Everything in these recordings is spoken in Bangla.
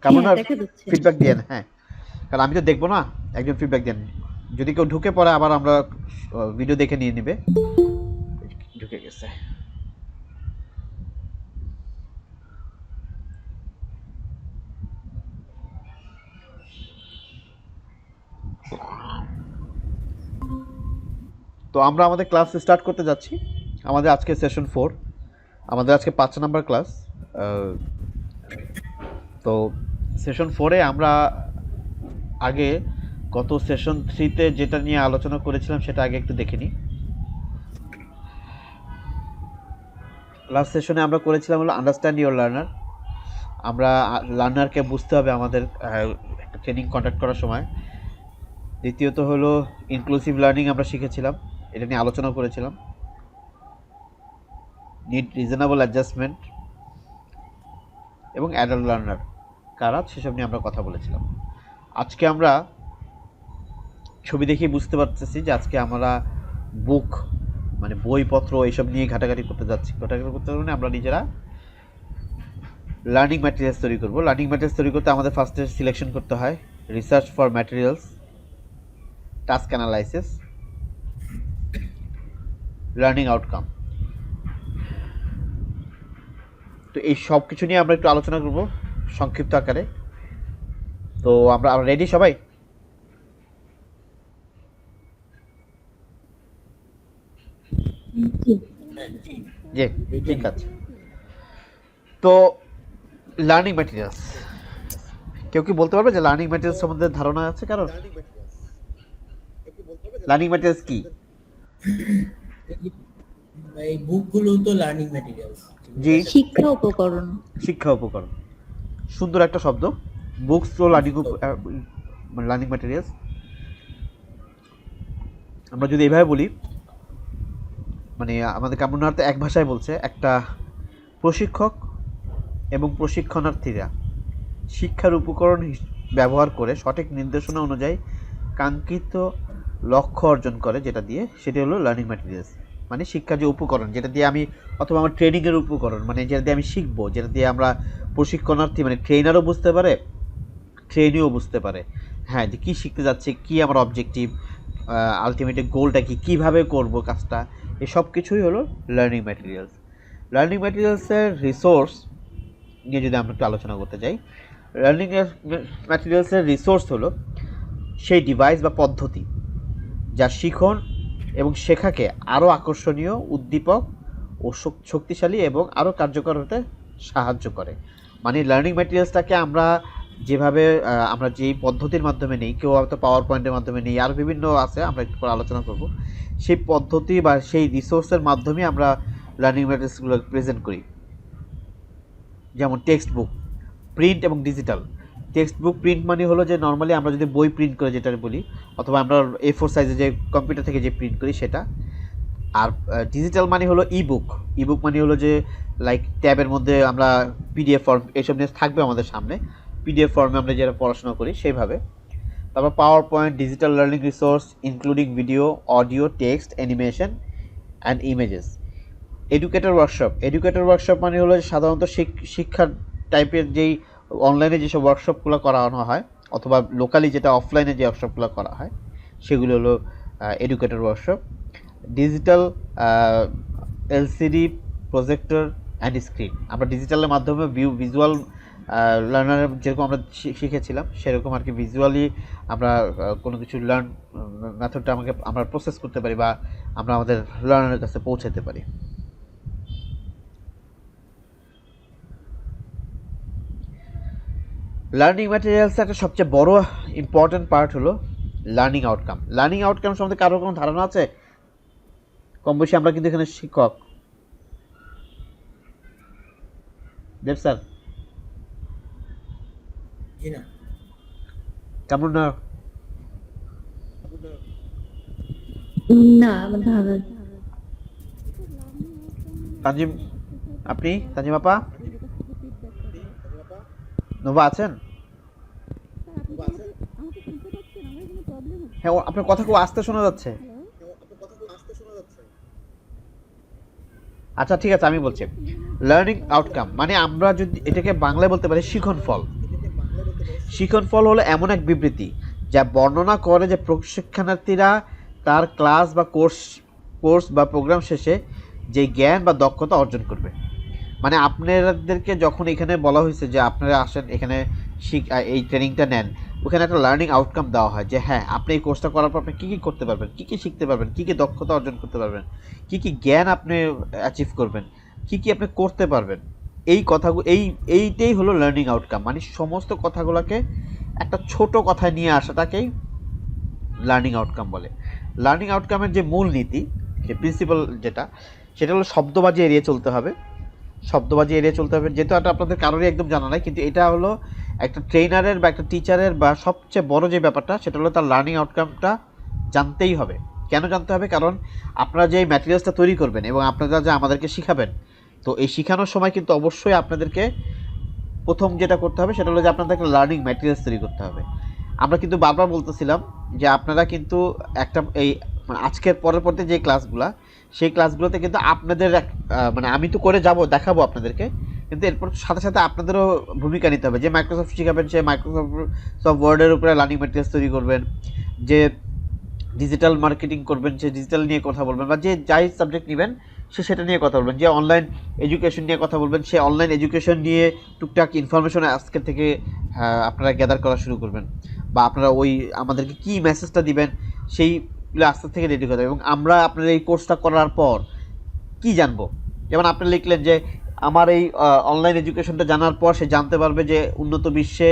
কেমন হ্যাঁ আর দেখা যাচ্ছে। ফিডব্যাক দেন, হ্যাঁ, কারণ আমি তো দেখবো না, একজন ফিডব্যাক দেন। যদি কেউ ঢুকে পড়ে আবার আমরা ভিডিও দেখে নিয়ে নিবে। ঢুকে গেছে। তো আমরা আমাদের ক্লাস স্টার্ট করতে যাচ্ছি। আমাদের আজকে সেশন 4, আমাদের আজকে 5 নাম্বার ক্লাস। তো সেশন 4-এ আমরা আগে গত সেশন 3-তে যেটা নিয়ে আলোচনা করেছিলাম সেটা আগে একটু দেখে নিই। লাস্ট সেশনে আমরা করেছিলাম হলো আন্ডারস্ট্যান্ড ইওর লার্নার। আমরা লার্নারকে বুঝতে হবে আমাদের একটা ট্রেনিং কন্ডাক্ট করার সময়। দ্বিতীয়ত হলো ইনক্লুসিভ লার্নিং আমরা শিখেছিলাম, এটা নিয়ে আলোচনা করেছিলাম। নিড রিজনেবল অ্যাডজাস্টমেন্ট এবং অ্যাডাল্ট লার্নার কারা, সেসব নিয়ে আমরা কথা বলেছিলাম। আজকে আমরা ছবি দেখেই বুঝতে পারতেছি যে আজকে আমরা বুক মানে বইপত্র এইসব নিয়ে ঘাটাঘাটি করতে যাচ্ছি। ঘাটাঘাটি করতে মানে আমরা নিজেরা লার্নিং ম্যাটেরিয়ালস তৈরি করব। লার্নিং ম্যাটেরিয়ালস তৈরি করতে আমাদের ফার্স্টে সিলেকশন করতে হয় research for materials, task analysis, learning outcome. তো এই সব কিছু নিয়ে আমরা একটু আলোচনা করব সংক্ষিপ্ত আকারে। তো আমরা রেডি সবাই? জি, ঠিক আছে। তো লার্নিং ম্যাটেরিয়ালস, কেউ কি বলতে পারবে যে লার্নিং ম্যাটেরিয়ালস সম্বন্ধে ধারণা আছে কারোর? লার্নিং ম্যাটেরিয়ালস কি? এই বুকগুলো তো লার্নিং ম্যাটেরিয়ালস। জি, শিক্ষা উপকরণ। শিক্ষা উপকরণ, সুন্দর একটা শব্দ। বুকস তো লার্নিং লার্নিং ম্যাটেরিয়ালস। আমরা যদি এভাবে বলি, মানে আমাদের কামরুনার্থ এক ভাষায় বলছে, একটা প্রশিক্ষক এবং প্রশিক্ষণার্থীরা শিক্ষার উপকরণ ব্যবহার করে সঠিক নির্দেশনা অনুযায়ী কাঙ্ক্ষিত লক্ষ্য অর্জন করে, যেটা দিয়ে সেটি হলো লার্নিং ম্যাটেরিয়ালস। মানে শিক্ষার যে উপকরণ, যেটা দিয়ে আমি, অথবা আমার ট্রেনিংয়ের উপকরণ, মানে যেটা দিয়ে আমি শিখবো, যেটা দিয়ে আমরা প্রশিক্ষণার্থী মানে ট্রেনারও বুঝতে পারে, ট্রেনিও বুঝতে পারে, হ্যাঁ, যে কী শিখতে যাচ্ছে, কী আমার অবজেক্টিভ, আলটিমেটলি গোলটা কী, কীভাবে করবো কাজটা, এই সব কিছুই হলো লার্নিং ম্যাটেরিয়ালস। লার্নিং ম্যাটেরিয়ালসের রিসোর্স নিয়ে যদি আমরা একটু আলোচনা করতে চাই, লার্নিং ম্যাটেরিয়ালসের রিসোর্স হলো সেই ডিভাইস বা পদ্ধতি যা শিখন এবং শেখাকে আরও আকর্ষণীয়, উদ্দীপক ও শক্তিশালী এবং আরও কার্যকর হতে সাহায্য করে। মানে লার্নিং ম্যাটেরিয়ালসটাকে আমরা যেভাবে আমরা যেই পদ্ধতির মাধ্যমে নেই, কেউ হয়তো পাওয়ার পয়েন্টের মাধ্যমে নেই, আরও বিভিন্ন আছে, আমরা একটু পরে আলোচনা করব। সেই পদ্ধতি বা সেই রিসোর্সের মাধ্যমে আমরা লার্নিং ম্যাটেরিয়ালসগুলো প্রেজেন্ট করি। যেমন টেক্সট বুক, প্রিন্ট এবং ডিজিটাল। টেক্সট বুক প্রিন্ট মানে হলো যে নর্মালি আমরা যদি বই প্রিন্ট করে যেটা বলি, অথবা আমরা A4 সাইজে যে কম্পিউটার থেকে যে প্রিন্ট করি সেটা। আর ডিজিটাল মানে হলো ইবুক। ইবুক মানে হলো যে লাইক ট্যাবের মধ্যে আমরা PDF ফর্ম এইসব নিয়ে থাকবে আমাদের সামনে, PDF ফর্মে আমরা যেটা পড়াশোনা করি সেইভাবে। তারপর power point, digital learning resource including video, audio, text, animation and images. Educator workshop, educator workshop মানে হলো সাধারণত শিক্ষার টাইপের যেই অনলাইনে যেসব ওয়ার্কশপগুলো করানো হয়, অথবা লোকালি যেটা অফলাইনে যে ওয়ার্কশপগুলো করা হয়, সেগুলো হলো educator workshop. Digital LCD, projector and screen. আমরা ডিজিটালের মাধ্যমে ভিজুয়াল লার্নারের যেরকম আমরা শিখেছিলাম সেরকম আর কি ভিজুয়ালি আমরা কোনো কিছু মেথডটা আমরা প্রসেস করতে পারি বা আমরা আমাদের লার্নারের কাছে পৌঁছাতে পারি। লার্নিং ম্যাটেরিয়ালসের একটা সবচেয়ে বড় ইম্পর্ট্যান্ট পার্ট হলো লার্নিং আউটকাম। লার্নিং আউটকাম সম্বন্ধে কারোর কোনো ধারণা আছে? কম বেশি আমরা কিন্তু এখানে শিক্ষক। দেব স্যার কেমন না? না আমার ধারণা নেই। তানজিম, আপনি তানজিম আপা, নোভা আছেন? হ্যাঁ, আপনার কথা খুব আস্তে শোনা যাচ্ছে। আচ্ছা ঠিক আছে, আমি বলছি লার্নিং আউটকাম মানে আমরা যদি এটাকে বাংলায় বলতে পারি শিখন ফল। শিখন ফল হলো এমন এক বিবৃতি যা বর্ণনা করে যে প্রশিক্ষণার্থীরা তার ক্লাস বা কোর্স বা প্রোগ্রাম শেষে যে জ্ঞান বা দক্ষতা অর্জন করবে। মানে আপনাদেরকে যখন এখানে বলা হয়েছে যে আপনারা আসেন এখানে এই ট্রেনিংটা নেন, ওখানে একটা লার্নিং আউটকাম দেওয়া হয় যে হ্যাঁ আপনি এই কোর্সটা করার পর আপনি কী কী করতে পারবেন, কী কী শিখতে পারবেন, কী কী দক্ষতা অর্জন করতে পারবেন, কী কী জ্ঞান আপনি অ্যাচিভ করবেন, কী কী আপনি করতে পারবেন। এই কথাগুলো এইটাই হলো লার্নিং আউটকাম। মানে সমস্ত কথাগুলোকে একটা ছোট কথায় নিয়ে আসাটাকেই লার্নিং আউটকাম বলে। লার্নিং আউটকামের যে মূল নীতি, যে প্রিন্সিপাল যেটা, সেটা হলো শব্দবাজি এড়িয়ে চলতে হবে। শব্দবাজি এড়িয়ে চলতে হবে, যেহেতু এটা আপনাদের কারোরই একদম জানা নাই, কিন্তু এটা হলো একটা ট্রেনারের বা একটা টিচারের বা সবচেয়ে বড় যে ব্যাপারটা সেটা হলো তার লার্নিং আউটকামটা জানতেই হবে। কেন জানতে হবে? কারণ আপনারা যে ম্যাটেরিয়ালসটা তৈরি করবেন এবং আপনারা যে আমাদেরকে শিখাবেন, তো এই শেখানোর সময় কিন্তু অবশ্যই আপনাদেরকে প্রথম যেটা করতে হবে সেটা হলো যে আপনাদেরকে লার্নিং ম্যাটেরিয়ালস তৈরি করতে হবে। আমরা কিন্তু বারবার বলতেছিলাম যে আপনারা কিন্তু একটা এই মানে আজকের পরবর্তী যে ক্লাসগুলা, সেই ক্লাসগুলোতে কিন্তু আপনাদের মানে আমি তো করে যাব, দেখাবো আপনাদেরকে, কিন্তু এরপর সাথে সাথে আপনাদেরও ভূমিকা নিতে হবে। যে মাইক্রোসফট শিখাবেন সে মাইক্রোসফট ওয়ার্ডের উপরে লার্নিং ম্যাটেরিয়ালস তৈরি করবেন, যে ডিজিটাল মার্কেটিং করবেন সে ডিজিটাল নিয়ে কথা বলবেন, বা যে যাই সাবজেক্ট নেবেন সে সেটা নিয়ে কথা বলবেন, যে অনলাইন এডুকেশন নিয়ে কথা বলবেন সে অনলাইন এডুকেশন নিয়ে টুকটাক ইনফরমেশন আজকে থেকে আপনারা গ্যাদার করা শুরু করবেন, বা আপনারা ওই আমাদেরকে কী মেসেজটা দিবেন সেইগুলো আস্তে থেকে রেডি করতে হবে। এবং আমরা আপনার এই কোর্সটা করার পর কি জানবো, যেমন আপনি লিখলেন যে আমার এই অনলাইন এডুকেশনটা জানার পর সে জানতে পারবে যে উন্নত বিশ্বে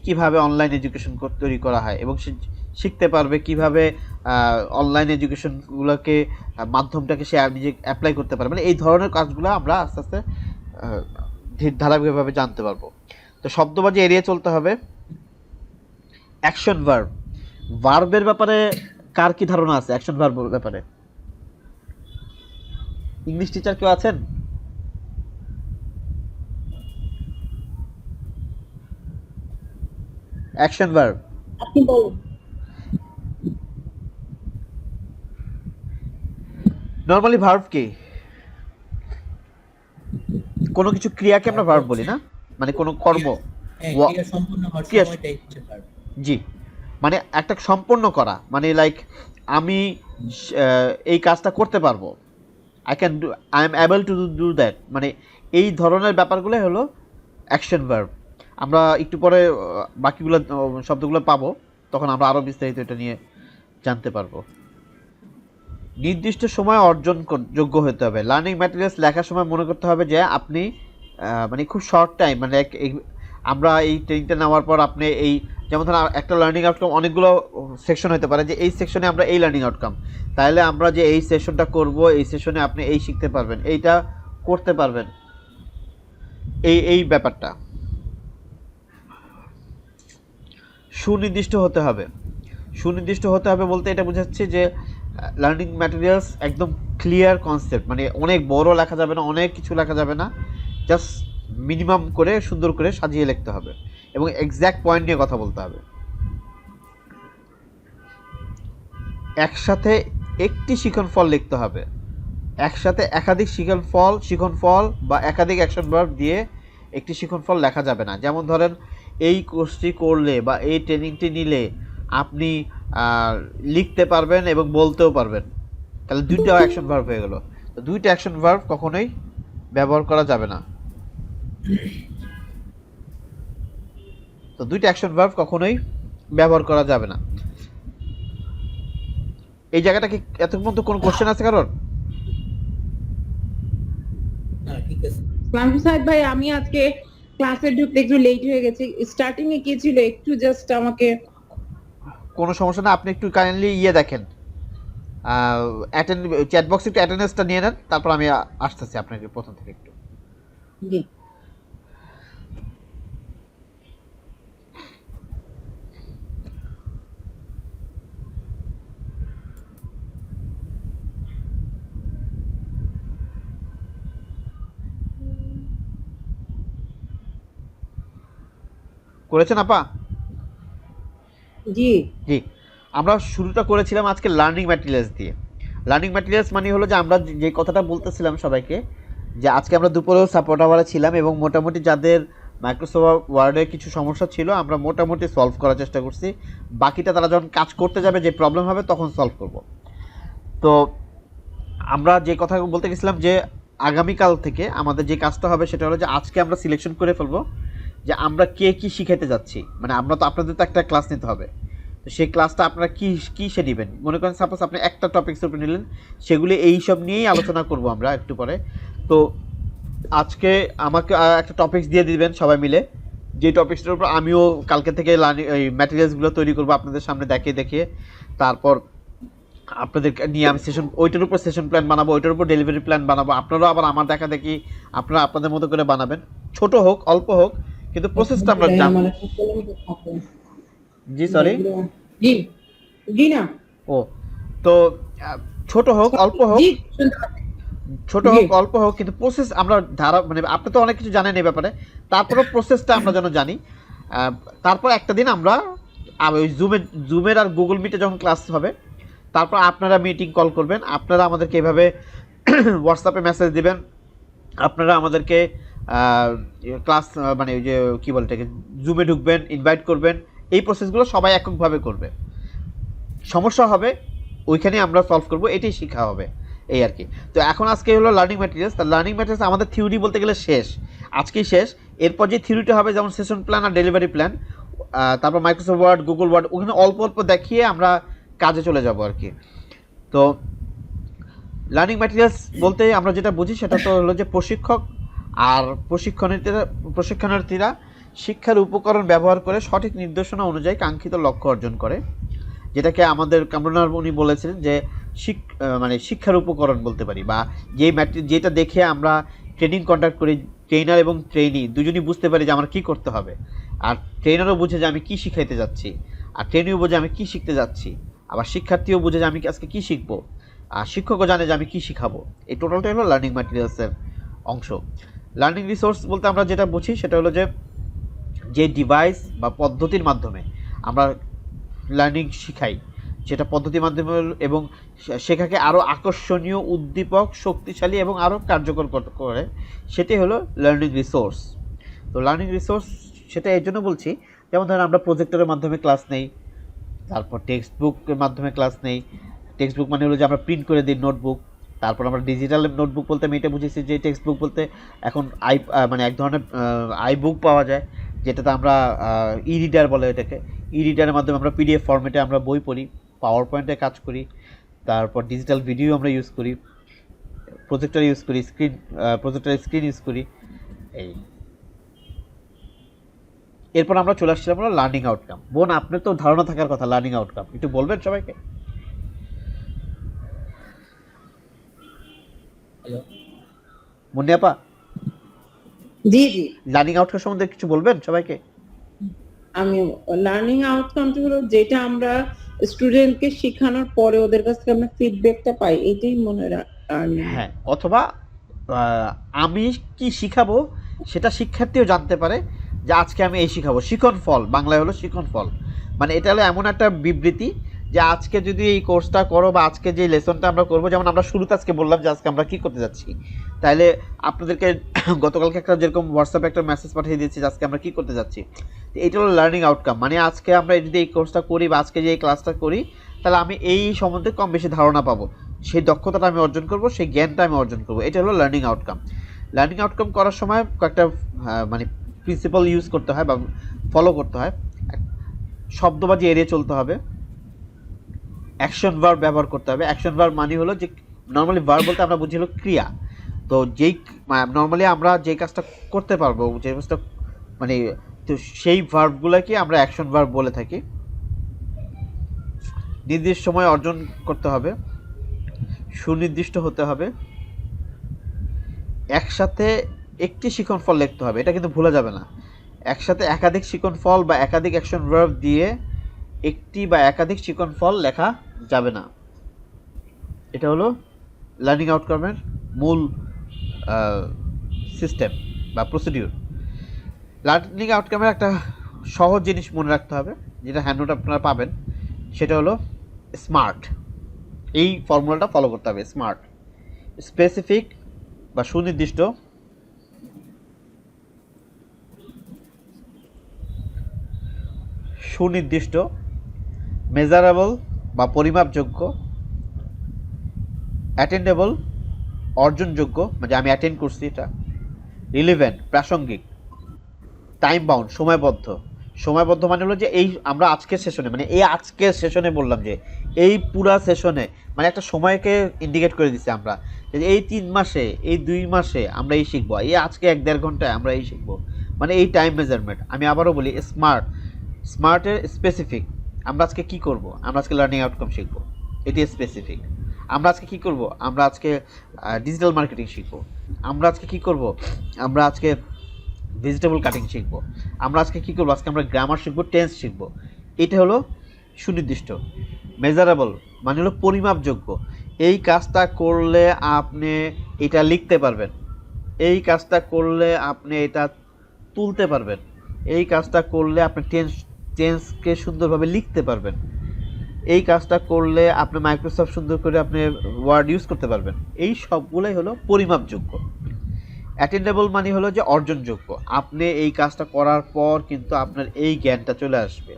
কীভাবে অনলাইন এডুকেশন তৈরি করা হয়, এবং সে শিখতে পারবে কিভাবে অনলাইন এডুকেশনগুলোকে মাধ্যমটাকে সে নিজে অ্যাপ্লাই করতে পারবে। মানে এই ধরনের কাজগুলো আমরা আস্তে আস্তে ধারাবাহিকভাবে জানতে পারবো। তো শব্দবাজি এড়িয়ে চলতে হবে। অ্যাকশন ভার্ব, ভার্বের ব্যাপারে কার কি ধারণা আছে? অ্যাকশন ভার্বের ব্যাপারে ইংলিশ টিচার কেউ আছেন? অ্যাকশন ভার্ব আপনি বলুন। নর্মালি ভার্ব কি? কোনো কিছু ক্রিয়াকে আমরা ভার্ব বলি না, মানে কোনো কর্ম। হ্যাঁ, ক্রিয়া সম্পূর্ণ হওয়ার ক্রিয়া- সময়টাই হচ্ছে verb। জি, মানে একটা সম্পন্ন করা, মানে লাইক আমি এই কাজটা করতে পারবো, I am able to do that, মানে এই ধরনের ব্যাপারগুলোই হলো অ্যাকশন ভার্ব। আমরা একটু পরে বাকিগুলো শব্দগুলো পাবো, তখন আমরা আরও বিস্তারিত এটা নিয়ে জানতে পারবো। নির্দিষ্ট সময় অর্জন যোগ্য হতে হবে। লার্নিং ম্যাটেরিয়ালস লেখার সময় মনে করতে হবে যে আপনি মানে খুব শর্ট টাইম, মানে আমরা এই ট্রেনিংটা নেওয়ার পর আপনি এই যেমন ধরুন একটা লার্নিং আউটকাম অনেকগুলো সেকশন হতে পারে, যে এই সেকশনে আমরা এই লার্নিং আউটকাম, তাহলে আমরা যে এই সেশনটা করব এই সেশনে আপনি এই শিখতে পারবেন, এইটা করতে পারবেন, এই ব্যাপারটা সুনির্দিষ্ট হতে হবে। সুনির্দিষ্ট হতে হবে বলতে এটা বোঝাচ্ছে যে লার্নিং ম্যাটেরিয়ালস একদম ক্লিয়ার কনসেপ্ট, মানে অনেক বড় লেখা যাবে না, অনেক কিছু লেখা যাবে না, জাস্ট মিনিমাম করে সুন্দর করে সাজিয়ে লিখতে হবে এবং এক্স্যাক্ট পয়েন্ট নিয়ে কথা বলতে হবে। একসাথে একটি শিখন ফল লিখতে হবে। একসাথে একাধিক শিখন ফল বা একাধিক অ্যাকশন ভার্ব দিয়ে একটি শিখন ফল লেখা যাবে না। যেমন ধরেন এই কোর্সটি করলে বা এই ট্রেনিংটি নিলে আপনি লিখতে পারবেন এবং বলতেও পারবেন, তাহলে দুইটা অ্যাকশন ভার্ব হয়ে গেল। তো দুইটা অ্যাকশন ভার্ব কখনোই ব্যবহার করা যাবে না। তো দুইটা অ্যাকশন ভার্ব কখনোই ব্যবহার করা যাবে না। এই জায়গাটা কি এতক্ষণ পর্যন্ত কোনো কোশ্চেন আছে কারণ? না, ঠিক আছে। সাহেব ভাই, আমি আজকে ক্লাসে ঢুকতে একটু লেট হয়ে গেছে। স্টার্টিং এ কি ছিল একটু জাস্ট আমাকে। কোনো সমস্যা না, আপনি একটু কাইন্ডলি দেখেন, চ্যাট বক্সে একটু অ্যাটেন্ডেন্সটা নিয়ে নেন, তারপর আমি আসতেছি আপনাকে প্রথম থেকে একটু। জি। করেছেন আপা? জি জি, আমরা শুরুটা করেছিলাম আজকে লার্নিং ম্যাটেরিয়ালস দিয়ে। লার্নিং ম্যাটেরিয়ালস মানে হলো যে আমরা যে কথাটা বলতেছিলাম সবাইকে, যে আজকে আমরা দুপুরেও সাপোর্ট আওয়ারে ছিলাম এবং মোটামুটি যাদের মাইক্রোসফট ওয়ার্ডে কিছু সমস্যা ছিল, আমরা মোটামুটি সলভ করার চেষ্টা করছি। বাকিটা তারা যখন কাজ করতে যাবে, যে প্রবলেম হবে তখন সলভ করব। তো আমরা যে কথা বলতে গেছিলাম যে আগামীকাল থেকে আমাদের যে কাজটা হবে সেটা হলো যে আজকে আমরা সিলেকশন করে ফেলবো যে আমরা কে কী শিখাইতে যাচ্ছি। মানে আমরা তো আপনাদের তো একটা ক্লাস নিতে হবে, তো সেই ক্লাসটা আপনারা কী সে নেবেন। মনে করেন সাপোজ আপনি একটা টপিক্সের উপর নিলেন, সেগুলি এই সব নিয়েই আলোচনা করব আমরা একটু পরে। তো আজকে আমাকে একটা টপিক্স দিয়ে দিবেন সবাই মিলে, যে টপিক্সটার উপর আমিও কালকে থেকে এই ম্যাটেরিয়ালসগুলো তৈরি করবো আপনাদের সামনে দেখিয়ে দেখিয়ে। তারপর আপনাদের নিয়ে আমি সেশন, ওইটার উপর সেশন প্ল্যান বানাবো, ওইটার উপর ডেলিভারি প্ল্যান বানাবো। আপনারাও আবার আমার দেখা দেখি আপনারা আপনাদের মতো করে বানাবেন, ছোট হোক অল্প হোক, কিন্তু প্রসেসটা আমরা জানবো। জি সরি, জি জি না ও তো ছোট হোক অল্প হোক, জি শুনতে পাচ্ছি। ছোট হোক অল্প হোক, কিন্তু প্রসেস আমরা ধারা মানে আপনি তো অনেক কিছু জানেন এই ব্যাপারে, তারপরেও প্রসেসটা আমরা যেন জানি। তারপর একটা দিন আমরা ওই জুমের আর গুগল মিটে যখন ক্লাস হবে, তারপর আপনারা মিটিং কল করবেন, আপনারা আমাদেরকে এভাবে হোয়াটসঅ্যাপে মেসেজ দিবেন, আপনারা আমাদেরকে ক্লাস মানে ওই যে কী বলে এটাকে, জুমে ঢুকবেন, ইনভাইট করবেন। এই প্রসেসগুলো সবাই এককভাবে করবে। সমস্যা হবে ওইখানে আমরা সলভ করব, এটাই শেখা হবে এই আর কি। তো এখন আজকে হলো লার্নিং ম্যাটেরিয়ালস। তা লার্নিং ম্যাটেরিয়ালস আমাদের থিওরি বলতে গেলে শেষ, আজকেই শেষ। এরপর যে থিওরিটা হবে যেমন সেশন প্ল্যান আর ডেলিভারি প্ল্যান, তারপর মাইক্রোসফট ওয়ার্ড, গুগল ওয়ার্ড, ওখানে অল্প অল্প দেখিয়ে আমরা কাজে চলে যাব আর কি। তো লার্নিং ম্যাটেরিয়ালস বলতে আমরা যেটা বুঝি সেটা তো হলো যে প্রশিক্ষক আর প্রশিক্ষণার্থীরা শিক্ষার উপকরণ ব্যবহার করে সঠিক নির্দেশনা অনুযায়ী কাঙ্ক্ষিত লক্ষ্য অর্জন করে, যেটাকে আমাদের কামরুনার উনি বলেছিলেন যে মানে শিক্ষার উপকরণ বলতে পারি, বা যেটা দেখে আমরা ট্রেনিং কন্ডাক্ট করি, ট্রেনার এবং ট্রেনি দুজনই বুঝতে পারি যে আমার কী করতে হবে, আর ট্রেনারও বুঝে যে আমি কী শিখাইতে যাচ্ছি, আর ট্রেনিও বোঝে আমি কী শিখতে যাচ্ছি, আবার শিক্ষার্থীও বুঝে যে আমি আজকে কী শিখবো, আর শিক্ষকও জানে যে আমি কী শিখাবো। এই টোটালটাই হলো লার্নিং ম্যাটেরিয়ালসের অংশ। লার্নিং রিসোর্স বলতে আমরা যেটা বুঝি সেটা হলো যে ডিভাইস বা পদ্ধতির মাধ্যমে আমরা লার্নিং শিখাই, সেটা পদ্ধতির মাধ্যমে এবং শেখাকে আরও আকর্ষণীয়, উদ্দীপক, শক্তিশালী এবং আরও কার্যকর করে, সেটাই হলো লার্নিং রিসোর্স। তো লার্নিং রিসোর্স সেটা এই জন্য বলছি, যেমন ধরেন আমরা প্রজেক্টরের মাধ্যমে ক্লাস নেই, তারপর টেক্সট বুকের মাধ্যমে ক্লাস নেই। টেক্সট বুক মানে হলো যে আমরা প্রিন্ট করে দিই নোটবুক। তারপর আমরা ডিজিটাল নোটবুক বলতে আমি এটা বুঝেছি যে টেক্সট বুক বলতে এখন মানে এক ধরনের আই বুক পাওয়া যায়, যেটাতে আমরা ই রিডার বলে এটাকে। ই রিডারের মাধ্যমে আমরা পিডিএফ ফরম্যাটে আমরা বই পড়ি, পাওয়ার পয়েন্টে কাজ করি, তারপর ডিজিটাল ভিডিও আমরা ইউজ করি, প্রজেক্টর ইউজ করি, প্রজেক্টর স্ক্রিন ইউজ করি। এই এরপর আমরা চলে আসছিলাম আমরা লার্নিং আউটকাম। বোন, আপনার তো ধারণা থাকার কথা লার্নিং আউটকাম, একটু বলবেন সবাইকে। হ্যালো, মুন্নিয়াপা, জি জি লার্নিং আউটকাম সম্বন্ধে কিছু বলবেন সবাইকে। আমি লার্নিং আউটকামটা হলো যেটা আমরা স্টুডেন্টকে শেখানোর পরে ওদের কাছ থেকে আমরা ফিডব্যাকটা পাই, এটাই মনে লার্নিং। হ্যাঁ, অথবা আমি কি শিখাবো সেটা শিক্ষার্থীও জানতে পারে যে আজকে আমি এই শিখাবো। শিখন ফল, বাংলায় হলো শিখন ফল। মানে এটা হলো এমন একটা বিবৃতি যে আজকে যদি এই কোর্সটা করো বা আজকে যে লেসনটা আমরা করবো, যেমন আমরা শুরুতে আজকে বললাম যে আজকে আমরা কী করতে যাচ্ছি, তাহলে আপনাদেরকে গতকালকে একটা যেরকম হোয়াটসঅ্যাপে একটা মেসেজ পাঠিয়ে দিয়েছি যে আজকে আমরা কী করতে যাচ্ছি। তো এইটা হলো লার্নিং আউটকাম। মানে আজকে আমরা যদি এই কোর্সটা করি বা আজকে যে এই ক্লাসটা করি, তাহলে আমি এই সম্বন্ধে কম বেশি ধারণা পাবো, সেই দক্ষতাটা আমি অর্জন করব, সেই জ্ঞানটা আমি অর্জন করব। এটা হলো লার্নিং আউটকাম। লার্নিং আউটকাম করার সময় কয়েকটা মানে প্রিন্সিপাল ইউজ করতে হয় বা ফলো করতে হয়। শব্দবাজি এড়িয়ে চলতে হবে, অ্যাকশন ভার্ব ব্যবহার করতে হবে। অ্যাকশন ভার্ব মানে হলো যে নর্মালি ভার্ব বলতে আমরা বুঝি হলো ক্রিয়া। তো যেই নর্মালি আমরা যে কাজটা করতে পারবো, যে কাজটা মানে, তো সেই ভার্বগুলোকে আমরা অ্যাকশন ভার্ব বলে থাকি। নির্দিষ্ট সময় অর্জন করতে হবে, সুনির্দিষ্ট হতে হবে, একসাথে একটি শিখন ফল লিখতে হবে, এটা কিন্তু ভুলা যাবে না। একসাথে একাধিক শিখন ফল বা একাধিক অ্যাকশন ভার্ব দিয়ে একটি বা একাধিক শিখন ফল লেখা যাবে না। এটা হলো লার্নিং আউটকামের মূল সিস্টেম বা প্রসিডিউর। লার্নিং আউটকামের একটা সহজ জিনিস মনে রাখতে হবে, যেটা হ্যান্ডনোট আপনারা পাবেন, সেটা হলো স্মার্ট। এই ফর্মুলাটা ফলো করতে হবে। স্মার্ট, স্পেসিফিক বা সুনির্দিষ্ট, সুনির্দিষ্ট, মেজারেবল বা পরিমাপযোগ্য, অ্যাটেন্ডেবল অর্জনযোগ্য, মানে আমি অ্যাটেন্ড করছি এটা, রিলিভেন্ট প্রাসঙ্গিক, টাইম বাউন্ড সময়বদ্ধ। সময়বদ্ধ মানে হলো যে এই আমরা আজকের সেশনে, মানে এই আজকের সেশনে বললাম যে এই পুরা সেশনে মানে একটা সময়কে ইন্ডিকেট করে দিচ্ছি আমরা যে এই 3 মাসে, এই 2 মাসে আমরা এই শিখবো, এই আজকে 1-1.5 ঘন্টায় আমরা এই শিখবো, মানে এই টাইম মেজারমেন্ট। আমি আবারও বলি স্মার্টের স্পেসিফিক, আমরা আজকে কি করব, আমরা আজকে লার্নিং আউটকাম শিখবো, এটি স্পেসিফিক। আমরা আজকে কি করব, আমরা আজকে ডিজিটাল মার্কেটিং শিখবো। আমরা আজকে কি করব, আমরা আজকে ভেজিটেবল কাটিং শিখবো। আমরা আজকে কী করবো, আজকে আমরা গ্রামার শিখবো, টেন্স শিখবো। এটা হলো সুনির্দিষ্ট। মেজারেবল মানে হলো পরিমাপযোগ্য, এই কাজটা করলে আপনি এটা লিখতে পারবেন, এই কাজটা করলে আপনি এটা তুলতে পারবেন, এই কাজটা করলে আপনি টেন্সকে সুন্দরভাবে লিখতে পারবেন, এই কাজটা করলে আপনি মাইক্রোসফট সুন্দর করে আপনি ওয়ার্ড ইউজ করতে পারবেন। এই সবগুলোই হলো পরিমাপযোগ্য। অ্যাটেন্ডেবল মানে হলো যে অর্জনযোগ্য, আপনি এই কাজটা করার পর কিন্তু আপনার এই জ্ঞানটা চলে আসবে,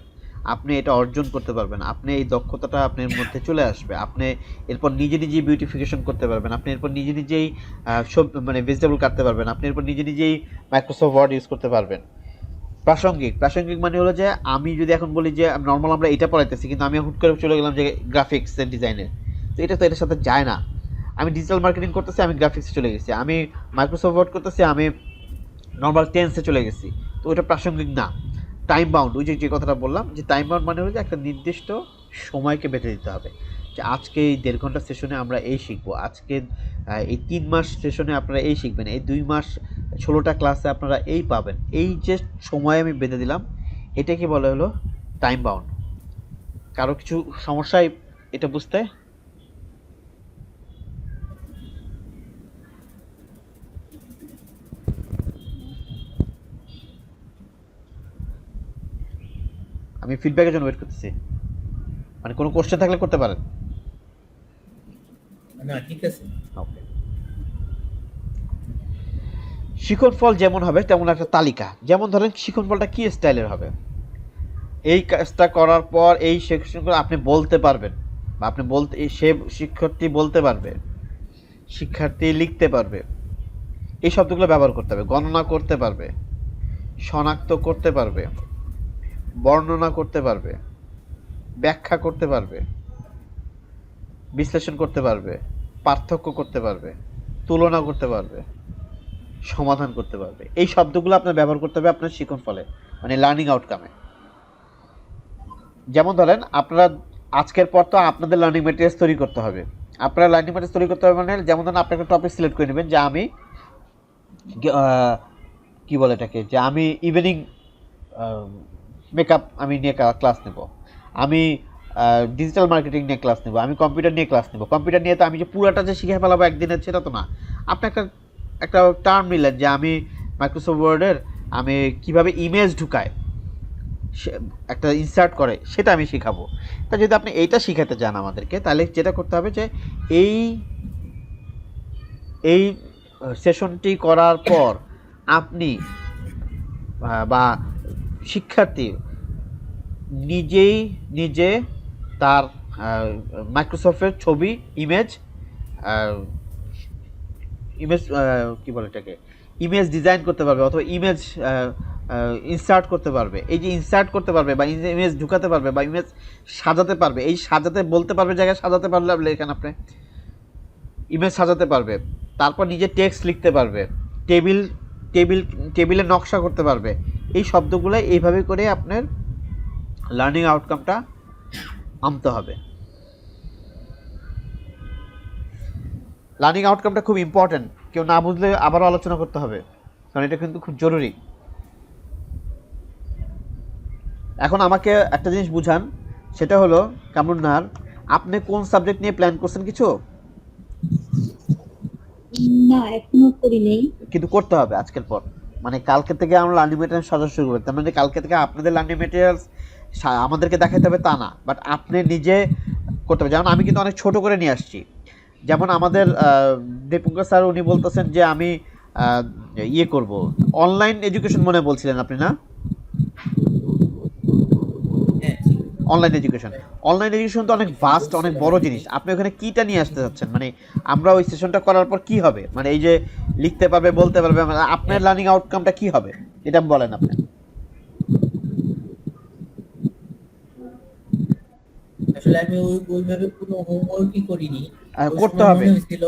আপনি এটা অর্জন করতে পারবেন, আপনি এই দক্ষতাটা আপনার মধ্যে চলে আসবে, আপনি এরপর নিজে নিজেই বিউটিফিকেশন করতে পারবেন, আপনি এরপর নিজে নিজেই সব মানে ভেজিটেবল কাটতে পারবেন, আপনি এরপর নিজে নিজেই মাইক্রোসফট ওয়ার্ড ইউজ করতে পারবেন। প্রাসঙ্গিক মানে হলো যে আমি যদি এখন বলি যে নর্মাল আমরা এটা পড়াইতেছি, কিন্তু আমি হুট করে চলে গেলাম যে গ্রাফিক্স এন্ড ডিজাইনের, তো এটা তো এটার সাথে যায় না। আমি ডিজিটাল মার্কেটিং করতেছি, আমি গ্রাফিক্সে চলে গেছি, আমি মাইক্রোসফট ওয়ার্ড করতেছি, আমি নর্মাল টেন্সে চলে গেছি, তো ওটা প্রাসঙ্গিক না। টাইম বাউন্ড, ওই যে কথাটা বললাম যে টাইম বাউন্ড মানে হলো যে একটা নির্দিষ্ট সময়কে বেঁধে দিতে হবে, যে আজকে এই 1.5 ঘন্টা সেশনে আমরা এই শিখবো, আজকে এই 3 মাস সেশনে আপনারা এই শিখবেন, এই 2 মাস 16টা ক্লাসে আপনারা এই পাবেন, এই যে সময় আমি বেঁধে দিলাম এটাকে বলা হলো টাইম বাউন্ড। কারো কিছু সমস্যায় এটা বুঝতে? আমি ফিডব্যাকের জন্য ওয়েট করতেছি, মানে কোনো কোশ্চেন থাকলে করতে পারেন। না ঠিক আছে। ওকে, শিখনফল যেমন হবে তেমন একটা তালিকা, যেমন ধরেন শিখনফলটা কি স্টাইলের হবে, এই কাজটা করার পর এই সেকশনগুলো আপনি বলতে পারবেন, বা আপনি বলতে সে শিক্ষার্থী বলতে পারবে, শিক্ষার্থী লিখতে পারবে, এই শব্দগুলো ব্যবহার করতে হবে, গণনা করতে পারবে, শনাক্ত করতে পারবে, বর্ণনা করতে পারবে, ব্যাখ্যা করতে পারবে, বিশ্লেষণ করতে পারবে, পার্থক্য করতে পারবে, তুলনা করতে পারবে, সমাধান করতে পারবে। এই শব্দগুলো আপনার ব্যবহার করতে হবে আপনার শিখনফলে, মানে লার্নিং আউটকামে। যেমন ধরেন আপনারা আজকের পর তো আপনাদের লার্নিং ম্যাটেরিয়ালস তৈরি করতে হবে, আপনারা লার্নিং ম্যাটেরিয়ালস তৈরি করতে হবে মানে যেমন ধরেন আপনি একটা টপিক সিলেক্ট করে নেবেন যে আমি কি বলে এটাকে, যে আমি ইভিনিং মেকআপ আমি নিয়ে ক্লাস নেব, আমি ডিজিটাল মার্কেটিং নিয়ে ক্লাস নেব, আমি কম্পিউটার নিয়ে ক্লাস নেব। কম্পিউটার নিয়ে তো আমি যে পুরাটা যে শিখে ফেলাবো একদিনের, সেটা তো না। আপনি একটা টার্ম নিলেন যে আমি মাইক্রোসফট ওয়ার্ডের আমি কিভাবে ইমেজ ঢুকায়, একটা ইনসার্ট করে, সেটা আমি শেখাবো। তা যদি আপনি এইটা শিখাতে চান আমাদেরকে, তাহলে যেটা করতে হবে যে এই সেশনটি করার পর আপনি বা শিক্ষার্থী নিজে তার মাইক্রোসফটের ছবি ইমেজ কি বলে এটাকে, ইমেজ ডিজাইন করতে পারবে, অথবা ইমেজ ইনসার্ট করতে পারবে। এই যে ইনসার্ট করতে পারবে বা ইমেজ ঢুকাতে পারবে বা ইমেজ সাজাতে পারবে, এই সাজাতে বলতে পারবে জায়গায় সাজাতে পারলে এখানে আপনি ইমেজ সাজাতে পারবে, তারপর নিজে টেক্সট লিখতে পারবে, টেবিলের নকশা করতে পারবে। এই শব্দগুলো এইভাবে করে আপনার লার্নিং আউটকামটা আনতে হবে। লার্নিং আউটকামটা খুব ইম্পর্ট্যান্ট, কেউ না বুঝলে আবারও আলোচনা করতে হবে, কারণ এটা কিন্তু খুব জরুরি। এখন আমাকে একটা জিনিস বুঝান, সেটা হলো কামরুন নাহার, আপনি কোন সাবজেক্ট নিয়ে প্ল্যান করছেন কিছু? না, এখনো করি নেই। কিন্তু করতে হবে আজকের পর, মানে কালকে থেকে আমরা লার্নিং ম্যাটেরিয়াল সাজা শুরু করতে, মানে কালকে থেকে আপনাদের লার্নিং ম্যাটেরিয়ালস আমাদেরকে দেখাতে হবে তা না, বাট আপনি নিজে করতে হবে। যেমন আমি কিন্তু অনেক ছোট করে নিয়ে আসছি, যেমন আমাদের দীপঙ্কর স্যার উনি বলতেছেন যে আমি ইয়ে করব, অনলাইন এডুকেশন মনে বলছিলেন আপনি না? Online education. অনলাইন এডুকেশন তো অনেক ভাস্ট, অনেক বড় জিনিস। আপনি ওখানে কিটা নিয়ে আসতে যাচ্ছেন? মানে আমরা ওই সেশনটা করার পর কি হবে? মানে এই যে লিখতে পারবে, বলতে পারবে, মানে আপনার লার্নিং আউটকামটা কি হবে এটা বলেন আপনি। আসলে আমি ওইভাবে কোনো হোমওয়ার্কই করিনি। ওই করতে সময় হবে। মনে হয়েছিল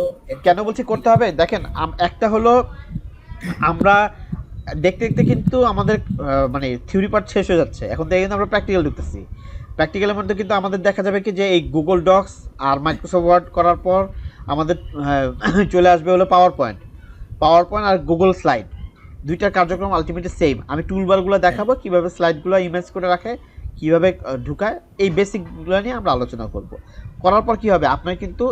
কেন বলছি করতে হবে? দেখেন, একটা হলো আমরা দেখতে দেখতে কিন্তু আমাদের মানে থিওরি পার্ট শেষ হয়ে যাচ্ছে, এখন থেকে কিন্তু আমরা প্র্যাকটিক্যাল ঢুকতেছি। প্র্যাকটিক্যালের মধ্যে কিন্তু আমাদের দেখা যাবে কি যে এই গুগল ডক্স আর মাইক্রোসফট ওয়ার্ড করার পর আমাদের চলে আসবে হলো পাওয়ার পয়েন্ট। পাওয়ার পয়েন্ট আর গুগল স্লাইড, দুইটার কার্যক্রম আলটিমেটলি সেম। আমি টুলবারগুলো দেখাবো কীভাবে স্লাইডগুলো ইমেজ করে রাখে, কীভাবে ঢুকায়, এই বেসিকগুলো নিয়ে আমরা আলোচনা করব। করার পর কী হবে, আপনার কিন্তু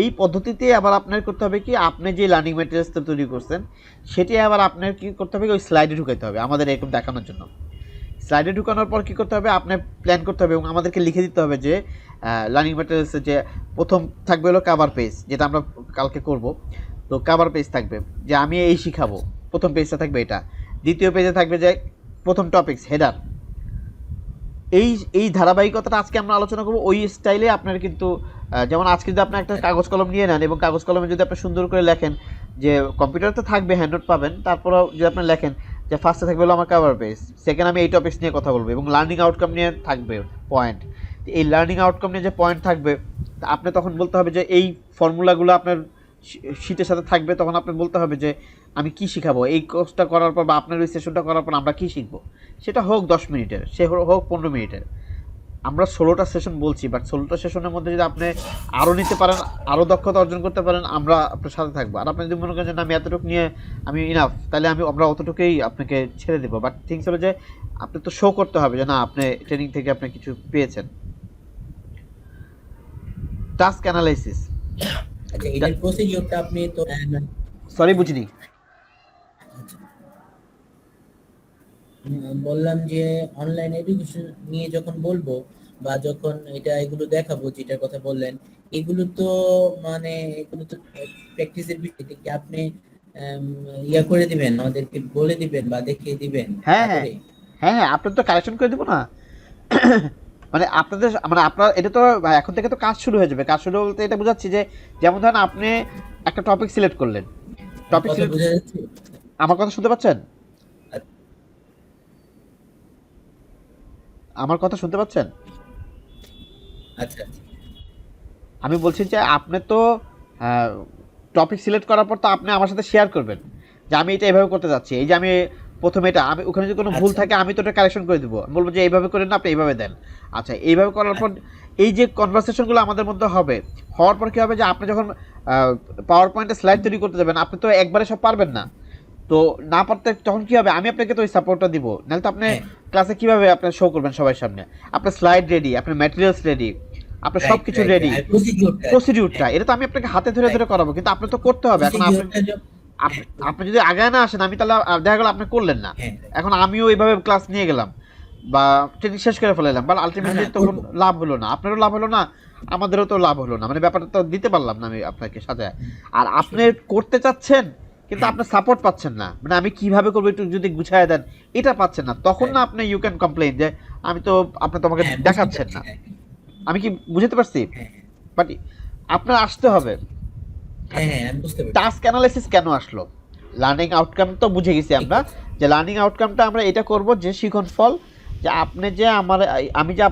এই পদ্ধতিতে আবার আপনার করতে হবে কি, আপনি যে লার্নিং ম্যাটেরিয়ালসটা তৈরি করছেন সেটি আবার আপনার কি করতে হবে, ওই স্লাইডে ঢুকাইতে হবে আমাদের এরকম দেখানোর জন্য। স্লাইডে ঢুকানোর পর কী করতে হবে, আপনার প্ল্যান করতে হবে এবং আমাদেরকে লিখে দিতে হবে যে লার্নিং ম্যাটেরিয়ালসে যে প্রথম থাকবে হলো কাভার পেজ, যেটা আমরা কালকে করব। তো কাভার পেজ থাকবে যে আমি এই শিখাবো, প্রথম পেজটা থাকবে এটা। দ্বিতীয় পেজে থাকবে যে প্রথম টপিকস হেডার। এই ধারাবাহিকতাটা আজকে আমরা আলোচনা করবো ওই স্টাইলে। আপনার কিন্তু যেমন আজকে যদি আপনি একটা কাগজ কলম নিয়ে নেন এবং কাগজ কলমে যদি আপনি সুন্দর করে লেখেন, যে কম্পিউটারে তো থাকবে হ্যান্ড নোট পাবেন, তারপরেও যদি আপনি লেখেন যে ফার্স্টে থাকবে হলো আমার কাভার পেজ, সেকেন্ড আমি এই টপিকস নিয়ে কথা বলবো এবং লার্নিং আউটকাম নিয়ে থাকবে পয়েন্ট। এই লার্নিং আউটকাম নিয়ে যে পয়েন্ট থাকবে, আপনি তখন বলতে হবে যে এই ফর্মুলাগুলো আপনার শীটের সাথে থাকবে। তখন আপনি বলতে হবে যে আমি কি শিখাবো, এই কোর্সটা করার পর বা আপনার ওই সেশনটা করার পর আমরা কি শিখবো। সেটা হোক 10 মিনিটের, সে হোক 15 মিনিটের। আমরা 16টা সেশন বলছি, বাট 16টা সেশনের মধ্যে যদি আপনি আরও নিতে পারেন, আরও দক্ষতা অর্জন করতে পারেন, আমরা আপনার সাথে থাকবো। আর আপনি যদি মনে করেন যে আমি এতটুকু নিয়ে আমি ইনাফ, তাহলে আমরা অতটুকুই আপনাকে ছেড়ে দেবো। বাট থিংস হলো যে আপনি তো শো করতে হবে যে না আপনি ট্রেনিং থেকে আপনি কিছু পেয়েছেন। টাস্ক অ্যানালাইসিস, আচ্ছা, এটার প্রসিডিউরটা আপনি তো সরি বুঝিনি। বললাম যে অনলাইন এডুকেশন নিয়ে যখন বলবো বা যখন এগুলো দেখাবো, যেটার কথা বললেন, এগুলো তো মানে এগুলো তো প্র্যাকটিসের বিষয়। এটা কি আপনি ইয়া করে দিবেন, আমাদেরকে বলে দিবেন বা দেখিয়ে দিবেন? হ্যাঁ হ্যাঁ হ্যাঁ হ্যাঁ, আপনার তো কারেকশন করে দেবো না। মানে আপনাদের মানে আপনার এটা তো এখন থেকে তো কাজ শুরু হয়ে যাবে। কাজ শুরু বলতে এটা বোঝাচ্ছি যে যেমন ধরেন আপনি একটা টপিক সিলেক্ট করলেন, টপিক কথা সিলেক্ট, বোঝা যাচ্ছে? আমার কথা শুনতে পাচ্ছেন? আমার কথা শুনতে পাচ্ছেন? আচ্ছা, আমি বলছি যে আপনি তো টপিক সিলেক্ট করার পর তো আপনি আমার সাথে শেয়ার করবেন যে আমি এটা এভাবে করতে যাচ্ছি। এই যে আমি প্রথমে এটা, আমি ওখানে যদি কোনো ভুল থাকে আমি তো এটা কারেকশন করে দেবো, আমি বলবো যে এইভাবে করেন না, আপনি এইভাবে দেন। আচ্ছা, এইভাবে করার পর এই যে কনভারসেশনগুলো আমাদের মধ্যে হবে, হওয়ার পর কী হবে যে আপনি যখন পাওয়ার পয়েন্টে স্লাইড তৈরি করতে যাবেন, আপনি তো একবারে সব পারবেন না। তো না পারতে তখন কী হবে, আমি আপনাকে তো ওই সাপোর্টটা দিব, নাহলে তো আপনি ক্লাসে কীভাবে আপনি শো করবেন সবার সামনে। আপনার স্লাইড রেডি, আপনার ম্যাটেরিয়ালস রেডি, আপনার সব কিছু রেডি, প্রসিডিউরটা এটা তো আমি আপনাকে হাতে ধরে ধরে করাবো, কিন্তু আপনার তো করতে হবে। এখন আপনি যদি আগায় না আসেন, আমি তাহলে দেখা গেল আপনি করলেন না, এখন আমিও এইভাবে ক্লাস নিয়ে গেলাম বা ট্রেনিং শেষ করে ফেলাইলাম, বা আলটিমেটলি তখন লাভ হলো না, আপনারও লাভ হলো না, আমাদেরও তো লাভ হলো না, মানে ব্যাপারটা তো দিতে পারলাম না আমি আপনাকে সাজায়। আর আপনি করতে চাচ্ছেন কিন্তু আপনার সাপোর্ট পাচ্ছেন না, মানে আমি কিভাবে করবো একটু যদি গুছায় দেন, এটা পাচ্ছেন না, তখন না আপনি ইউ ক্যান কমপ্লেইন যে আমি তো আপনি তোমাকে দেখাচ্ছেন না। আমি কি বুঝতে পারছি? বাট আপনার আসতে হবে। টাস্ক অ্যানালাইসিস কেন আসলো? লার্নিং আউটকাম তো বুঝে গেছি আমরা, যে লার্নিং আউটকামটা আমরা এটা করব যে শিখন ফল, যে আপনি যে আমি যে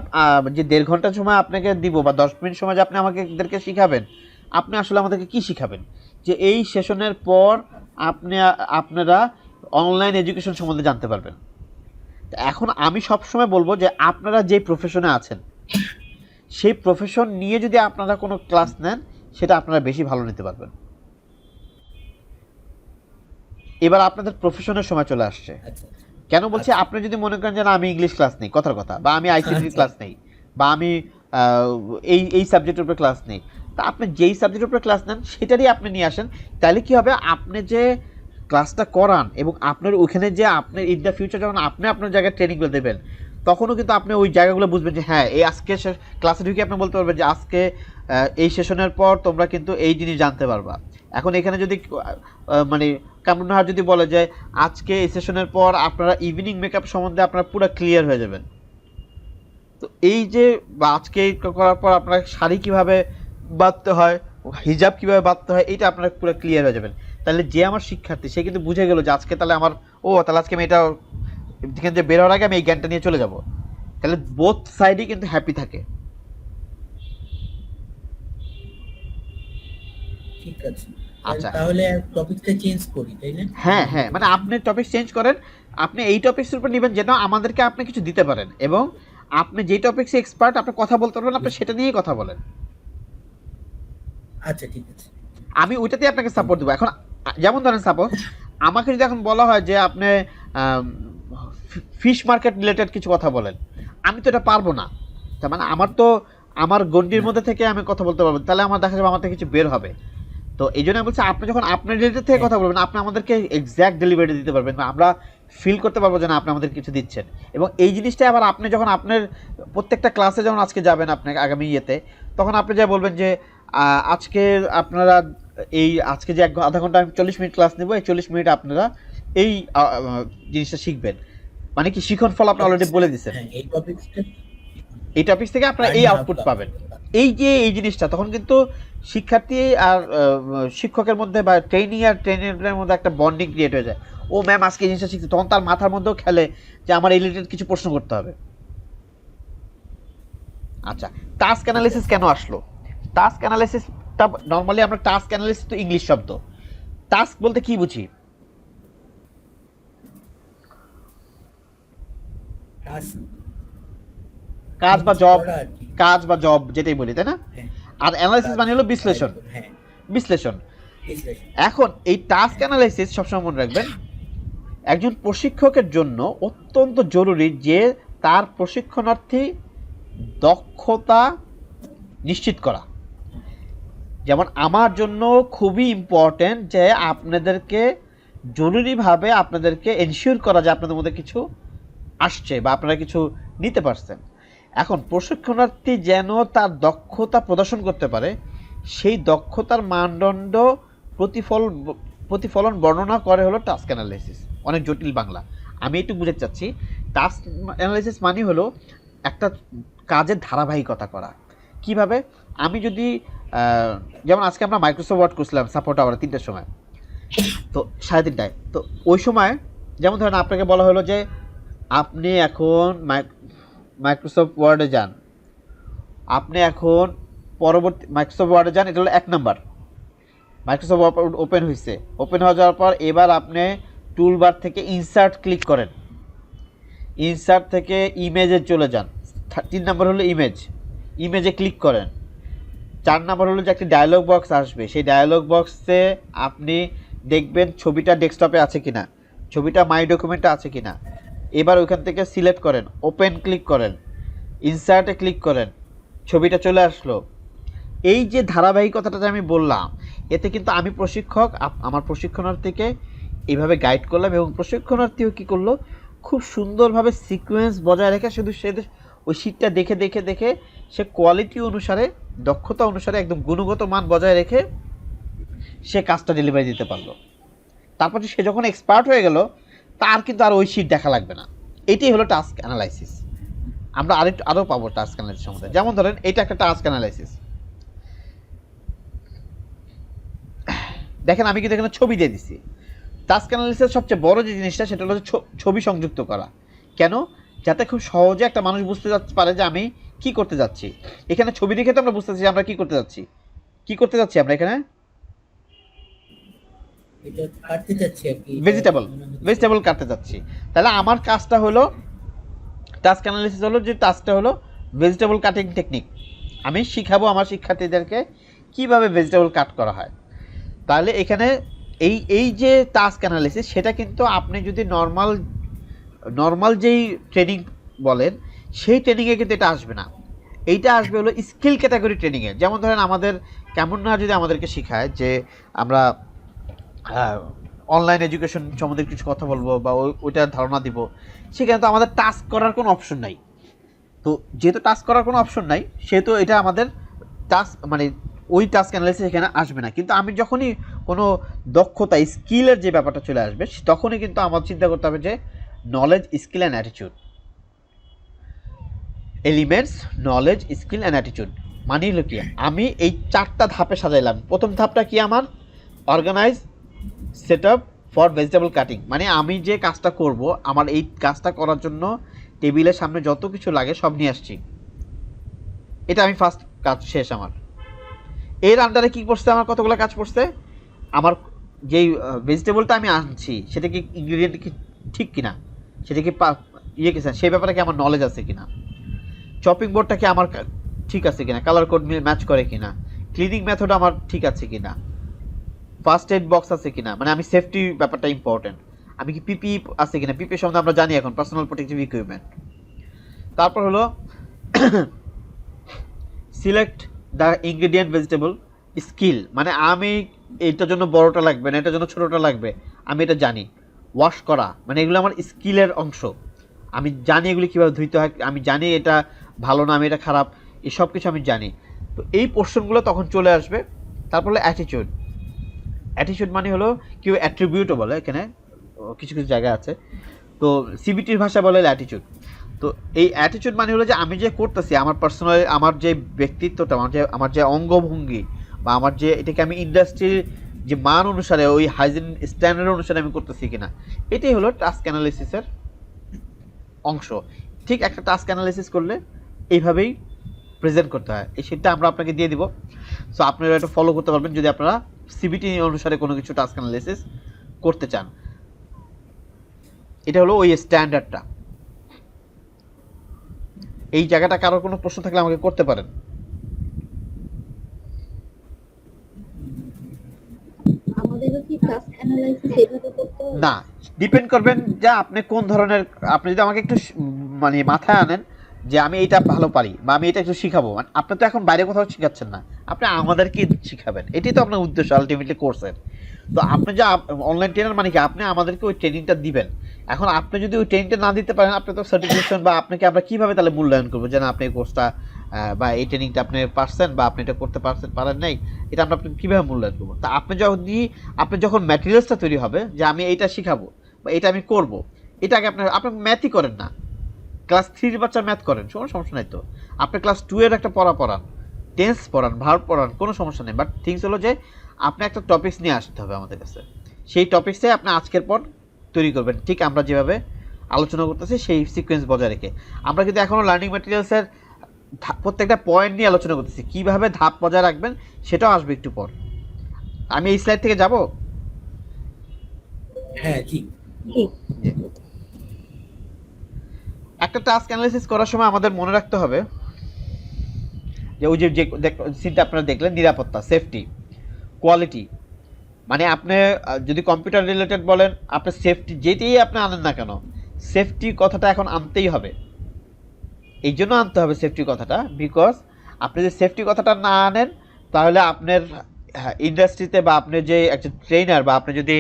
যে 1.5 ঘন্টা সময় আপনাকে দিব বা 10 মিনিট সময় যে আপনি আমাদেরকে শিখাবেন, আপনি আসলে আমাদেরকে কি শিখাবেন, যে এই সেশনের পর আপনারা অনলাইন এডুকেশন সম্বন্ধে জানতে পারবেন। এখন আমি সবসময় বলবো যে আপনারা যে প্রফেশনে আছেন সেই প্রফেশন নিয়ে যদি আপনারা কোনো ক্লাস নেন, সেটা আপনারা বেশি ভালো নিতে পারবেন। এবার আপনাদের প্রফেশনের সময় চলে আসছে। কেন বলছি, আপনি যদি মনে করেন যে না আমি ইংলিশ ক্লাস নেই, কথার কথা, বা আমি আইসিটি ক্লাস নেই, বা আমি এই সাবজেক্টের উপরে ক্লাস নেই, তা আপনি যেই সাবজেক্টের উপরে ক্লাস নেন সেটারই আপনি নিয়ে আসেন। তাহলে কি হবে, আপনি যে ক্লাসটা করান এবং আপনার ওখানে যে আপনি ইন দ্য ফিউচার যখন আপনি আপনার জায়গায় ট্রেনিংগুলো দেবেন, তখনও কিন্তু আপনি ওই জায়গাগুলো বুঝবেন যে হ্যাঁ এই আজকে ক্লাসে ঢুকে আপনি বলতে পারবেন যে আজকে এই সেশনের পর তোমরা কিন্তু এই জিনিস জানতে পারবা। এখন এখানে যদি মানে কামরুন্নাহার যদি বলে যে আজকে এই সেশনের পর আপনারা ইভিনিং মেকআপ সম্বন্ধে আপনারা পুরো ক্লিয়ার হয়ে যাবেন, তো তো এই যে বা আজকে করার পর আপনার শাড়ি কিভাবে বাঁধতে হয়, হিজাব কিভাবে বাঁধতে হয়, এটা আপনারা পুরো ক্লিয়ার হয়ে যাবেন। তাহলে যে আমার শিক্ষার্থী সে কিন্তু বুঝে গেল যে আজকে তাহলে আমার তাহলে আজকে আমি এটা এখান থেকে বের হওয়ার আগে আমি এই জ্ঞানটা নিয়ে চলে যাব। তাহলে বোথ সাইডই কিন্তু হ্যাপি থাকে। ঠিক আছে, আচ্ছা, তাহলে টপিকটা চেঞ্জ করি, তাই না? হ্যাঁ হ্যাঁ, মানে আপনি টপিক চেঞ্জ করেন, আপনি এই টপিকসের উপর নেবেন যেটা আমাদেরকে আপনি কিছু দিতে পারেন, এবং আপনি যে টপিকসে এক্সপার্ট আপনি কথা বলতে পারবেন, আপনি সেটা নিয়েই কথা বলেন। আচ্ছা ঠিক আছে, আমি ওইটাতেই আপনাকে সাপোর্ট দেবো। এখন যেমন ধরেন সাপোজ আমাকে যদি এখন বলা হয় যে আপনি ফিশ মার্কেট রিলেটেড কিছু কথা বলেন, আমি তো এটা পারবো না। তার মানে আমার গণ্ডির মধ্যে থেকে আমি কথা বলতে পারবো, তাহলে আমার দেখা যাবে আমার থেকে কিছু বের হবে। তো এই জন্য আমি বলছি আপনি যখন আপনার রিলেটেড থেকে কথা বলবেন, আপনি আমাদেরকে এক্স্যাক্ট ডেলিভারি দিতে পারবেন, বা আমরা ফিল করতে পারবো যে না আপনি আমাদের কিছু দিচ্ছেন। এবং এই জিনিসটা আবার আপনি যখন আপনার প্রত্যেকটা ক্লাসে যখন আজকে যাবেন আপনাকে আগামী ইয়েতে, তখন আপনি যা বলবেন যে আজকে আপনারা আজকে যে আধা ঘন্টা আমি 40 মিনিট ক্লাস নেবো, এই 40 মিনিট আপনারা এই জিনিসটা শিখবেন, মানে কি শিখন ফল আপনি অলরেডি বলে দিচ্ছেন, হ্যাঁ এই টপিকটা এই টপিক থেকে আপনারা এই আউটপুট পাবেন। এই জিনিসটা তখন কিন্তু শিক্ষার্থী আর শিক্ষকের মধ্যে বা ট্রেনিং আর ট্রেনারের মধ্যে একটা বন্ডিং ক্রিয়েট হয়ে যায়। ও ম্যাম আজকে এই জিনিসটা শিখছে, তখন তার মাথার মধ্যেও খেলে যে আমার এই রিলেটেড কিছু প্রশ্ন করতে হবে। আচ্ছা, টাস্ক অ্যানালিসিস কেন আসলো? টাস্ক অ্যানালিসিসটা নর্মালি আমরা টাস্ক অ্যানালিসিস তো ইংলিশ শব্দ, টাস্ক বলতে কি বুঝি? কাজ বা জব, কাজ বা জব যেটাই বলি, তাই না? আর অ্যানালাইসিস মানে হলো বিশ্লেষণ, বিশ্লেষণ। এখন এই টাস্ক অ্যানালাইসিস সবসময় মনে রাখবেন, একজন প্রশিক্ষকের জন্য অত্যন্ত জরুরি যে তার প্রশিক্ষণার্থী দক্ষতা নিশ্চিত করা। যেমন আমার জন্য খুবই ইম্পর্টেন্ট যে আপনাদেরকে জরুরিভাবে আপনাদেরকে এনশিওর করা যে আপনাদের মধ্যে কিছু আসছে বা আপনারা কিছু নিতে পারছেন। এখন প্রশিক্ষণার্থী যেন তার দক্ষতা প্রদর্শন করতে পারে, সেই দক্ষতার মানদণ্ড প্রতিফলন বর্ণনা করে হলো টাস্ক অ্যানালাইসিস। অনেক জটিল বাংলা, আমি একটু বুঝতে চাচ্ছি। টাস্ক অ্যানালাইসিস মানে হলো একটা কাজের ধারাবাহিকতা করা। কিভাবে? আমি যদি যেমন আজকে আমরা মাইক্রোসফট ওয়ার্ড করছিলাম সাপোর্ট আওয়ার 3টার সময়, তো 3:30টায়, তো ওই সময় যেমন ধরেন আপনাকে বলা হলো যে আপনি এখন মাইক্রোসফট ওয়ার্ডে যান, আপনি এখন পরবর্তী মাইক্রোসফট ওয়ার্ডে যান, এটা হলো 1 নাম্বার। মাইক্রোসফট ওয়ার্ড ওপেন হয়েছে, ওপেন হয়ে যাওয়ার পর এবার আপনি টুলবার থেকে ইনসার্ট ক্লিক করেন, ইনসার্ট থেকে ইমেজে চলে যান। 3 নাম্বার হলো ইমেজে ক্লিক করেন। 4 নাম্বার হলো যে একটি ডায়লগ বক্স আসবে, সেই ডায়লগ বক্সে আপনি দেখবেন ছবিটা ডেস্কটপে আছে কিনা, ছবিটা মাই ডকুমেন্টে আছে কিনা। এবার ওইখান থেকে সিলেক্ট করেন, ওপেন ক্লিক করেন, ইনসার্টে ক্লিক করেন, ছবিটা চলে আসলো। এই যে ধারাবাহিকতাটা যে আমি বললাম, এতে কিন্তু আমি প্রশিক্ষক আমার প্রশিক্ষণার্থীকে এইভাবে গাইড করলাম, এবং প্রশিক্ষণার্থীও কী করলো, খুব সুন্দরভাবে সিকোয়েন্স বজায় রেখে শুধু সে ওই শীটটা দেখে দেখে দেখে সে কোয়ালিটি অনুসারে, দক্ষতা অনুসারে একদম গুণগত মান বজায় রেখে সে কাজটা ডেলিভারি দিতে পারলো। তারপর সে যখন এক্সপার্ট হয়ে গেল, তার কিন্তু আর ওই শীট দেখা লাগবে না। এটাই হলো টাস্ক অ্যানালাইসিস। আমরা আরও পাবো টাস্ক অ্যানালাইসিস সম্বন্ধে। যেমন ধরেন এটা একটা টাস্ক অ্যানালাইসিস। দেখেন আমি কিন্তু এখানে ছবি দিয়ে দিছি। টাস্ক অ্যানালাইসিসের সবচেয়ে বড় যে জিনিসটা সেটা হলো ছবি সংযুক্ত করা। কেন? যাতে খুব সহজে একটা মানুষ বুঝতে পারে যে আমি কি করতে যাচ্ছি। এখানে ছবি দেখে তো আমরা বুঝতেছি আমরা কি করতে যাচ্ছি। কি করতে যাচ্ছি আমরা এখানে? এটা কাটতে যাচ্ছি আর কি, ভেজিটেবল কাটতে যাচ্ছি। তাহলে আমার কাজটা হলো, টাস্ক অ্যানালাইসিস হলো যে টাস্কটা হলো ভেজিটেবল কাটিং টেকনিক। আমি শিখাবো আমার শিক্ষার্থীদেরকে কিভাবে ভেজিটেবল কাট করা হয়। তাহলে এখানে এই যে টাস্ক অ্যানালাইসিস, সেটা কিন্তু আপনি যদি নর্মাল যেই ট্রেনিং বলেন সেই ট্রেনিংয়ে কিন্তু এটা আসবে না। এইটা আসবে হলো স্কিল ক্যাটাগরি ট্রেনিংয়ে। যেমন ধরেন আমাদের কেমন না যদি আমাদেরকে শেখায় যে আমরা অনলাইন এডুকেশন সম্বন্ধে কিছু কথা বলবো বা ওইটার ধারণা দিব, সেখানে তো আমাদের টাস্ক করার কোনো অপশন নাই। তো যেহেতু টাস্ক করার কোনো অপশন নাই, সেহেতু এটা আমাদের টাস্ক মানে ওই টাস্ক অ্যানালাইসিস এখানে আসবে না। কিন্তু আমি যখনই কোনো দক্ষতা স্কিলের যে ব্যাপারটা চলে আসবে, তখনই কিন্তু আমার চিন্তা করতে হবে যে knowledge, skill and attitude. Elements, knowledge, skill and attitude. মানে হলো কি, আমি এই 4টা ধাপে সাজাইলাম। প্রথম ধাপটা কি আমার? Organise set up for vegetable cutting. মানে আমি যে কাজটা করব, আমার এই কাজটা করার জন্য টেবিলের সামনে যত কিছু লাগে সব নিয়ে আসছি। এটা আমি ফার্স্ট কাজ শেষ আমার। এর আন্ডারে কি পড়ছে? আমার কতগুলো কাজ পড়ছে। আমার যেই ভেজিটেবলটা আমি আনছি সেটা কি ইনগ্রিডিয়েন্ট কি ঠিক কিনা, সেটা কি ইয়ে কিনা, সেই ব্যাপারে কি আমার নলেজ আছে কিনা, চপিং বোর্ডটা কি আমার ঠিক আছে কিনা, কালার কোড ম্যাচ করে কিনা, ক্লিনিং মেথড আমার ঠিক আছে কিনা, ফার্স্ট এড বক্স আছে কিনা, মানে আমি সেফটি ব্যাপারটা ইম্পর্টেন্ট। আমি কি পিপি আছে কিনা, পিপি সম্বন্ধে আমরা জানি এখন, পার্সোনাল প্রোটেক্টিভ ইকুইপমেন্ট। তারপর হলো select the ingredient vegetable. Skill, মানে আমি এটার জন্য বড়টা লাগবে না, এটার জন্য ছোটোটা লাগবে, আমি এটা জানি। ওয়াশ করা, মানে এগুলো আমার স্কিলের অংশ। আমি জানি এগুলি কীভাবে ধুইতে হয়, আমি জানি এটা ভালো না, আমি এটা খারাপ, এসব কিছু আমি জানি। তো এই পোর্শনগুলো তখন চলে আসবে। তারপর হলো অ্যাটিটিউড। অ্যাটিটিউড মানে হলো কেউ অ্যাট্রিবিউটও বলে, এখানে কিছু কিছু জায়গা আছে। তো সিবিটির ভাষা বলে অ্যাটিটিউড। তো এই অ্যাটিটিউড মানে হলো যে আমি যে করতেছি, আমার পার্সোনাল, আমার যে ব্যক্তিত্বটা, আমার যে অঙ্গভঙ্গি, বা আমার যে এটাকে আমি ইন্ডাস্ট্রির যে মান অনুসারে, ওই হাইজিন স্ট্যান্ডার্ড অনুসারে আমি করতেছি কিনা, এটাই হলো টাস্ক অ্যানালিসিসের অংশ। ঠিক একটা টাস্ক অ্যানালিসিস করলে এইভাবেই প্রেজেন্ট করতে হয়। এই শিটটা আমরা আপনাকে দিয়ে দিব। সো আপনারা এটা ফলো করতে পারবেন যদি আপনারা সিবিটি অনুসারে কোনো কিছু টাস্ক অ্যানালিসিস করতে চান। এটা হলো ওই স্ট্যান্ডার্ডটা। এই জায়গাটা কারোর কোনো প্রশ্ন থাকলে আমাকে করতে পারেন। আমাদেরও কি টাস্ক অ্যানালাইসিস এভাবে করতে হবে? না, ডিপেন্ড করবেন যে আপনি কোন ধরনের। আপনি যদি আমাকে একটু মানে মাথায় আনেন যে আমি এইটা ভালো পারি, বা আমি এটা একটু শিখাবো, মানে আপনি তো এখন বাইরে কোথাও শিখাচ্ছেন না, আপনি আমাদেরকে শিখাবেন, এটাই তো আপনার উদ্দেশ্য আলটিমেটলি কোর্সের। তো আপনি যে অনলাইন ট্রেনার, মানে কি আপনি আমাদেরকে ওই ট্রেনিংটা দিবেন। এখন আপনি যদি ওই ট্রেনিংটা না দিতে পারেন, আপনি তো সার্টিফিকেশন, বা আপনাকে আমরা কীভাবে তাহলে মূল্যায়ন করবো যে না আপনি এই কোর্সটা বা এই ট্রেনিংটা আপনি পারছেন, বা আপনি এটা করতে পারেন নাই, এটা আমরা আপনি কীভাবে মূল্যায়ন করবো? তা আপনি যখন ম্যাটেরিয়ালসটা তৈরি হবে যে আমি এইটা শিখাবো বা এটা আমি করব, এটা আগে আপনি ম্যাথই করেন না, ক্লাস 3 বাচ্চা ম্যাথ করেন, কোনো সমস্যা নাই তো। আপনি ক্লাস 2 এর একটা পড়ান, টেন্স পড়ান, ভার্ব পড়ান, কোনো সমস্যা নেই। বাট থিংস হলো যে আপনি একটা টপিকস নিয়ে আসতে হবে আমাদের কাছে। সেই টপিকসে আপনি আজকের পর তৈরি করবেন, ঠিক আমরা যেভাবে আলোচনা করতেছি সেই সিকোয়েন্স বজায় রেখে। আমরা কিন্তু এখনও লার্নিং ম্যাটেরিয়ালসের প্রত্যেকটা পয়েন্ট নিয়ে আলোচনা করতেছি, কীভাবে ধাপ বজায় রাখবেন সেটাও আসবে একটু পর। আমি এই স্লাইড থেকে যাব। হ্যাঁ জি। একটা টাস্ক অ্যানালাইসিস করার সময় আমাদের মনে রাখতে হবে যে ওই যে সিনটা আপনারা দেখলেন, নিরাপত্তা, সেফটি, কোয়ালিটি। মানে আপনি যদি কম্পিউটার রিলেটেড বলেন, আপনি সেফটি যেটাই আপনি আনেন না কেন, সেফটি কথাটা এখন আনতেই হবে। এই জন্য আনতে হবে সেফটি কথাটা, বিকজ আপনি যদি সেফটি কথাটা না আনেন, তাহলে আপনার ইন্ডাস্ট্রিতে, বা আপনি যে একজন ট্রেনার, বা আপনি যদি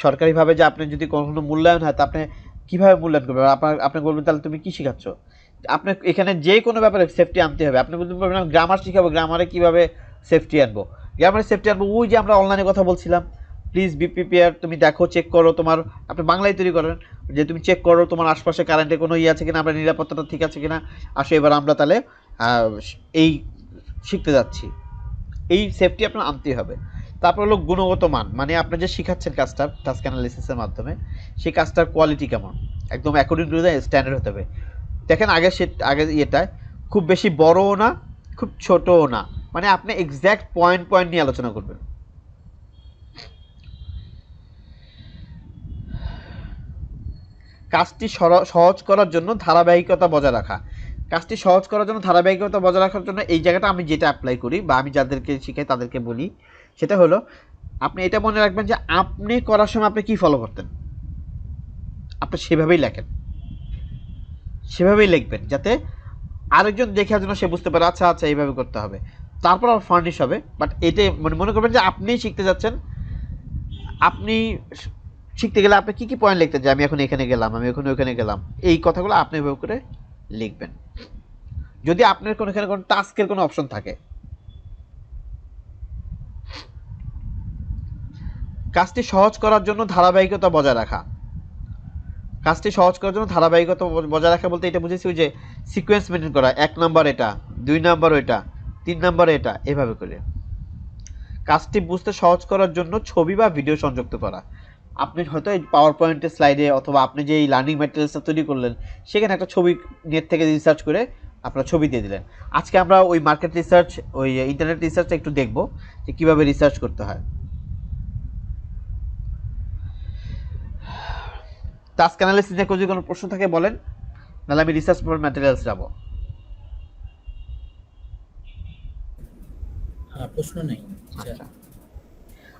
সরকারিভাবে যে আপনি যদি কোনো মূল্যায়ন হয়, তা আপনি কীভাবে মূল্যায়ন করবেন? আপনি বলবেন তাহলে তুমি কী শেখাচ্ছ? আপনি এখানে যে কোনো ব্যাপারে সেফটি আনতে হবে। আপনি বলতে পারবেন আমি গ্রামার শিখাবো, গ্রামারে কীভাবে সেফটি আনবো? গ্রামারে সেফটি আনবো ওই যে আমরা অনলাইনে কথা বলছিলাম, প্লিজ বি প্রিপেয়ার, তুমি দেখো, চেক করো, তোমার আপনি বাংলায় তৈরি করেন যে তুমি চেক করো তোমার আশপাশে কারেন্টের কোনো ইয়ে আছে কিনা, আমরা নিরাপত্তাটা ঠিক আছে কিনা। আসো এবার আমরা তাহলে এই শিখতে যাচ্ছি। এই সেফটি আপনার আনতেই হবে। তারপর হলো গুণগত মান, মানে আপনি যে শিখাচ্ছেন কাজটা টাস্ক অ্যানালিসিসের মাধ্যমে, সেই কাজটার কোয়ালিটি কেমন, একদম অ্যাকর্ডিং টু দ্য স্ট্যান্ডার্ড হতে হবে। দেখেন আগে ইয়েটায় খুব বেশি বড়ও না, খুব ছোটও না, মানে আপনি এক্স্যাক্ট পয়েন্ট নিয়ে আলোচনা করবেন। কাজটি সহজ করার জন্য ধারাবাহিকতা বজায় রাখা। কাজটি সহজ করার জন্য ধারাবাহিকতা বজায় রাখার জন্য এই জায়গাটা আমি যেটা অ্যাপ্লাই করি, বা আমি যাদেরকে শিখাই তাদেরকে বলি, সেটা হলো আপনি এটা মনে রাখবেন যে আপনি করার সময় আপনি কী ফলো করতেন, আপনি সেভাবেই লেখেন, সেভাবেই লিখবেন, যাতে আরেকজন দেখে যেন সে বুঝতে পারে আচ্ছা আচ্ছা এইভাবে করতে হবে। তারপর আর ফার্নিশ হবে। বাট এটাই মনে করবেন যে আপনিই শিখতে যাচ্ছেন। আপনি শিখতে গেলে আপনি কী কী পয়েন্ট লিখতেন, যে আমি এখন এখানে গেলাম, আমি এখন ওইখানে গেলাম, এই কথাগুলো আপনি এভাবে করে লিখবেন। যদি আপনার এখানে কোনো টাস্কের কোনো অপশন থাকে, কাজটি সহজ করার জন্য ধারাবাহিকতা বজায় রাখা। কাজটি সহজ করার জন্য ধারাবাহিকতা বজায় রাখা বলতে এটা বুঝেছি ওই যে সিকোয়েন্স মেনটেন করা, 1 নাম্বার এটা, 2 নাম্বার ওইটা, 3 নাম্বার এটা, এভাবে করে। কাজটি বুঝতে সহজ করার জন্য ছবি বা ভিডিও সংযুক্ত করা। আপনি হয়তো এই পাওয়ার পয়েন্টের স্লাইডে অথবা আপনি যে এই লার্নিং ম্যাটেরিয়ালসটা তৈরি করলেন সেখানে একটা ছবি নেট থেকে রিসার্চ করে আপনারা ছবি দিয়ে দিলেন। আজকে আমরা ওই মার্কেট রিসার্চ, ওই ইন্টারনেট রিসার্চটা একটু দেখব যে কীভাবে রিসার্চ করতে হয়। টাস্ক অ্যানালিসিস নিয়ে যদি কোনো প্রশ্ন থাকে বলেন, নাহলে আমি রিসার্চ ফর ম্যাটেরিয়ালস যাব। প্রশ্ন নেই। আচ্ছা,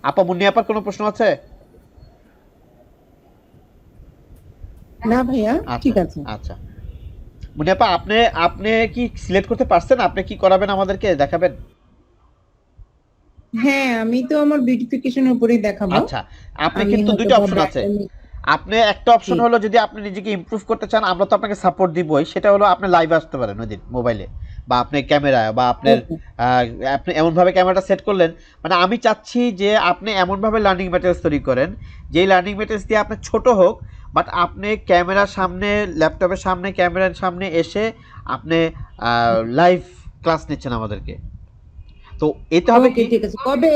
আপা মুন্নি আপার কোনো প্রশ্ন আছে? না ভাইয়া, ঠিক আছে। আচ্ছা মুন্নি আপা, আপনি কি সিলেক্ট করতে পারছেন? আপনি কি করাবেন, আমাদেরকে দেখাবেন? হ্যাঁ, আমি তো আমার বিউটিফিকেশনের উপরেই দেখাবো। আচ্ছা, আপনি কিন্তু দুইটা অপশন আছে। আপনি একটা অপশন হলো যদি আপনি নিজেকে ইমপ্রুভ করতে চান, আমরা তো আপনাকে সাপোর্ট দিবই, সেটা হলো আপনি লাইভে আসতে পারেন ওই দিন মোবাইলে, বা আপনি ক্যামেরায়, বা আপনার আপনি এমনভাবে ক্যামেরাটা সেট করলেন, মানে আমি চাচ্ছি যে আপনি এমনভাবে লার্নিং ম্যাটেরিয়ালস তৈরি করেন যেই লার্নিং ম্যাটেরিয়ালস দিয়ে আপনি ছোট হোক, বাট আপনি ক্যামেরার সামনে, ল্যাপটপের সামনে, ক্যামেরার সামনে এসে আপনি লাইভ ক্লাস নিচ্ছেন আমাদেরকে। তো এতে হবে কি, ঠিক আছে। কবে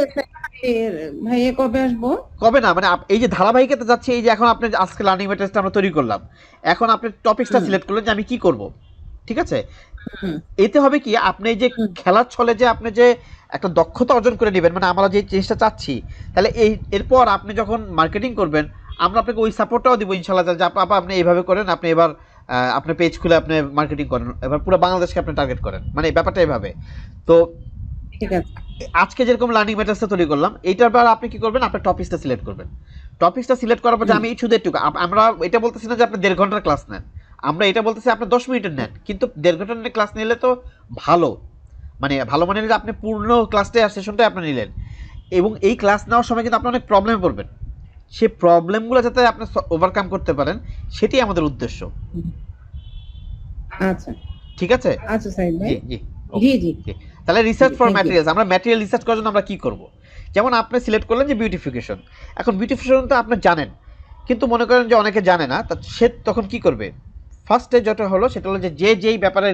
ভাইয়া, কবে আসবো? কবে না, মানে এই যে ধারাবাহিকতা যাচ্ছে, এই যে এখন আপনি আজকে লার্নিং ম্যাটেরিয়ালসটা আমরা তৈরি করলাম, এখন আপনি টপিকসটা সিলেক্ট করলেন যে আমি কি করব, ঠিক আছে? এতে হবে কি, আপনি এই যে খেলার ছলে যে আপনি যে একটা দক্ষতা অর্জন করে নেবেন, মানে আমরা যে জিনিসটা চাচ্ছি, তাহলে এরপর আপনি যখন মার্কেটিং করবেন আমরা আপনাকে ওই সাপোর্টটাও দিব ইনশাআল্লাহ, যে আপনি এইভাবে করেন, আপনি এবার আপনার পেজ খুলে আপনি মার্কেটিং করেন, এবার পুরো বাংলাদেশকে আপনি টার্গেট করেন, মানে ব্যাপারটা এভাবে। তো ঠিক আছে, আজকে যেরকম লার্নিং ম্যাটেরিয়ালসটা তৈরি করলাম, এইটার পর আপনি কি করবেন, আপনার টপিকসটা সিলেক্ট করবেন। টপিকসটা সিলেক্ট করার পর যে আমি শুধু একটু, আমরা এটা বলতেছি না যে আপনি 1.5 ঘন্টার ক্লাস নেন, আমরা এটা বলতেছি আপনি 10 মিনিটের নেন, কিন্তু 1.5 ঘন্টার ক্লাস নিলে তো ভালো, মানে ভালো মানে যে আপনি পূর্ণ ক্লাসটাই সেশনটাই আপনি নিলেন, এবং এই ক্লাস নেওয়ার সময় কিন্তু আপনি অনেক প্রবলেমে পড়বেন, সেই প্রবলেমগুলো যাতে আপনি ওভারকাম করতে পারেন, সেটাই আমাদের উদ্দেশ্য। আচ্ছা ঠিক আছে? আচ্ছা সাইদ ভাই, জি জি জি জি। তাহলে research for Thank you. Materials, আমরা ম্যাটেরিয়াল রিসার্চ করার জন্য আমরা কি করব? যেমন আপনি সিলেক্ট করলেন যে বিউটিফিকেশন, এখন বিউটিফিকেশন তো আপনি জানেন, কিন্তু মনে করেন যে অনেকে জানে না, তা সে তখন কি করবে? ফার্স্টে যেটা হলো সেটা হলো যে যেই ব্যাপারে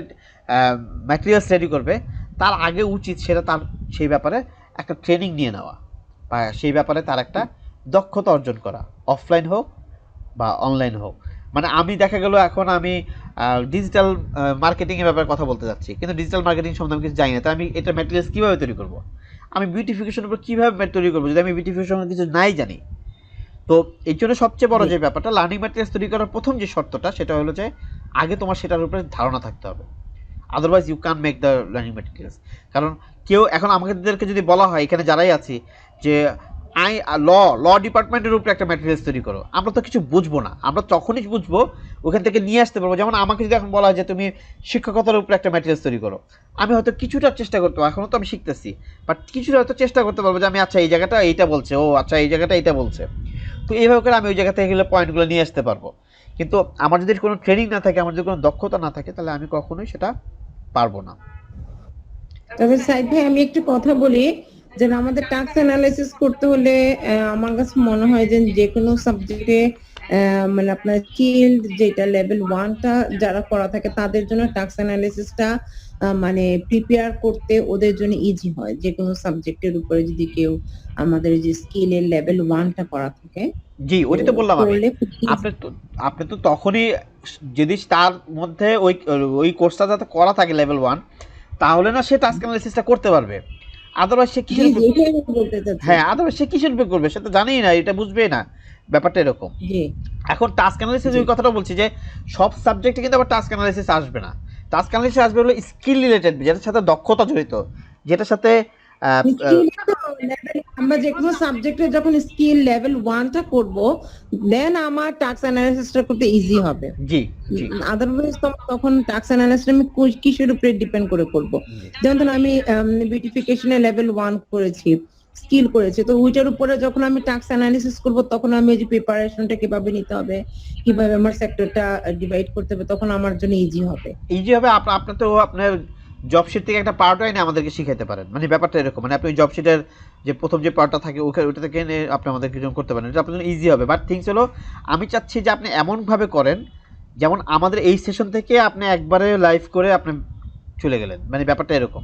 ম্যাটেরিয়ালস রেডি করবে, তার আগে উচিত সেটা তার সেই ব্যাপারে একটা ট্রেনিং নিয়ে নেওয়া, বা সেই ব্যাপারে তার একটা দক্ষতা অর্জন করা, অফলাইন হোক বা অনলাইন হোক। মানে আমি দেখা গেল এখন আমি ডিজিটাল মার্কেটিংয়ের ব্যাপারে কথা বলতে যাচ্ছি, কিন্তু ডিজিটাল মার্কেটিং সম্বন্ধে আমি কিছু জানি না, তাই আমি এটা ম্যাটেরিয়ালস কীভাবে তৈরি করব, আমি বিউটিফিকেশনের উপর কীভাবে তৈরি করবো যদি আমি বিউটিফিকেশনের কিছু নাই জানি? তো এই জন্য সবচেয়ে বড় যে ব্যাপারটা, লার্নিং ম্যাটেরিয়ালস তৈরি করার প্রথম যে শর্তটা, সেটা হলো যে আগে তোমার সেটার উপরে ধারণা থাকতে হবে, otherwise you can make the learning materials. কারণ কেউ এখন আমাদেরকে যদি বলা হয় এখানে যারাই আছি যে ল ডিপার্টমেন্টের উপরে একটা ম্যাটেরিয়ালস তৈরি করো, আমরা তো কিছু বুঝবো না, আমরা তখনই বুঝবো ওখান থেকে নিয়ে আসতে পারবো। যেমন আমাকে যদি এখন বলা হয় যে তুমি শিক্ষকতার উপরে একটা ম্যাটেরিয়ালস তৈরি করো, আমি হয়তো কিছুটা চেষ্টা করতে পারবো, এখনও তো আমি শিখতেছি, বাট কিছুটা হয়তো চেষ্টা করতে পারবো যে আমি আচ্ছা এই জায়গাটা এইটা বলছে, ও আচ্ছা এই জায়গাটা এইটা বলছে, তো এইভাবে করে আমি ওই জায়গা থেকে গেলে পয়েন্টগুলো নিয়ে আসতে পারবো। কিন্তু আমার যদি কোনো ট্রেনিং না থাকে, আমার যদি কোনো দক্ষতা না থাকে, তাহলে আমি কখনোই সেটা পারবো না। তবে সাইদ ভাই, আমি একটু কথা বলি, যে আমাদের টাস্ক অ্যানালাইসিস করতে হলে আমার কাছে মনে হয় যে কোনো সাবজেক্টে মানে আপনার স্কিল যেটা লেভেল 1টা যারা করা থাকে তাদের জন্য টাস্ক অ্যানালাইসিসটা মানে প্রিপেয়ার করতে ওদের জন্য ইজি হয়। যে কোনো সাবজেক্টের উপরে যদি কেউ আমাদের যে স্কিলের লেভেল 1টা করা থাকে, জি ওইটা তো বললাম আমি। আপনি তো তখনই যদি তার মধ্যে ওই কোর্সটা যাতে করা থাকে লেভেল 1, তাহলে না সে টাস্ক অ্যানালাইসিসটা করতে পারবে, আদারওয়াইজ সে কিসের আদারওয়াইজ সে কিসের উপর করবে, সে তো জানেই না, এটা বুঝবেই না, ব্যাপারটা এরকম। এখন টাস্ক অ্যানালাইসিস ওই কথাটা বলছি যে সব সাবজেক্টে কিন্তু আবার টাস্ক অ্যানালাইসিস আসবে না, টাস্ক অ্যানালাইসিস আসবে হলো স্কিল রিলেটেড, যেটার সাথে দক্ষতা জড়িত, যেটার সাথে আমরা যে কোনো সাবজেক্টে যখন স্কিল লেভেল 1টা করব, দেন আমার টাস্ক অ্যানালাইসিসটা করতে ইজি হবে। জি আদারওয়াইজ তখন টাস্ক অ্যানালাইসিস আমি কিসের উপরে ডিপেন্ড করে করব? যেমন ধরুন আমি বিউটিফিকেশনে লেভেল 1 করেছি, স্কিল করেছি, তো ওইটার উপরে যখন আমি টাস্ক অ্যানালিসিস করব, তখন আমি যে প্রিপারেশনটা কিভাবে নিতে হবে, কিভাবে আমার সেক্টরটা ডিভাইড করতে হবে, তখন আমার জন্য ইজি হবে। ইজি হবে। আপনার তো আপনার জব শিট থেকে একটা পার্টও এনে আমাদেরকে শিখাইতে পারেন, মানে ব্যাপারটা এরকম, মানে আপনি জব শিটের যে প্রথম যে পার্টটা থাকে ওটা থেকে এনে আপনি আমাদের কিছু করতে পারেন, এটা আপনার জন্য ইজি হবে। বাট থিংস হলো আমি চাচ্ছি যে আপনি এমনভাবে করেন যেমন আমাদের এই সেশন থেকে আপনি একবারে লাইভ করে আপনি চলে গেলেন, মানে ব্যাপারটা এরকম।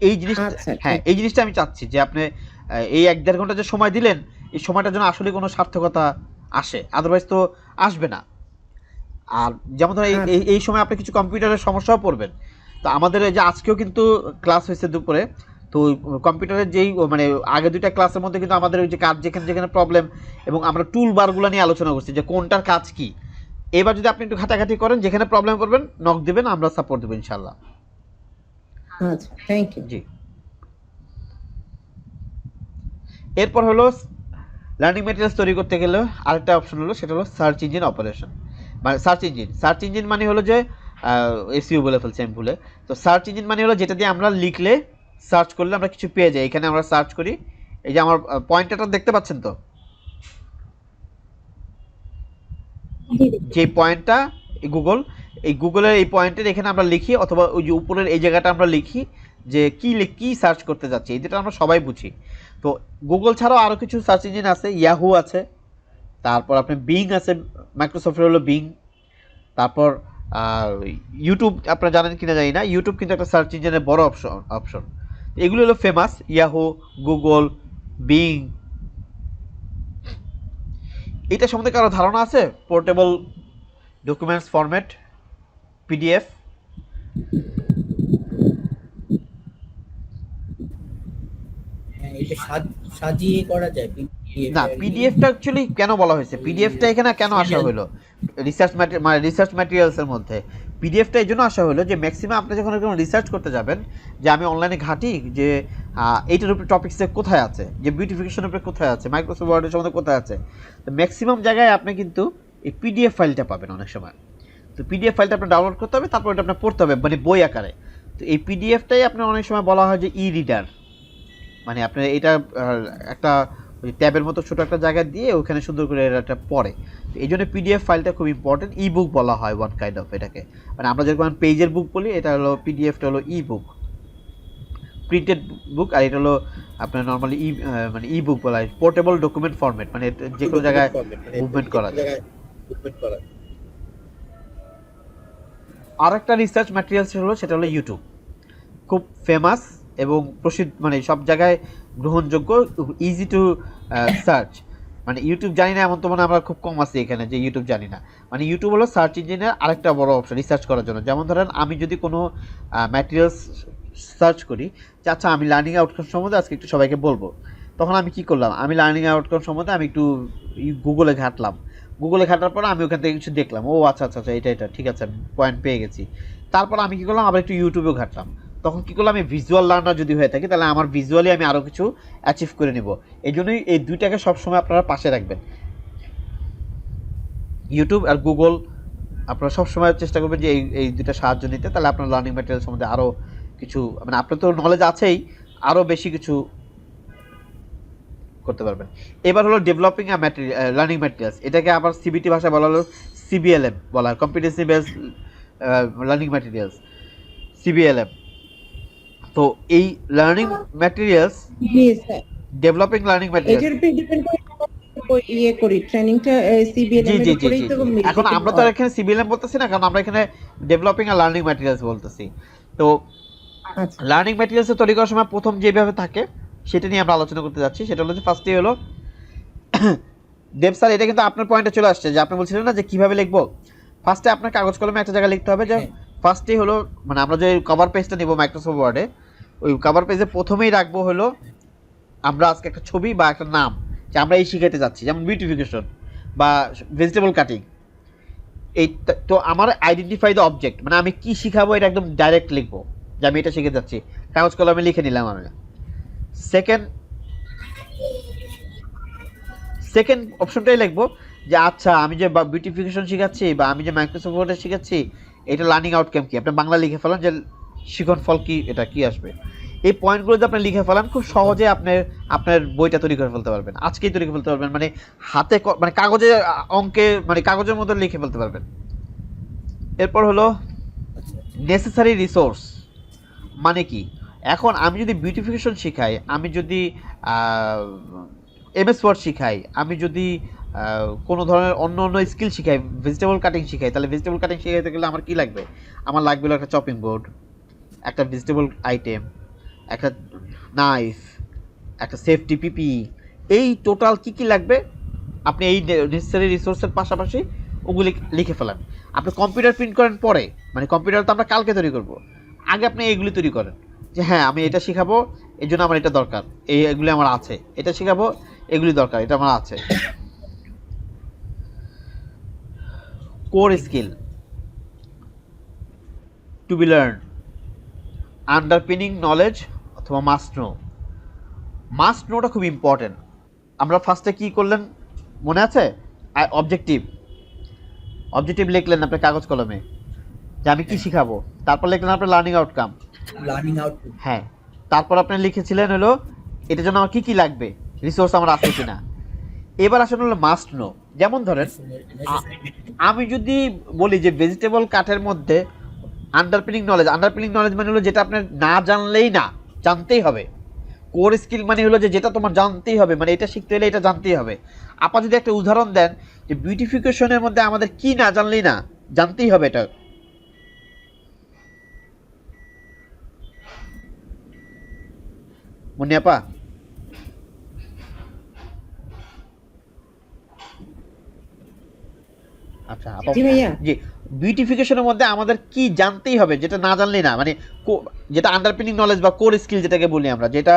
এই জিনিসটা, আচ্ছা, হ্যাঁ ঠিক। এই জিনিসটা আমি চাচ্ছি যে আপনি এই 1-1.5 ঘন্টা যে সময় দিলেন এই সময়টার জন্য আসলে কোনো সার্থকতা আসে, আদারওয়াইজ তো আসবে না। আর যেমন ধরো এই আচ্ছা। এই সময় আপনি কিছু কম্পিউটারের সমস্যাও পড়বেন। তো আমাদের এই যে আজকেও কিন্তু ক্লাস হয়েছে দুপুরে, তো কম্পিউটারের যেই মানে আগে 2টা ক্লাসের মধ্যে কিন্তু আমাদের ওই যে কাজ যেখানে যেখানে প্রবলেম এবং আমরা টুল বারগুলো নিয়ে আলোচনা করছি যে কোনটার কাজ কি। এবার যদি আপনি একটু ঘাটাঘাটি করেন, যেখানে প্রবলেম করবেন নক দিবেন, আমরা সাপোর্ট দেবো ইনশাল্লাহ। আচ্ছা, থ্যাংক ইউ। জি। এরপর হলো লার্নিং ম্যাটেরিয়ালস তৈরি করতে গেলে আরেকটা অপশন হলো, সেটা হলো সার্চ ইঞ্জিন অপারেশন। মানে সার্চ ইঞ্জিন মানে হলো যে এসইও বলে ফেলছি আমি ভুলে। তো সার্চ ইঞ্জিন মানে হলো যেটা দিয়ে আমরা লিখলে সার্চ করলে আমরা কিছু পেয়ে যাই। এখানে আমরা সার্চ করি, এই যে আমার পয়েন্টারটা দেখতে পাচ্ছেন তো, জি দেখতে যে পয়েন্টটা গুগল, এই গুগলের এই পয়েন্টের এখানে আমরা লিখি, অথবা ওই যে উপরের এই জায়গাটা আমরা লিখি যে কি সার্চ করতে যাচ্ছি, এই যেটা আমরা সবাই বুঝি। তো গুগল ছাড়াও আরও কিছু সার্চ ইঞ্জিন আছে, ইয়াহু আছে, তারপর আপনার বিং আছে, মাইক্রোসফটের হলো বিং, তারপর ইউটিউব আপনারা জানেন কিনা জানি না, ইউটিউব কিন্তু একটা সার্চ ইঞ্জিনের বড় অপশন। এগুলো হলো ফেমাস, ইয়াহু, গুগল, বিং। এটা সম্বন্ধে কারো ধারণা আছে? Portable documents format, PDF. হ্যাঁ, এটা সাজিয়ে করা যায় পিডিএফ না, পিডিএফটা অ্যাকচুয়ালি কেন বলা হয়েছে, পিডিএফটা এখানে কেন আসা হলো রিসার্চ ম্যাটেরিয়ালসের মধ্যে? পিডিএফটা এই জন্য আসা হলো যে ম্যাক্সিমাম আপনি যখন কোনো রিসার্চ করতে যাবেন, যে আমি অনলাইনে ঘাঁটি যে এইটার উপরে টপিক্সে কোথায় আছে, যে বিউটিফিকেশনের উপরে কোথায় আছে, মাইক্রোসফট ওয়ার্ডের সম্বন্ধে কোথায় আছে, তো ম্যাক্সিমাম জায়গায় আপনি কিন্তু এই পিডিএফ ফাইলটা পাবেন অনেক সময়। তো পিডিএফ ফাইলটা আপনার ডাউনলোড করতে হবে, তারপর এটা আপনার পড়তে হবে মানে বই আকারে। তো এই পিডিএফটাই আপনার অনেক সময় বলা হয় যে ই রিডার, মানে আপনার এটা একটা ওই ট্যাবের মতো ছোটো একটা জায়গা দিয়ে ওখানে সুন্দর করে এটা পড়ে। তো এই জন্য পিডিএফ ফাইলটা খুব ইম্পর্টেন্ট। ই বুক বলা হয় ওয়ান কাইন্ড অফ এটাকে, মানে আমরা যেরকম পেজের বুক বলি, এটা হলো পিডিএফটা হলো ই বুক, প্রিন্টেড বুক। আর এটা হলো আপনার নর্মালি মানে ই বুক বলা হয়, পোর্টেবল ডকুমেন্ট ফরম্যাট, মানে যে কোনো জায়গায় মুভমেন্ট করা যায়। আর একটা রিসার্চ ম্যাটেরিয়ালস হলো, সেটা হলো ইউটিউব, খুব ফেমাস এবং প্রসিদ্ধ, মানে সব জায়গায় গ্রহণযোগ্য, ইজি টু সার্চ। মানে ইউটিউব জানি না এমন তো মানে আমরা খুব কম আছি এখানে যে ইউটিউব জানি না। মানে ইউটিউব হলো সার্চ ইঞ্জিনের আরেকটা বড় অপশন রিসার্চ করার জন্য। যেমন ধরেন আমি যদি কোনো ম্যাটেরিয়ালস সার্চ করি যে আচ্ছা আমি লার্নিং আউটকাম সম্বন্ধে আজকে একটু সবাইকে বলবো, তখন আমি কি করলাম, আমি লার্নিং আউটকাম সম্বন্ধে আমি একটু গুগলে ঘাঁটলাম, গুগলে ঘাটার পর আমি ওখান থেকে কিছু দেখলাম, ও আচ্ছা আচ্ছা আচ্ছা এটা ঠিক আছে, আমি পয়েন্ট পেয়ে গেছি। তারপর আমি কী করলাম, আবার একটু ইউটিউবেও ঘাটলাম, তখন কী করলাম, আমি ভিজুয়াল লার্নার যদি হয়ে থাকি তাহলে আমার ভিজুয়ালি আমি আরও কিছু অ্যাচিভ করে নেব। এই জন্যই এই দুইটাকে সবসময় আপনারা পাশে রাখবেন, ইউটিউব আর গুগল। আপনারা সবসময় চেষ্টা করবেন যে এই দুইটা সাহায্য নিতে, তাহলে আপনার লার্নিং ম্যাটেরিয়াল সম্বন্ধে আরও কিছু, মানে আপনার তো নলেজ আছেই, আরও বেশি কিছু করতে পারবেন। এবার হলো ডেভেলপিং লার্নিং ম্যাটেরিয়ালস, এটাকে আবার সিবিটি ভাষায় বলা হলো সিবিএলএম বলা হয়, কম্পিটেন্সি বেসড লার্নিং ম্যাটেরিয়ালস, সিবিএলএম। তো এই লার্নিং ম্যাটেরিয়ালস, জি স্যার, ডেভেলপিং লার্নিং ম্যাটেরিয়ালস, এটার উপর ডিপেন্ড করে ইয়ে করি ট্রেনিংটা সিবিএলএম জি এর জি উপরেই জি তো জি। এখন আমরা তো আর এখানে সিবিএলএম বলতেছি না, কারণ আমরা এখানে ডেভেলপিং আর লার্নিং ম্যাটেরিয়ালস বলতেছি। তো আচ্ছা লার্নিং ম্যাটেরিয়ালস তৈরি করার সময় প্রথম যেভাবে থাকে সেটা নিয়ে আমরা আলোচনা করতে যাচ্ছি। সেটা হলো যে ফার্স্টেই হলো দেব স্যার, এটা কিন্তু আপনার পয়েন্টে চলে আসছে যে আপনি বলছিলেন না যে কীভাবে লিখবো। ফার্স্টে আপনার কাগজ কলমে একটা জায়গায় লিখতে হবে যে ফার্স্টেই হলো, মানে আমরা যে কভার পেজটা নিব মাইক্রোসফট ওয়ার্ডে, ওই কভার পেজে প্রথমেই রাখবো হলো আমরা আজকে একটা ছবি বা একটা নাম, যে আমরা এই শিখাতে যাচ্ছি, যেমন বিউটিফিকেশন বা ভেজিটেবল কাটিং। এই তো আমার আইডেন্টিফাই দ্য অবজেক্ট, মানে আমি কি শিখাবো এটা একদম ডাইরেক্ট লিখবো যে আমি এটা শিখে যাচ্ছি, কাগজ কলমে লিখে নিলাম আমি। সেকেন্ড অপশনটাই লিখবো যে আচ্ছা আমি যে বিউটিফিকেশন শিখাচ্ছি বা আমি যে মাইক্রোসফট ওয়ার্ডে শিখাচ্ছি, এটা লার্নিং আউটকাম কি, আপনি বাংলা লিখে ফেলান যে শিখন ফল কি, এটা কি আসবে। এই পয়েন্টগুলো যদি আপনি লিখে ফেলান, খুব সহজে আপনার বইটা তৈরি করে ফেলতে পারবেন, আজকেই তৈরি করে ফেলতে পারবেন, মানে হাতে মানে কাগজে অঙ্কে মানে কাগজের মতো লিখে ফেলতে পারবেন। এরপর হলো নেসেসারি রিসোর্স, মানে কি, এখন আমি যদি বিউটিফিকেশন শিখাই, আমি যদি এমএস ওয়ার্ড শিখাই, আমি যদি কোনো ধরনের অন্য অন্য স্কিল শিখাই, ভেজিটেবল কাটিং শিখাই, তাহলে ভেজিটেবল কাটিং শিখাইতে গেলে আমার কি লাগবে? আমার লাগবে হলো একটা চপিং বোর্ড, একটা ভেজিটেবল আইটেম, একটা নাইফ, একটা সেফটি পিপি। এই টোটাল কি কি লাগবে আপনি এই নেসেসারি রিসোর্সের পাশাপাশি ওগুলি লিখে ফেলেন। আপনি কম্পিউটার প্রিন্ট করেন পরে, মানে কম্পিউটার তো আমরা কালকে তৈরি করব, আগে আপনি এইগুলি তৈরি করেন যে হ্যাঁ আমি এটা শেখাবো, এই জন্য আমার এটা দরকার, এগুলি আমার আছে, এটা শেখাবো, এগুলি দরকার, এটা আমার আছে। Core skill to be learn, underpinning knowledge অথবা মাস্ট নো। মাস্ট নোটা খুব ইম্পর্টেন্ট। আমরা ফার্স্টে কি করলেন মনে আছে? অবজেক্টিভ লিখলেন আপনার কাগজ কলমে যে আমি কি শিখাবো, তারপর লিখলেন আপনার লার্নিং আউটকাম। হ্যাঁ, তারপর আপনি লিখেছিলেন হলো এটার জন্য আমার কি কি লাগবে, রিসোর্স আমার আছে কিনা। এবার আসলে হলো মাস্ট নো। যেমন ধরেন আমি যদি বলি যে ভেজিটেবল কাটের মধ্যে আন্ডারপিনিং নলেজ মানে হলো যেটা আপনার না জানলেই না, জানতেই হবে। কোর স্কিল মানে হলো যে যেটা তোমার জানতেই হবে, মানে এটা শিখতে হলে এটা জানতেই হবে। আপা যদি একটা উদাহরণ দেন যে বিউটিফিকেশনের মধ্যে আমাদের কি না জানলেই না, জানতেই হবে এটা। মনি আপা? আচ্ছা আপা, জি ভাইয়া। জি, বিউটিফিকেশনের মধ্যে আমাদের কি জানতেই হবে যেটা না জানলেই না, মানে যেটা আন্ডারপিনিং নলেজ বা কোর স্কিল যেটাকে বলি আমরা, যেটা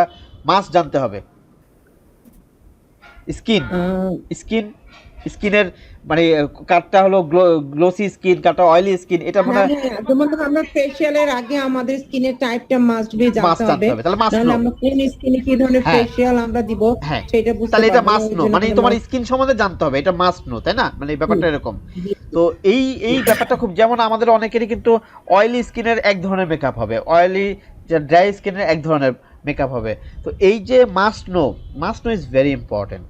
মাস্ট জানতে হবে। স্কিন স্কিনের মানে কাটটা হলো গ্লোসি স্কিন, কাটটা অয়েলি স্কিন, এটা মনে হয় যেমন ধরো আমরা ফেশিয়ালের আগে আমাদের স্কিনের টাইপটা মাস্ট বি জানতে হবে, তাহলে মাস্ট তাহলে নো। আমরা কোন স্কিনে কি ধরনের হ্যাঁ। ফেশিয়াল আমরা দিব হ্যাঁ, সেটা বুঝতে তাহলে এটা পারবো। মাস্ট নো, মানে তোমার স্কিন সম্বন্ধে জানতে হবে, এটা মাস্ট নো, তাই না? মানে এই ব্যাপারটা এরকম। তো এই ব্যাপারটা খুব, যেমন আমাদের অনেকেরই কিন্তু অয়েলি স্কিনের এক ধরনের মেকআপ হবে, অয়েলি যে ড্রাই স্কিনের এক ধরনের মেকআপ হবে। তো এই যে must know is very important.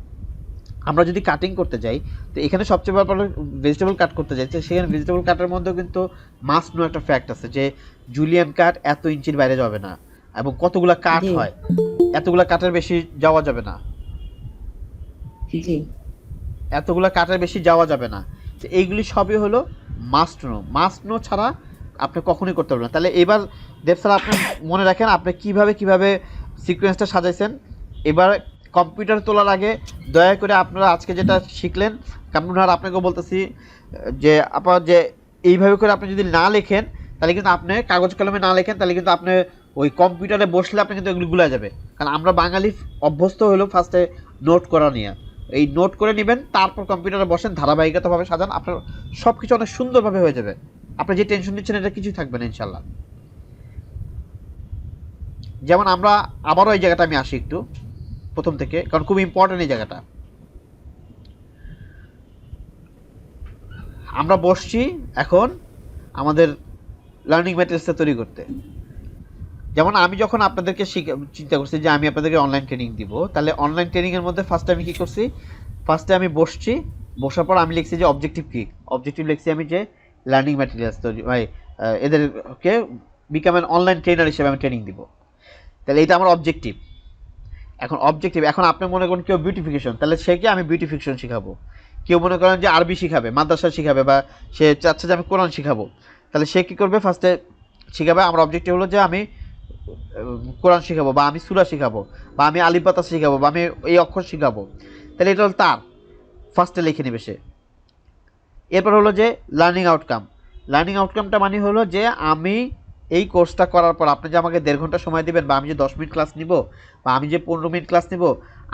আমরা যদি কাটিং করতে যাই, তো এখানে সবচেয়ে ব্যাপার ভেজিটেবল কাট করতে যাই, তো সেখানে ভেজিটেবল কাটের মধ্যেও কিন্তু মাস্ট নো একটা ফ্যাক্ট আছে যে জুলিয়ান কাট এত ইঞ্চির বাইরে যাবে না, এবং কতগুলা কাট হয়, এতগুলা কাটের বেশি যাওয়া যাবে না, এতগুলা কাটের বেশি যাওয়া যাবে না। তো এইগুলি সবই হলো মাস্ট নো ছাড়া আপনি কখনোই করতে পারবেন না। তাহলে এবার দেব স্যার আপনি মনে রাখেন আপনি কিভাবে সিকোয়েন্সটা সাজাইছেন। এবার কম্পিউটার তোলার আগে দয়া করে আপনারা আজকে যেটা শিখলেন, কামরুনহার আপনাকেও বলতেছি যে আপনার যে এইভাবে করে আপনি যদি না লেখেন, তাহলে কিন্তু আপনি কাগজ কলমে না লেখেন, তাহলে কিন্তু আপনি ওই কম্পিউটারে বসলে আপনি কিন্তু এগুলো ভুলে যাবে। কারণ আমরা বাঙালি অভ্যস্ত হলো ফার্স্টে নোট করা নিয়ে, এই নোট করে নেবেন, তারপর কম্পিউটারে বসেন, ধারাবাহিকতাভাবে সাজান, আপনার সব কিছু অনেক সুন্দরভাবে হয়ে যাবে। আপনি যে টেনশন নিচ্ছেন এটা কিছুই থাকবে না ইনশাল্লাহ। যেমন আমরা আবারও এই জায়গাটা আমি আসি একটু প্রথম থেকে, কারণ খুব ইম্পর্টেন্ট এই জায়গাটা। আমরা বসছি এখন আমাদের লার্নিং ম্যাটেরিয়ালসটা তৈরি করতে। যেমন আমি যখন আপনাদেরকে চিন্তা করছি যে আমি আপনাদেরকে অনলাইন ট্রেনিং দিব, তাহলে অনলাইন ট্রেনিংয়ের মধ্যে ফার্স্টে আমি কী করছি, ফার্স্টে আমি বসছি, বসার পর আমি লিখছি যে অবজেক্টিভ কী, অবজেক্টিভ লিখছি আমি যে লার্নিং ম্যাটেরিয়ালস তৈরি, এদেরকে বিকাম অ্যান অনলাইন ট্রেনার হিসেবে আমি ট্রেনিং দিব। তাহলে এটা আমার অবজেক্টিভ। এখন আপনি মনে করেন কেউ বিউটিফিকেশন, তাহলে সে কি আমি বিউটিফিকেশন শিখাবো। কেউ মনে করেন যে আরবি শিখাবে, মাদ্রাসা শিখাবে, বা সে চাচ্ছে যে আমি কোরআন শিখাবো, তাহলে সে কী করবে, ফার্স্টে শিখাবে। আমার অবজেক্টিভ হলো যে আমি কোরআন শিখাবো, বা আমি সূরা শিখাবো, বা আমি আলিফ বাতা শিখাবো, বা আমি এই অক্ষর শিখাবো। তাহলে এটা হলো তার ফার্স্টে লিখে নেবে সে। এরপর হলো যে লার্নিং আউটকামটা মানে হলো যে আমি এই কোর্সটা করার পর আপনি যে আমাকে 1.5 ঘন্টা সময় দেবেন, বা আমি যে 10 মিনিট ক্লাস নিব, বা আমি যে 15 মিনিট ক্লাস নিব,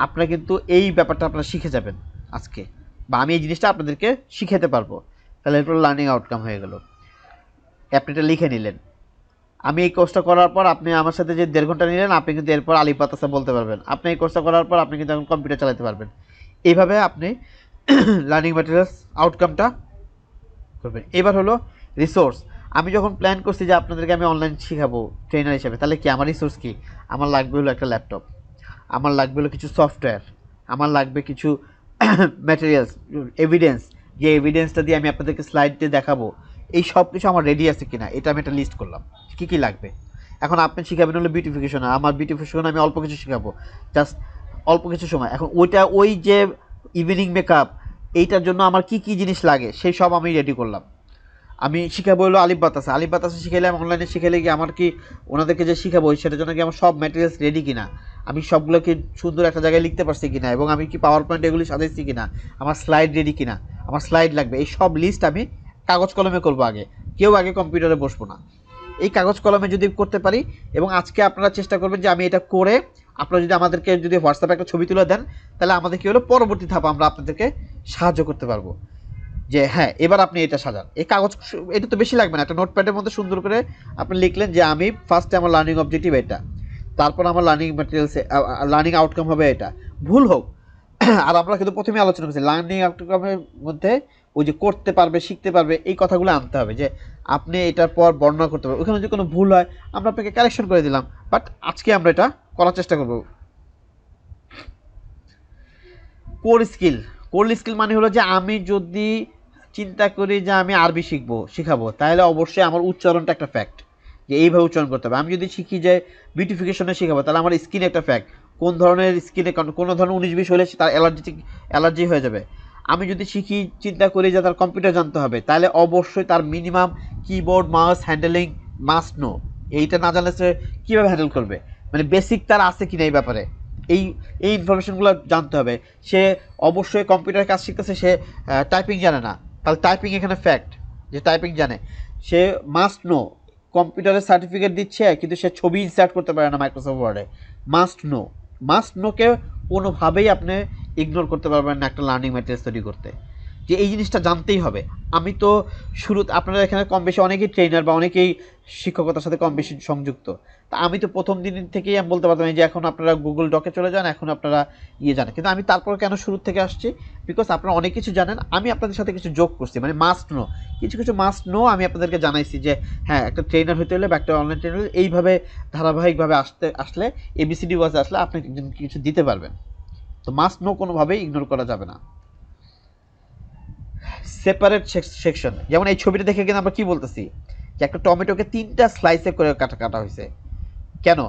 আপনারা কিন্তু এই ব্যাপারটা আপনারা শিখে যাবেন আজকে, বা আমি এই জিনিসটা আপনাদেরকে শিখাতে পারবো। তাহলে এরপর লার্নিং আউটকাম হয়ে গেল, আপনি এটা লিখে নিলেন। আমি এই কোর্সটা করার পর আপনি আমার সাথে যে 1.5 ঘন্টা নিলেন, আপনি কিন্তু এরপর আলিফ বাতাসা বলতে পারবেন। আপনি এই কোর্সটা করার পর আপনি কিন্তু এখন কম্পিউটার চালাতে পারবেন। এইভাবে আপনি লার্নিং ম্যাটেরিয়ালস আউটকামটা করবেন। এবার হলো রিসোর্স। আমি যখন প্ল্যান করছি যে আপনাদেরকে আমি অনলাইন শেখাবো ট্রেনার হিসেবে, তাহলে কি আমার রিসোর্স কি? আমার লাগবে হলো একটা ল্যাপটপ, আমার লাগবে হলো কিছু সফটওয়্যার, আমার লাগবে কিছু ম্যাটেরিয়ালস, এভিডেন্স, যে এভিডেন্সটা দিয়ে আমি আপনাদেরকে স্লাইড দিয়ে দেখাবো, এই সব কিছু আমার রেডি আছে কিনা এটা আমি একটা লিস্ট করলাম কী কী লাগবে। এখন আপনি শিখাবেন হলো বিউটিফিকেশন, আমার বিউটিফিকেশন আমি অল্প কিছু শেখাবো, জাস্ট অল্প কিছু সময়। এখন ওই যে ইভিনিং মেকআপ, এইটার জন্য আমার কি কি জিনিস লাগে সেই সব আমি রেডি করলাম। আমি শিখাবো হলো আলিফ বাতাসা, আলিফ বাতাসা শিখাইলে অনলাইনে শিখাইলে কি আমার কি ওনাদেরকে যে শিখাবো সেটার জন্য কি আমার সব ম্যাটেরিয়ালস রেডি কিনা, আমি সবগুলোকে সুন্দর একটা জায়গায় লিখতে পারছি কিনা, এবং আমি কি পাওয়ার পয়েন্ট এগুলি সাজাইছি কিনা, আমার স্লাইড রেডি কিনা, আমার স্লাইড লাগবে, এই সব লিস্ট আমি কাগজ কলমে করবো। কেউ আগে কম্পিউটারে বসবো না, এই কাগজ কলমে যদি করতে পারি, এবং আজকে আপনারা চেষ্টা করবেন যে আমি এটা করে আপনারা যদি আমাদেরকে যদি হোয়াটসঅ্যাপে একটা ছবি তুলে দেন, তাহলে আমাদের কী হলো পরবর্তী ধাপ আমরা আপনাদেরকে সাহায্য করতে পারবো যে হ্যাঁ এবার আপনি এটা সাজান। এই কাগজ এটা তো বেশি লাগবে না, একটা নোটপ্যাডের মধ্যে সুন্দর করে আপনি লিখলেন যে আমি ফার্স্টে আমার লার্নিং অবজেক্টিভ এটা, তারপর আমার লার্নিং ম্যাটেরিয়ালস লার্নিং আউটকাম হবে এটা, ভুল হোক। আর আমরা কিন্তু প্রথমে আলোচনা করছি লার্নিং আউটকামের মধ্যে ওই যে করতে পারবে, শিখতে পারবে, এই কথাগুলো আনতে হবে যে আপনি এটার পর বর্ণনা করতে পারবেন। ওখানে যদি কোনো ভুল হয় আমরা আপনাকে কারেকশন করে দিলাম, বাট আজকে আমরা এটা করার চেষ্টা করব। কোর স্কিল মানে হলো যে আমি যদি চিন্তা করি যে আমি আরবি শিখাবো, তাহলে অবশ্যই আমার উচ্চারণটা একটা ফ্যাক্ট, যে এইভাবে উচ্চারণ করতে হবে। আমি যদি শিখি যে বিউটিফিকেশনে শিখাবো, তাহলে আমার স্কিন একটা ফ্যাক্ট, কোন ধরনের স্কিনে কোনো ধরনের 19-20 হলে তার অ্যালার্জি হয়ে যাবে। আমি যদি চিন্তা করি যে তার কম্পিউটার জানতে হবে, তাহলে অবশ্যই তার minimum keyboard mouse handling must know. এইটা না জানলে সে কীভাবে হ্যান্ডেল করবে, মানে বেসিক তার আছে কিনা এই ব্যাপারে, এই ইনফরমেশনগুলো জানতে হবে। সে অবশ্যই কম্পিউটার কাজ শিখতেছে, সে টাইপিং জানে না, তাহলে টাইপিং এখানে ফ্যাক্ট যে টাইপিং জানে। সে মাস্ট নো, কম্পিউটারের সার্টিফিকেট দিচ্ছে কিন্তু সে ছবি ইনসার্ট করতে পারে না মাইক্রোসফট ওয়ার্ডে, মাস্ট নোকে কোনোভাবেই আপনি ইগনোর করতে পারবেন না একটা লার্নিং ম্যাটেরিয়ালস তৈরি করতে, যে এই জিনিসটা জানতেই হবে। আমি তো শুরুতে আপনারা এখানে কম বেশি অনেকেই ট্রেনার বা অনেকেই শিক্ষকতার সাথে কম বেশি সংযুক্ত, তা আমি তো প্রথম দিন থেকেই আমি বলতে পারতাম যে এখন আপনারা গুগল ডকে চলে যান, এখন আপনারা জানেন। কিন্তু আমি তারপর কেন শুরু থেকে আসছি, বিকজ আপনারা অনেক কিছু জানেন, আমি আপনাদের সাথে কিছু যোগ করছি, মানে মাস্ট নো, কিছু মাস্ট নো আমি আপনাদেরকে জানাইছি যে হ্যাঁ একটা ট্রেনার হতে হলে বা একটা অনলাইন ট্রেনার হলে এইভাবে ধারাবাহিকভাবে আসলে ABCD ওয়াজে আসলে আপনি কিছু দিতে পারবেন। তো মাস্ট নো কোনোভাবেই ইগনোর করা যাবে না। সেপারেট সেকশন, যেমন এই ছবিটা দেখে কিন্তু আমরা কি বলতেছি যে একটা টমেটোকে 3টা স্লাইসে করে কাটা হয়েছে। কেন?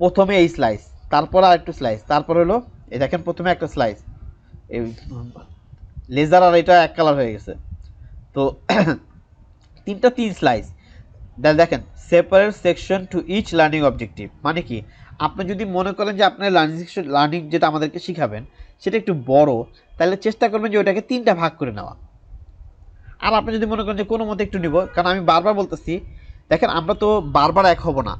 প্রথমে এই স্লাইস, তারপর আর একটু স্লাইস, তারপর হলো এই দেখেন প্রথমে একটা স্লাইস, এই লেজার আর এটা এক কালার হয়ে গেছে, তো 3 স্লাইস। দেখেন separate section to each learning objective, মানে কি আপনি যদি মনে করেন যে আপনার লার্নিং যেটা আমাদেরকে শিখাবেন সেটা একটু বড়, তাহলে চেষ্টা করবেন যে ওটাকে 3টা ভাগ করে নেওয়া। আর আপনি যদি মনে করেন যে কোনো মতে একটু নিব, কারণ আমি বারবার বলতেছি দেখেন আমরা তো বারবার এক হব না,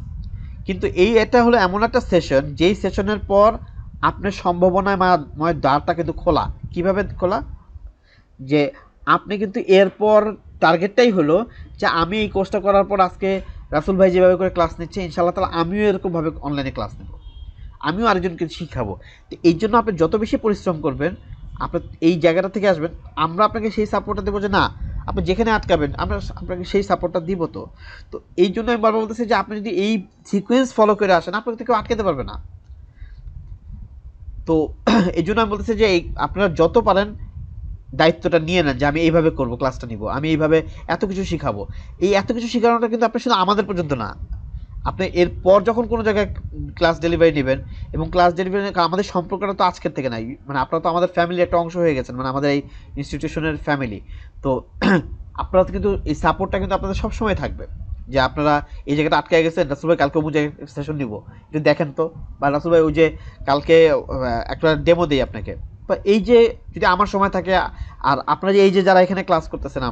কিন্তু এটা হলো এমন একটা সেশন যেই সেশনের পর আপনার সম্ভাবনাময় দ্বারটা কিন্তু খোলা। কিভাবে খোলা? যে আপনি কিন্তু এরপর টার্গেটটাই হলো যে আমি এই কোর্সটা করার পর আজকে রাসুল ভাই যেভাবে করে ক্লাস নিচ্ছে ইনশাআল্লাহ তাআলা আমিও এরকমভাবে অনলাইনে ক্লাস নেব, আমিও আরেকজনকে শিখাবো। তো এই জন্য আপনি যত বেশি পরিশ্রম করবেন আপনার এই জায়গাটা থেকে আসবেন, আমরা আপনাকে সেই সাপোর্টটা দেবো যে না আপনি যেখানে আটকাবেন আমরা আপনাকে সেই সাপোর্টটা দিব। তো তো এই জন্য আমি বারবার বলতেছি যে আপনি যদি এই সিকোয়েন্স ফলো করে আসেন আপনাকে তো কেউ আটকাতে পারবে না। তো এই জন্য আমি বলতেছি যে আপনারা যত পারেন দায়িত্বটা নিয়ে নেন যে আমি এইভাবে করবো, ক্লাসটা নিব, আমি এইভাবে এত কিছু শিখাবো। এই এত কিছু শেখানোটা কিন্তু আপনি শুধু আমাদের পর্যন্ত না, আপনি এরপর যখন কোনো জায়গায় ক্লাস ডেলিভারি নেবেন, এবং ক্লাস ডেলিভারি আমাদের সম্পর্কটা তো আজকের থেকে নাই, মানে আপনারা তো আমাদের ফ্যামিলির একটা অংশ হয়ে গেছেন, মানে আমাদের এই ইনস্টিটিউশনের ফ্যামিলি। তো আপনারা কিন্তু এই সাপোর্টটা কিন্তু আপনাদের সবসময় থাকবে, যে আপনারা এই জায়গাটা আটকে গেছেন, রাসুল ভাই কালকে অমুক জায়গায় সেশন নিব একটু দেখেন তো, বা রাসুল ভাই ওই যে কালকে একটা ডেমো দিই আপনাকে। বা এই যে যদি আমার সময় থাকে, আর আপনারা যে এই যে যারা এখানে ক্লাস করতেছেন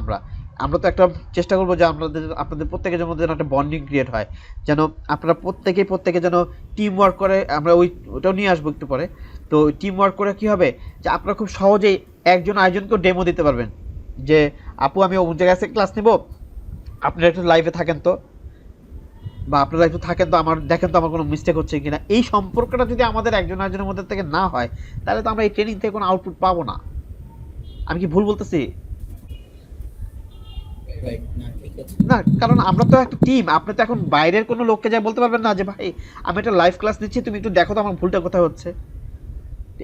আমরা তো একটা চেষ্টা করবো যে আপনাদের প্রত্যেকের মধ্যে যেন একটা বন্ডিং ক্রিয়েট হয়, যেন আপনারা প্রত্যেকে যেন টিম ওয়ার্ক করে। আমরা ওটাও নিয়ে আসবো একটু পরে। তো টিম ওয়ার্ক করে কী হবে যে আপনারা খুব সহজেই একজন আরেকজনকেও ডেমো দিতে পারবেন যে আপু আমি অমুক জায়গায় ক্লাস নেব, আপনারা একটু লাইভে থাকেন তো, বা আপনারা একটু থাকেন তো, আমার দেখেন তো আমার কোনো মিস্টেক হচ্ছে কিনা। এই সম্পর্কটা যদি আমাদের একজন আরেকজনের মধ্যে থেকে না হয় তাহলে তো আমরা এই ট্রেনিং থেকে কোনো আউটপুট পাবো না। আমি কি ভুল বলতেছি? না, কারণ আমরা তো একটা টিম। আপনি তো এখন বাইরের কোনো লোককে যা বলতে পারবেন না যে ভাই আমি একটা লাইভ ক্লাস নিচ্ছি, তুমি একটু দেখো তো আমার ভুলটা কোথায় হচ্ছে।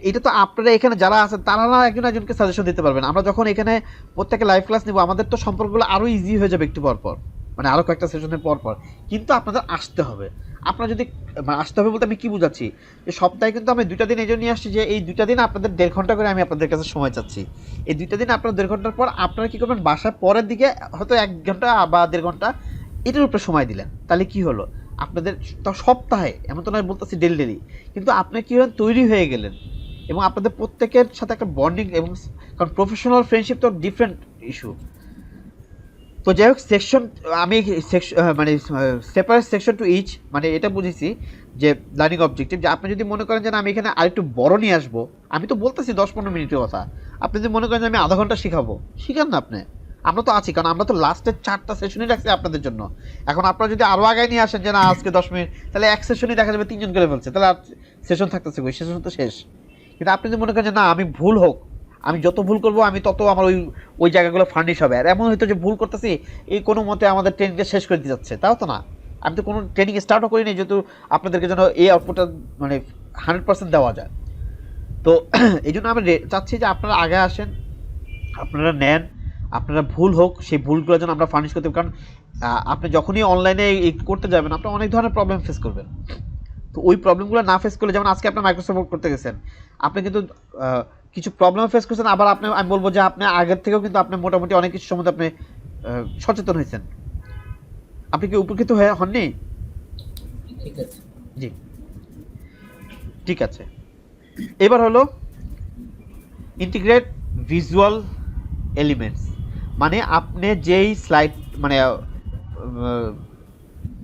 এটা তো আপনারা এখানে যারা আছেন তারা না একজন একজনকে সাজেশন দিতে পারবেন। আমরা যখন এখানে প্রত্যেকে লাইভ ক্লাস নিব আমাদের তো সম্পর্কগুলো আরও ইজি হয়ে যাবে একটু পর পর। মানে আরও কয়েকটা সেশনের পর পর, কিন্তু আপনাদের আসতে হবে। আপনারা যদি মানে আসতে হবে বলতে আমি কি বুঝাচ্ছি, যে সপ্তাহে কিন্তু আমি 2টা দিন এই জন্য নিয়ে আসছি যে এই 2টা দিন আপনাদের 1.5 ঘন্টা করে আমি আপনাদের কাছে সময় চাচ্ছি। এই 2টা দিন আপনার 1.5 ঘন্টার পর আপনারা কী করবেন, বাসার পরের দিকে হয়তো 1 ঘন্টা বা 1.5 ঘন্টা এটার উপরে সময় দিলেন, তাহলে কি হলো, আপনাদের তো সপ্তাহে, এমন তো নয় বলতেছি ডেলি ডেলি, কিন্তু আপনি কী হলেন, তৈরি হয়ে গেলেন এবং আপনাদের প্রত্যেকের সাথে একটা বন্ডিং, এবং কারণ প্রফেশনাল ফ্রেন্ডশিপ তো ডিফারেন্ট ইস্যু। তো যাই হোক, সেকশন আমি মানে সেপারেট সেকশন টু ইচ, মানে এটা বুঝেছি যে লার্নিং অবজেক্টিভ, যে আপনি যদি মনে করেন যে না আমি এখানে আরেকটু বড় নিয়ে আসবো, আমি তো বলতেছি 10-15 মিনিটের কথা, আপনি যদি মনে করেন যে আমি আধা ঘন্টা শেখাবো, শিখান না আপনি, আমরা তো আছি, কারণ আমরা তো লাস্টের 4টা সেশনই রাখছি আপনাদের জন্য। এখন আপনারা যদি আরও আগে নিয়ে আসেন যে না আজকে 10 মিনিট, তাহলে এক সেশনই দেখা যাবে 3জন করে ফেলছে, তাহলে আর সেশন থাকতেছে ওই সেশন তো শেষ। কিন্তু আপনি যদি মনে করেন যে না আমি ভুল হোক, আমি যত ভুল করবো আমি তত আমার ওই জায়গাগুলো ফার্নিশ হবে, আর এমন হয়তো যে ভুল করতেছি এই কোনো মতে আমাদের ট্রেনিংটা শেষ করে দিতে যাচ্ছে, তাও তো না, আমি তো কোনো ট্রেনিং স্টার্টও করিনি, যেহেতু আপনাদেরকে যেন এই আউটপুটটা মানে 100% দেওয়া যায়। তো এই জন্য আমি চাচ্ছি যে আপনারা আগে আসেন, আপনারা নেন, আপনারা ভুল হোক সেই ভুলগুলো যেন আমরা ফার্নিশ করতে পারি, কারণ আপনি যখনই অনলাইনে করতে যাবেন আপনি অনেক ধরনের প্রবলেম ফেস করবেন। তো ওই প্রবলেমগুলো না ফেস করলে, যেমন আজকে আপনি মাইক্রোসফট করতে গেছেন, আপনি কিন্তু কিছু প্রবলেম ফেস করছেন, আবার আপনি আমি বলবো যে আপনি আগের থেকেও কিন্তু আপনি মোটামুটি অনেক কিছু সম্বন্ধে আপনি সচেতন হয়েছেন। আপনি কি উপকৃত হননি? ঠিক আছে। জি, ঠিক আছে। এবার হলো ইন্টিগ্রেট ভিজুয়াল এলিমেন্টস, মানে আপনি যেই স্লাইড মানে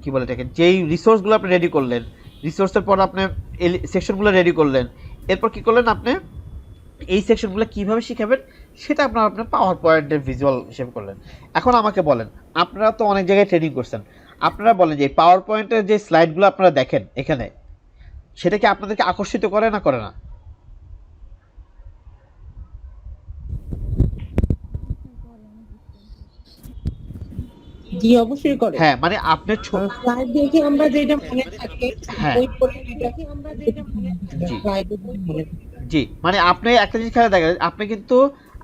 কি বলে এটাকে, যেই রিসোর্সগুলো আপনি রেডি করলেন, রিসোর্সের পর আপনি সেকশনগুলো রেডি করলেন, এরপর কি করলেন, আপনি এই সেকশনগুলো কীভাবে শিখাবেন সেটা আপনার পাওয়ার পয়েন্টের ভিজুয়াল হিসেবে করলেন। এখন আমাকে বলেন, আপনারা তো অনেক জায়গায় ট্রেনিং করছেন, আপনারা বলেন যে পাওয়ার পয়েন্টের যে স্লাইডগুলো আপনারা দেখেন এখানে, সেটা কি আপনাদেরকে আকর্ষিত করে না করে না? জি অবশ্যই করে। হ্যাঁ, মানে আপনি স্লাইড দেখে আমরা যেটা মনে থাকে, হ্যাঁ ওই পরিমাণটাকে আমরা যেটা মনে থাকে জি স্লাইডে মনে থাকে। জি, মানে আপনি একটা জিনিস খেয়াল দেখেন, আপনি কিন্তু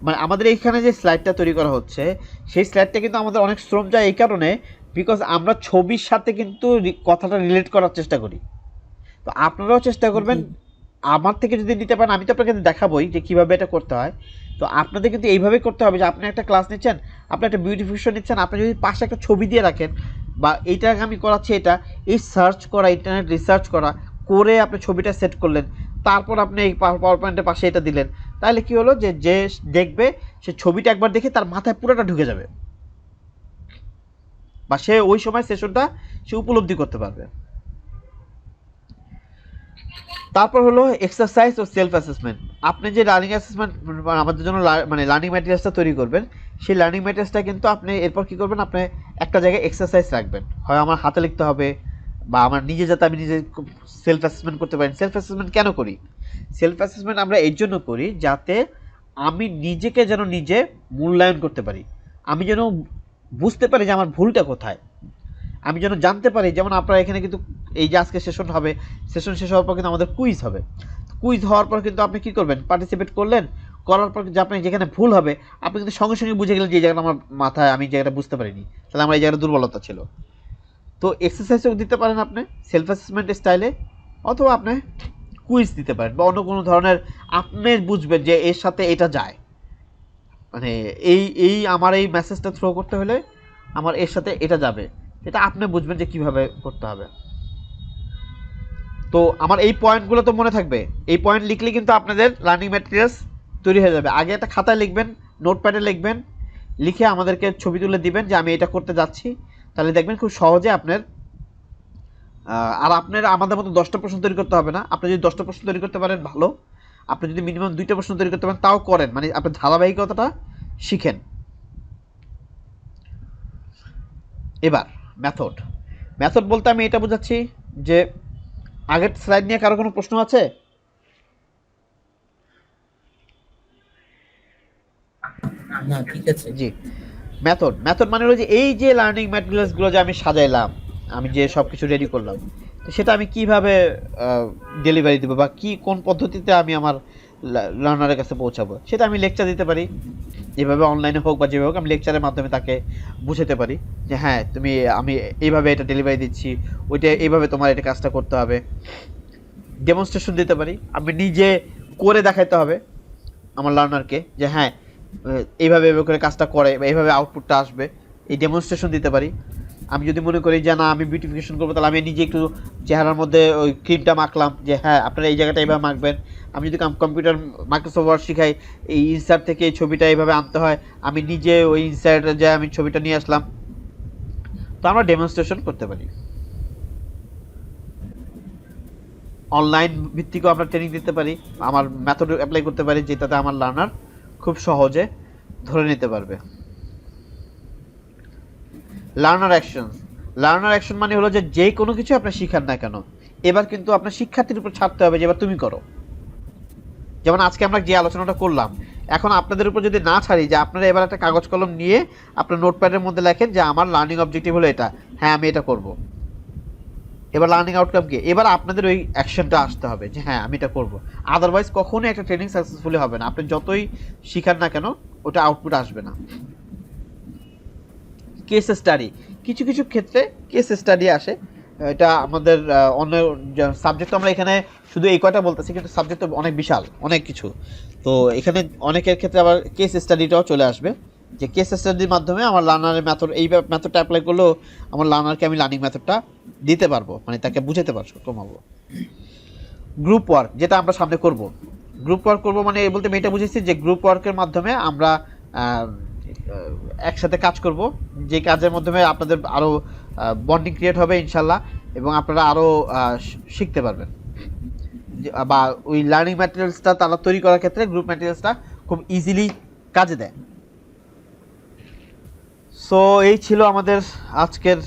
মানে আমাদের এইখানে যে স্লাইডটা তৈরি করা হচ্ছে, সেই স্লাইডটা কিন্তু আমাদের অনেক শ্রম যায় এই কারণে, বিকজ আমরা ছবির সাথে কিন্তু কথাটা রিলেট করার চেষ্টা করি। তো আপনারাও চেষ্টা করবেন আমার থেকে যদি নিতে পারেন, আমি তো আপনাকে দেখাবোই যে কীভাবে এটা করতে হয়। তো আপনাদের কিন্তু এইভাবেই করতে হবে যে আপনি একটা ক্লাস নিচ্ছেন, আপনি একটা বিউটিফিকেশন নিচ্ছেন, আপনি যদি পাশে একটা ছবি দিয়ে রাখেন, বা এইটা আমি করাচ্ছি, এটা এই সার্চ করা, ইন্টারনেট রিসার্চ করা করে আপনি ছবিটা সেট করলেন, তারপর আপনি এই পাওয়ার পয়েন্টের পাশে এটা দিলেন, তাহলে কি হলো যে যে দেখবে সে ছবিটা একবার দেখে তার মাথায় পুরোটা ঢুকে যাবে, বা সে ওই সময় সেশনটা সে উপলব্ধি করতে পারবে। তারপর হলো এক্সারসাইজ ও সেলফ অ্যাসেসমেন্ট। আপনি যে লার্নিং অ্যাসেসমেন্ট আমাদের জন্য মানে লার্নিং ম্যাটেরিয়ালসটা তৈরি করবেন, সেই লার্নিং ম্যাটেরিয়ালসটা কিন্তু আপনি এরপর কী করবেন, আপনি একটা জায়গায় এক্সারসাইজ রাখবেন, হয় আমার হাতে লিখতে হবে, বা আমার নিজে যাতে আমি নিজে সেলফ অ্যাসেসমেন্ট করতে পারি। সেলফ অ্যাসেসমেন্ট কেন করি? সেলফ অ্যাসেসমেন্ট আমরা এর জন্য করি যাতে আমি নিজেকে যেন নিজে মূল্যায়ন করতে পারি, আমি যেন বুঝতে পারি যে আমার ভুলটা কোথায়, আমি যেন জানতে পারি। যেমন আপনারা এখানে কিন্তু এই যে আজকে সেশন হবে, সেশন শেষ হওয়ার পর কিন্তু আমাদের কুইজ হবে, কুইজ হওয়ার পর কিন্তু আপনি কী করবেন, পার্টিসিপেট করলেন, করার পর যে আপনার যেখানে ভুল হবে আপনি কিন্তু সঙ্গে সঙ্গে বুঝে গেলেন যে এই জায়গাটা আমার মাথায়, আমি জায়গাটা বুঝতে পারিনি, তাহলে আমার এই জায়গাটা দুর্বলতা ছিল। তো এক্সারসাইজও দিতে পারেন আপনি সেলফ অ্যাসেসমেন্ট স্টাইলে, অথবা আপনি কুইজ দিতে পারেন, বা অন্য কোনো ধরনের আপনি বুঝবেন যে এর সাথে এটা যায়, মানে এই আমার এই মেসেজটা থ্রো করতে হলে আমার এর সাথে এটা যাবে, এটা আপনি বুঝবেন যে কিভাবে করতে হবে। তো আমার এই পয়েন্টগুলো তো মনে থাকবে, এই পয়েন্ট লিখলে কিন্তু আপনাদের লার্নিং ম্যাটেরিয়ালস তৈরি হয়ে যাবে। আগে একটা খাতায় লিখবেন, নোটপ্যাডে লিখবেন, লিখে আমাদেরকে ছবি তুলে দিবেন যে আমি এটা করতে যাচ্ছি, তাহলে দেখবেন খুব সহজে আপনার আর আপনার আমাদের মতো 10টা প্রশ্ন তৈরি করতে হবে না। আপনি যদি 10টা প্রশ্ন তৈরি করতে পারেন ভালো, আপনি যদি মিনিমাম 2টা প্রশ্ন তৈরি করতে পারেন তাও করেন, মানে আপনার ধারাবাহিকতাটা শিখেন। এবার মেথড বলতে আমি এটা বোঝাচ্ছি যে আগের স্লাইড নিয়ে কারো কোনো প্রশ্ন আছে? না, ঠিক আছে। জি, মেথড মানে হলো যে এই যে লার্নিং ম্যাটেরিয়ালসগুলো যে আমি সাজাইলাম, আমি যে সব কিছু রেডি করলাম, তো সেটা আমি কিভাবে ডেলিভারি দেবো, বা কোন পদ্ধতিতে আমি আমার লার্নারের কাছে পৌঁছাবো, সেটা আমি লেকচার দিতে পারি, যেভাবে অনলাইনে হোক বা যেভাবে হোক আমি লেকচারের মাধ্যমে তাকে বুঝাতে পারি যে হ্যাঁ আমি এইভাবে এটা ডেলিভারি দিচ্ছি, ওইটা এইভাবে তোমার এটা কাজটা করতে হবে। ডেমনস্ট্রেশন দিতে পারি, আমি নিজে করে দেখাতে হবে আমার লার্নারকে যে হ্যাঁ এইভাবে এইভাবে করে কাজটা করে বা এইভাবে আউটপুটটা আসবে, এই ডেমনস্ট্রেশন দিতে পারি। আমি যদি মনে করি যে না আমি বিউটিফিকেশন করবো, তাহলে আমি নিজে একটু চেহারার মধ্যে ওই ক্রিমটা মাখলাম যে হ্যাঁ আপনারা এই জায়গাটা এইভাবে মাখবেন। আমি যদি কম্পিউটার মাইক্রোসফট ওয়ার্ড শিখাই, এই ইনসার্ট থেকে এই ছবিটা এইভাবে আনতে হয়, আমি নিজে ওই ইনসার্টে যে আমি ছবিটা নিয়ে আসলাম। তো আমরা ডেমনস্ট্রেশন করতে পারি। অনলাইন ভিত্তিকও আমরা ট্রেনিং দিতে পারি, আমার মেথড অ্যাপ্লাই করতে পারি, যেটাতে আমার লার্নার খুব সহজে ধরে নিতে পারবে। লার্নার অ্যাকশন মানে হলো যে কোনো কিছু আপনি শিখান না কেন, এবার কিন্তু আপনার শিক্ষার্থীর উপর ছাড়তে হবে যে এবার তুমি করো। যেমন আজকে আমরা যে আলোচনাটা করলাম, এখন আপনাদের উপর যদি না ছাড়ি যে আপনারা এবার একটা কাগজ কলম নিয়ে আপনার নোটপ্যাডের মধ্যে লেখেন যে আমার লার্নিং অবজেক্টিভ হলো এটা, হ্যাঁ আমি এটা করব। এবার লার্নিং আউটকাম কি, এবার আপনাদের ওই অ্যাকশনটা আসতে হবে যে হ্যাঁ আমি এটা করব। আদারওয়াইজ কখনোই একটা ট্রেনিং সাকসেসফুলি হবে না, আপনি যতই শিখান না কেন ওটা আউটপুট আসবে না। কেস স্টাডি, কিছু কিছু ক্ষেত্রে কেস স্টাডি আসে, এটা আমাদের অন্য সাবজেক্ট আমরা এখানে শুধু এই কয়টা বলতেছি, কিন্তু সাবজেক্ট অনেক বিশাল, অনেক কিছু। তো এখানে অনেকের ক্ষেত্রে আবার কেস স্টাডিটাও চলে আসবে, যে কেস স্টাডির মাধ্যমে আমার লার্নারের মেথড, এই মেথডটা অ্যাপ্লাই করলেও আমার লার্নারকে আমি লার্নিং মেথডটা দিতে পারবো, মানে তাকে বুঝাতে পারবো, কমাবো। গ্রুপ ওয়ার্ক, যেটা আমরা সামনে করব, গ্রুপ ওয়ার্ক করবো মানে বলতে আমি এটা বুঝেছি যে গ্রুপ ওয়ার্কের মাধ্যমে আমরা একসাথে কাজ করব, যে কাজের মাধ্যমে আপনাদের আরও বন্ডিং ক্রিয়েট হবে ইনশাল্লাহ, এবং আপনারা আরও শিখতে পারবেন। বা ওই লার্নিং ম্যাটেরিয়ালসটা তারা তৈরি করার ক্ষেত্রে গ্রুপ ম্যাটেরিয়ালসটা খুব ইজিলি কাজে দেয়। সো এই ছিল আমাদের আজকের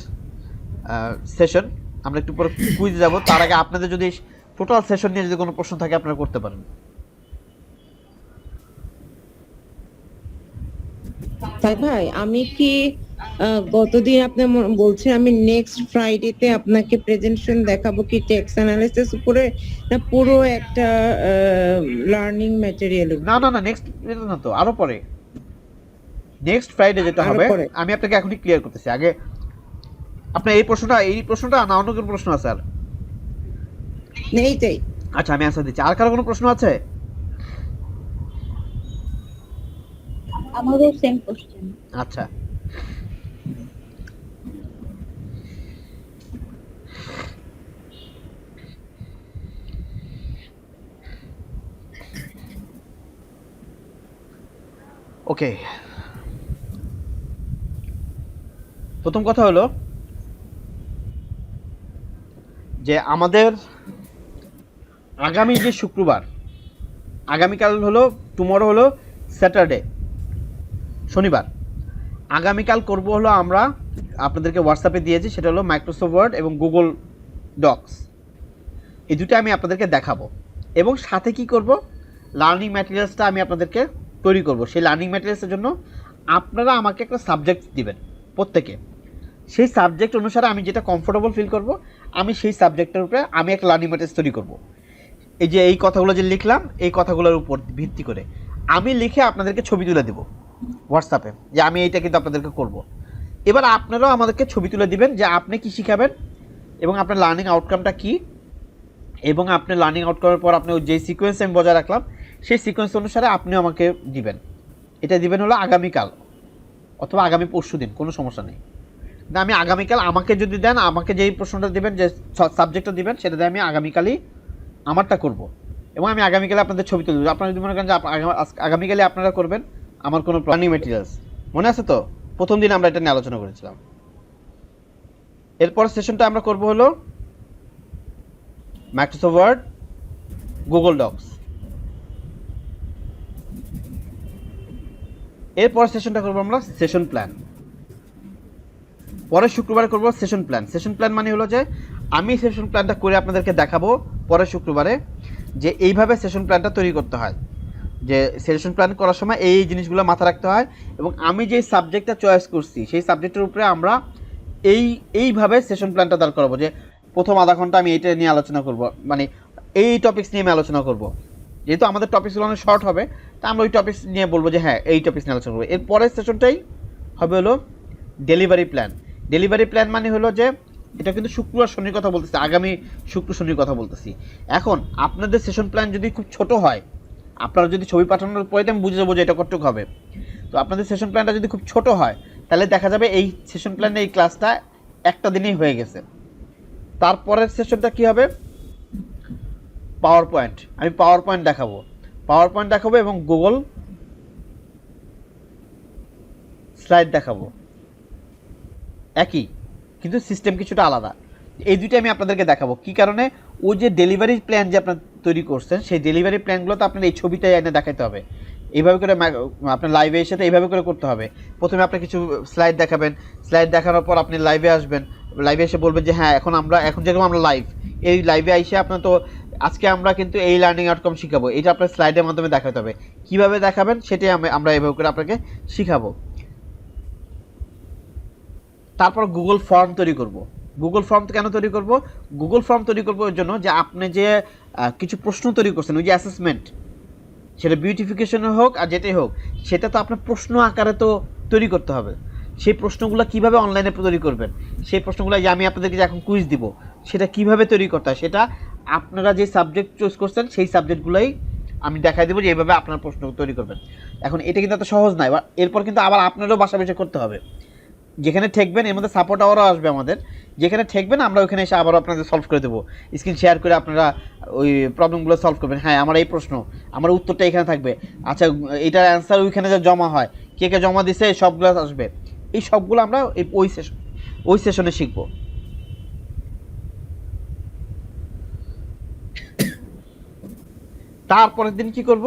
সেশন। আমরা একটু পরে কুইজ যাব, তার আগে আপনাদের যদি টোটাল সেশন নিয়ে যদি কোনো প্রশ্ন থাকে আপনারা করতে পারেন। তাই ভাই, আমি কি গতদিন আপনি বলছেন আমি নেক্সট ফ্রাইডেতে আপনাকে প্রেজেন্টেশন দেখাবো কি টেক্সট অ্যানালিসিস উপরে, না পুরো একটা লার্নিং ম্যাটেরিয়াল? না না না, নেক্সট না, তো আরো পরে, নেক্সট ফ্রাইডে যেটা হবে আমি আপনাকে এখনই ক্লিয়ার করতেছি। আগে আপনার এই প্রশ্নটা না অন্য কোনো প্রশ্ন আছে? আর এইটাই। আচ্ছা আমি অ্যান্সার দিচ্ছি। আর কারো কোনো প্রশ্ন আছে? আমারও সেম কোশ্চেন। আচ্ছা, ওকে। প্রথম কথা হলো যে আমাদের আগামী যে শুক্রবার, আগামীকাল হলো, টুমরো হলো স্যাটারডে, শনিবার। আগামীকাল করব হলো আমরা আপনাদেরকে হোয়াটসঅ্যাপে দিয়েছি, সেটা হলো মাইক্রোসফট ওয়ার্ড এবং গুগল ডক্স, এই দুটো আমি আপনাদেরকে দেখাবো। এবং সাথে কি করব, লার্নিং ম্যাটেরিয়ালসটা আমি আপনাদেরকে তৈরি করব। সেই লার্নিং ম্যাটেরিয়ালসের জন্য আপনারা আমাকে একটা সাবজেক্ট দিবেন প্রত্যেকে, সেই সাবজেক্ট অনুসারে আমি যেটা কমফোর্টেবল ফিল করব, আমি সেই সাবজেক্টের উপরে আমি একটা লার্নিং ম্যাটেরিয়ালস তৈরি করব। এই যে এই কথাগুলো যে লিখলাম, এই কথাগুলোর উপর ভিত্তি করে আমি লিখে আপনাদেরকে ছবি তুলে দেবো হোয়াটসঅ্যাপে, যে আমি এইটা কিন্তু আপনাদেরকে করব। এবার আপনারাও আমাদেরকে ছবি তুলে দিবেন যে আপনি কি শিখাবেন এবং আপনার লার্নিং আউটকামটা কি, এবং আপনার লার্নিং আউটকামের পর আপনি যে সিকোয়েন্স আমি বজায় রাখলাম সেই সিকোয়েন্স অনুসারে আপনিও আমাকে দিবেন। এটা দিবেন হলো আগামীকাল অথবা আগামী পরশু দিন, কোনো সমস্যা নেই। না আমি আগামীকাল, আমাকে যদি দেন, আমাকে যেই প্রশ্নটা দিবেন, যে সাবজেক্টটা দিবেন, সেটা দিয়ে আমি আগামীকালই আমারটা করব, এবং আমি আগামীকালে আপনাদের ছবি তুলে দেবো। আপনারা যদি মনে করেন যে আগামীকালে আপনারা করবেন আমার কোনো লার্নিং ম্যাটেরিয়ালস, মনে আছে তো প্রথম দিন আমরা এটা নিয়ে আলোচনা করেছিলাম। এরপর সেশনটা আমরা করব হলো মাইক্রোসফট ওয়ার্ড, গুগল ডক্স। এরপর সেশনটা করবো আমরা সেশন প্ল্যান। পরের শুক্রবারে করব সেশন প্ল্যান। সেশন প্ল্যান মানে হলো যে আমি সেশন প্ল্যানটা করে আপনাদেরকে দেখাবো পরের শুক্রবারে, যে এইভাবে সেশন প্ল্যানটা তৈরি করতে হয়, যে সেশন প্ল্যান করার সময় এই জিনিসগুলো মাথায় রাখতে হয়, এবং আমি যে সাবজেক্টটা চয়েস করছি সেই সাবজেক্টের উপরে আমরা এইভাবে সেশন প্ল্যানটা দাঁড় করাবো, যে প্রথম আধা ঘন্টা আমি এইটা নিয়ে আলোচনা করব, মানে এই টপিকস নিয়ে আমি আলোচনা করব, যেহেতু আমাদের টপিকসগুলো অনেক শর্ট হবে, তা আমরা ওই টপিকস নিয়ে বলবো যে হ্যাঁ এই টপিকস নিয়ে আলোচনা করবো। এর পরের সেশনটাই হবে হলো ডেলিভারি প্ল্যান। ডেলিভারি প্ল্যান মানে হলো যে এটা কিন্তু শুক্র আর শনির কথা বলতেছি, আগামী শুক্র শনির কথা বলতেছি। এখন আপনাদের সেশন প্ল্যান যদি খুব ছোট হয়, আপনারা যদি ছবি পাঠানোর পরে আমি বুঝে যাবো যে এটা কতটুকু হবে, তো আপনাদের সেশন প্ল্যানটা যদি খুব ছোট হয় তাহলে দেখা যাবে এই সেশন প্ল্যানে এই ক্লাসটা একটা দিনেই হয়ে গেছে। তারপরের সেশনটা কী হবে, পাওয়ার পয়েন্ট। আমি পাওয়ার পয়েন্ট দেখাবো এবং গুগল স্লাইড দেখাবো, একই কিন্তু সিস্টেম কিছুটা আলাদা। এই দুইটা আমি আপনাদেরকে দেখাবো। কি কারণে, ওই যে ডেলিভারি প্ল্যান যে আপনার তৈরি করছেন সেই ডেলিভারি প্ল্যানগুলো তো আপনার এই ছবিটাই এনে দেখাতে হবে। এইভাবে করে আপনার লাইভে এসে তো এইভাবে করে করতে হবে। প্রথমে আপনি কিছু স্লাইড দেখাবেন, স্লাইড দেখানোর পর আপনি লাইভে আসবেন, লাইভে এসে বলবেন যে হ্যাঁ এখন যেরকম আমরা লাইভ, এই লাইভে এসে আপনার তো আজকে আমরা কিন্তু এই লার্নিং আউটকাম শিখাবো, এটা আপনার স্লাইডের মাধ্যমে দেখাতে হবে। কীভাবে দেখাবেন সেটাই আমরা এইভাবে করে আপনাকে শিখাবো। তারপর গুগল ফর্ম তৈরি করব। গুগল ফর্ম কেন তৈরি করব? গুগল ফর্ম তৈরি করবো ওই জন্য যে আপনি যে কিছু প্রশ্ন তৈরি করছেন, ওই যে অ্যাসেসমেন্ট, সেটা বিউটিফিকেশনে হোক আর যেটাই হোক, সেটা তো আপনার প্রশ্ন আকারে তো তৈরি করতে হবে। সেই প্রশ্নগুলো কিভাবে অনলাইনে তৈরি করবেন, সেই প্রশ্নগুলো যে আমি আপনাদেরকে যে এখন কুইজ দিব, সেটা কিভাবে তৈরি করতে হয়, সেটা আপনারা যে সাবজেক্ট চুজ করছেন সেই সাবজেক্টগুলোই আমি দেখাই দেবো যে এইভাবে আপনার প্রশ্ন তৈরি করবেন। এখন এটা কিন্তু এত সহজ নয়, এরপর কিন্তু আবার আপনারও বাসা বেশি করতে হবে। যেখানে ঠেকবেন এর মধ্যে সাপোর্ট আওয়ারও আসবে আমাদের, যেখানে ঠেকবেন আমরা ওখানে এসে আবারও আপনাদের সলভ করে দেবো। স্ক্রিন শেয়ার করে আপনারা ওই প্রবলেমগুলো সলভ করবেন। হ্যাঁ আমার এই প্রশ্ন, আমার উত্তরটা এখানে থাকবে, আচ্ছা এটার অ্যান্সার ওইখানে যা জমা হয়, কে কে জমা দিছে সবগুলো আসবে। এই সবগুলো আমরা ওই সেশনে শিখব। তারপরের দিন কি করব,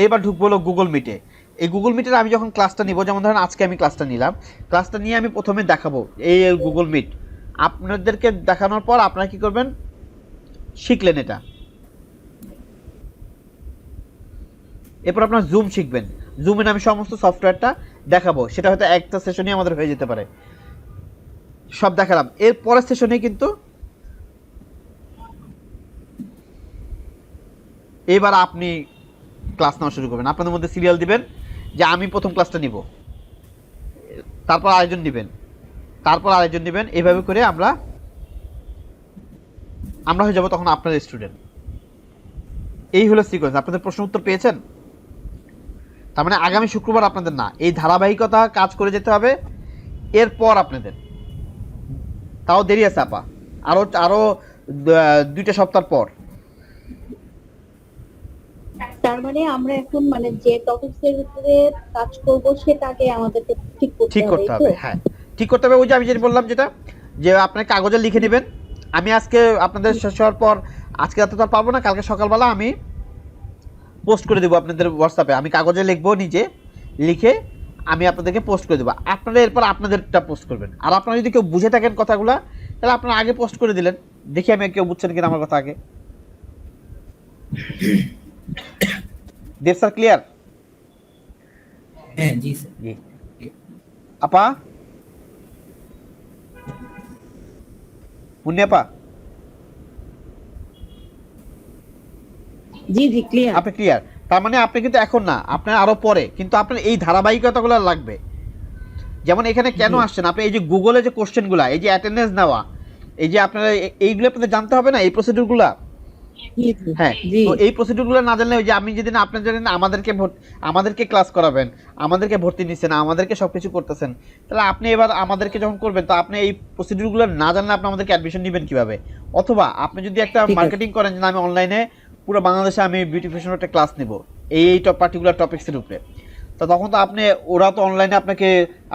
এবার ঢুকবো হলো গুগল মিটে। এই গুগল মিটের আমি যখন ক্লাসটা নিব, যেমন ধরেন আজকে আমি ক্লাসটা নিলাম, ক্লাসটা নিয়ে আমি প্রথমে দেখাবো এই গুগল মিট। আপনাদেরকে দেখানোর পর আপনারা কি করবেন, শিখলেন এটা, এরপর আপনার জুম শিখবেন। জুমের আমি সমস্ত সফটওয়্যারটা দেখাবো, সেটা হয়তো একটা সেশনে আমাদের হয়ে যেতে পারে। সব দেখালাম, এর পরের সেশনে কিন্তু এবার আপনি ক্লাস নেওয়া শুরু করবেন। আপনাদের মধ্যে সিরিয়াল দিবেন যে আমি প্রথম ক্লাসটা নিব, তারপর আরেকজন দিবেন, তারপর আরেকজন দিবেন, এইভাবে করে আমরা হয়ে যাব তখন আপনার স্টুডেন্ট। এই হলো সিকোয়েন্স। আপনাদের প্রশ্ন উত্তর পেয়েছেন? তার মানে আগামী শুক্রবার আপনাদের না, এই ধারাবাহিকতা কাজ করে যেতে হবে। এরপর আপনাদের তাও দেরি আছে আপা, আরো 2টা সপ্তাহ পর। তার মানে আমরা এখন মানে যে টপিকসের উপরে কাজ করব সেটাকে আমাদেরকে ঠিক করতে করতে হবে। হবে। হ্যাঁ ঠিক করতে হবে। ওই যে আমি যেটা বললাম, যেটা যে আপনার কাগজে লিখে নেবেন। আমি আজকে আপনাদের শেষ হওয়ার পর, আজকে রাতে তো আর পারবো না, কালকে সকালবেলা আমি পোস্ট করে দেবো আপনাদের হোয়াটসঅ্যাপে। আমি কাগজে লিখবো, নিজে লিখে আমি আপনাদেরকে পোস্ট করে দেবো। আপনারা এরপর আপনাদেরটা পোস্ট করবেন। আর আপনারা যদি কেউ বুঝে থাকেন কথাগুলো, তাহলে আপনারা আগে পোস্ট করে দিলেন, দেখি আমি কেউ বুঝছেন কিনা আমার কথা আগে। দেব স্যার ক্লিয়ার? হ্যাঁ জি স্যার। জি আপা, মুন্নি আপা, জি জি ক্লিয়ার। আপনি ক্লিয়ার? তার মানে আপনি কিন্তু এখন না, আপনার আরো পরে, কিন্তু আপনার এই ধারাবাহিকতাগুলো লাগবে। যেমন এখানে কেন আসছেন আপনি, এই যে গুগলে যে কোশ্চেনগুলো, এই যে অ্যাটেন্ডেন্স নেওয়া, এই যে আপনারা এইগুলো আপনাদের জানতে হবে না, এই প্রসিডিউরগুলো। হ্যাঁ, তো এই প্রসিডিউরগুলো না জানলে, ওই যে আমি যেদিন আপনার জানেন আমাদেরকে ক্লাস করাবেন, আমাদেরকে ভর্তি নিচ্ছেন, আমাদেরকে সবকিছু করতেছেন, তাহলে আপনি এবার আমাদেরকে যখন করবেন, তো আপনি এই প্রসিডিউরগুলো না জানলে আপনি আমাদেরকে অ্যাডমিশন নেবেন কিভাবে? অথবা আপনি যদি একটা মার্কেটিং করেন যে আমি অনলাইনে পুরো বাংলাদেশে আমি বিউটিফিকেশনের একটা ক্লাস নেব এই পার্টিকুলার টপিক্সের উপরে, তো তখন তো ওরা তো অনলাইনে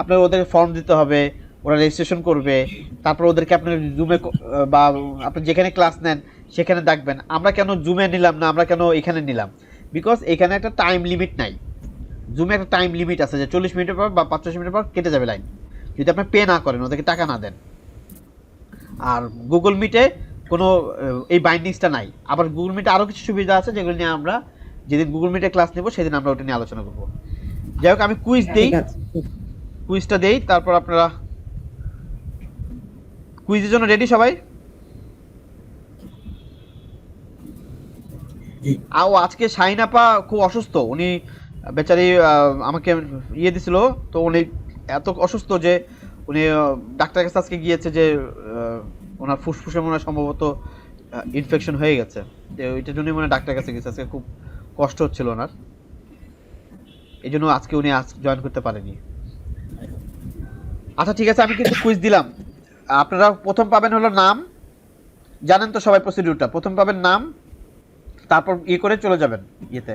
আপনার ওদেরকে ফর্ম দিতে হবে, ওরা রেজিস্ট্রেশন করবে, তারপর ওদেরকে আপনার জুমে বা আপনি যেখানে ক্লাস নেন সেখানে দেখবেন। আমরা কেন জুমে নিলাম না, আমরা কেন এখানে নিলাম? বিকজ এখানে একটা টাইম লিমিট নাই। জুমে একটা টাইম লিমিট আছে যে 40 মিনিটের পর বা 45 মিনিটের পর কেটে যাবে লাইন, যদি আপনি পে না করেন, ওদেরকে টাকা না দেন। আর গুগল মিটে কোনো এই বাইন্ডিংসটা নাই। আবার গুগল মিটে আরও কিছু সুবিধা আছে যেগুলো নিয়ে আমরা যেদিন গুগল মিটে ক্লাস নেব সেদিন আমরা ওটা নিয়ে আলোচনা করব। যাই হোক, আমি কুইজ দেই, কুইজটা দেই, তারপর আপনারা কুইজের জন্য রেডি সবাই? জি। ও আজকে শাহিন আপা খুব অসুস্থ, উনি বেচারি আমাকে ইয়ে দিছিল, তো উনি এত অসুস্থ যে উনি ডাক্তারের কাছে আজকে গিয়েছে যে ওনার ফুসফুসে মনে হয় সম্ভবত ইনফেকশন হয়ে গেছে, তো ওইটার জন্যই মনে হয় ডাক্তারের কাছে গেছে, আজকে খুব কষ্ট হচ্ছিল ওনার, এই জন্য আজকে উনি জয়েন করতে পারেনি। আচ্ছা ঠিক আছে, আমি কিন্তু কুইজ দিলাম, আপনারা প্রথম পাবেন হলো নাম, জানেন তো সবাই প্রসিডিউরটা, প্রথম পাবেন নাম, তারপর ইয়ে করে চলে যাবেন ইয়েতে,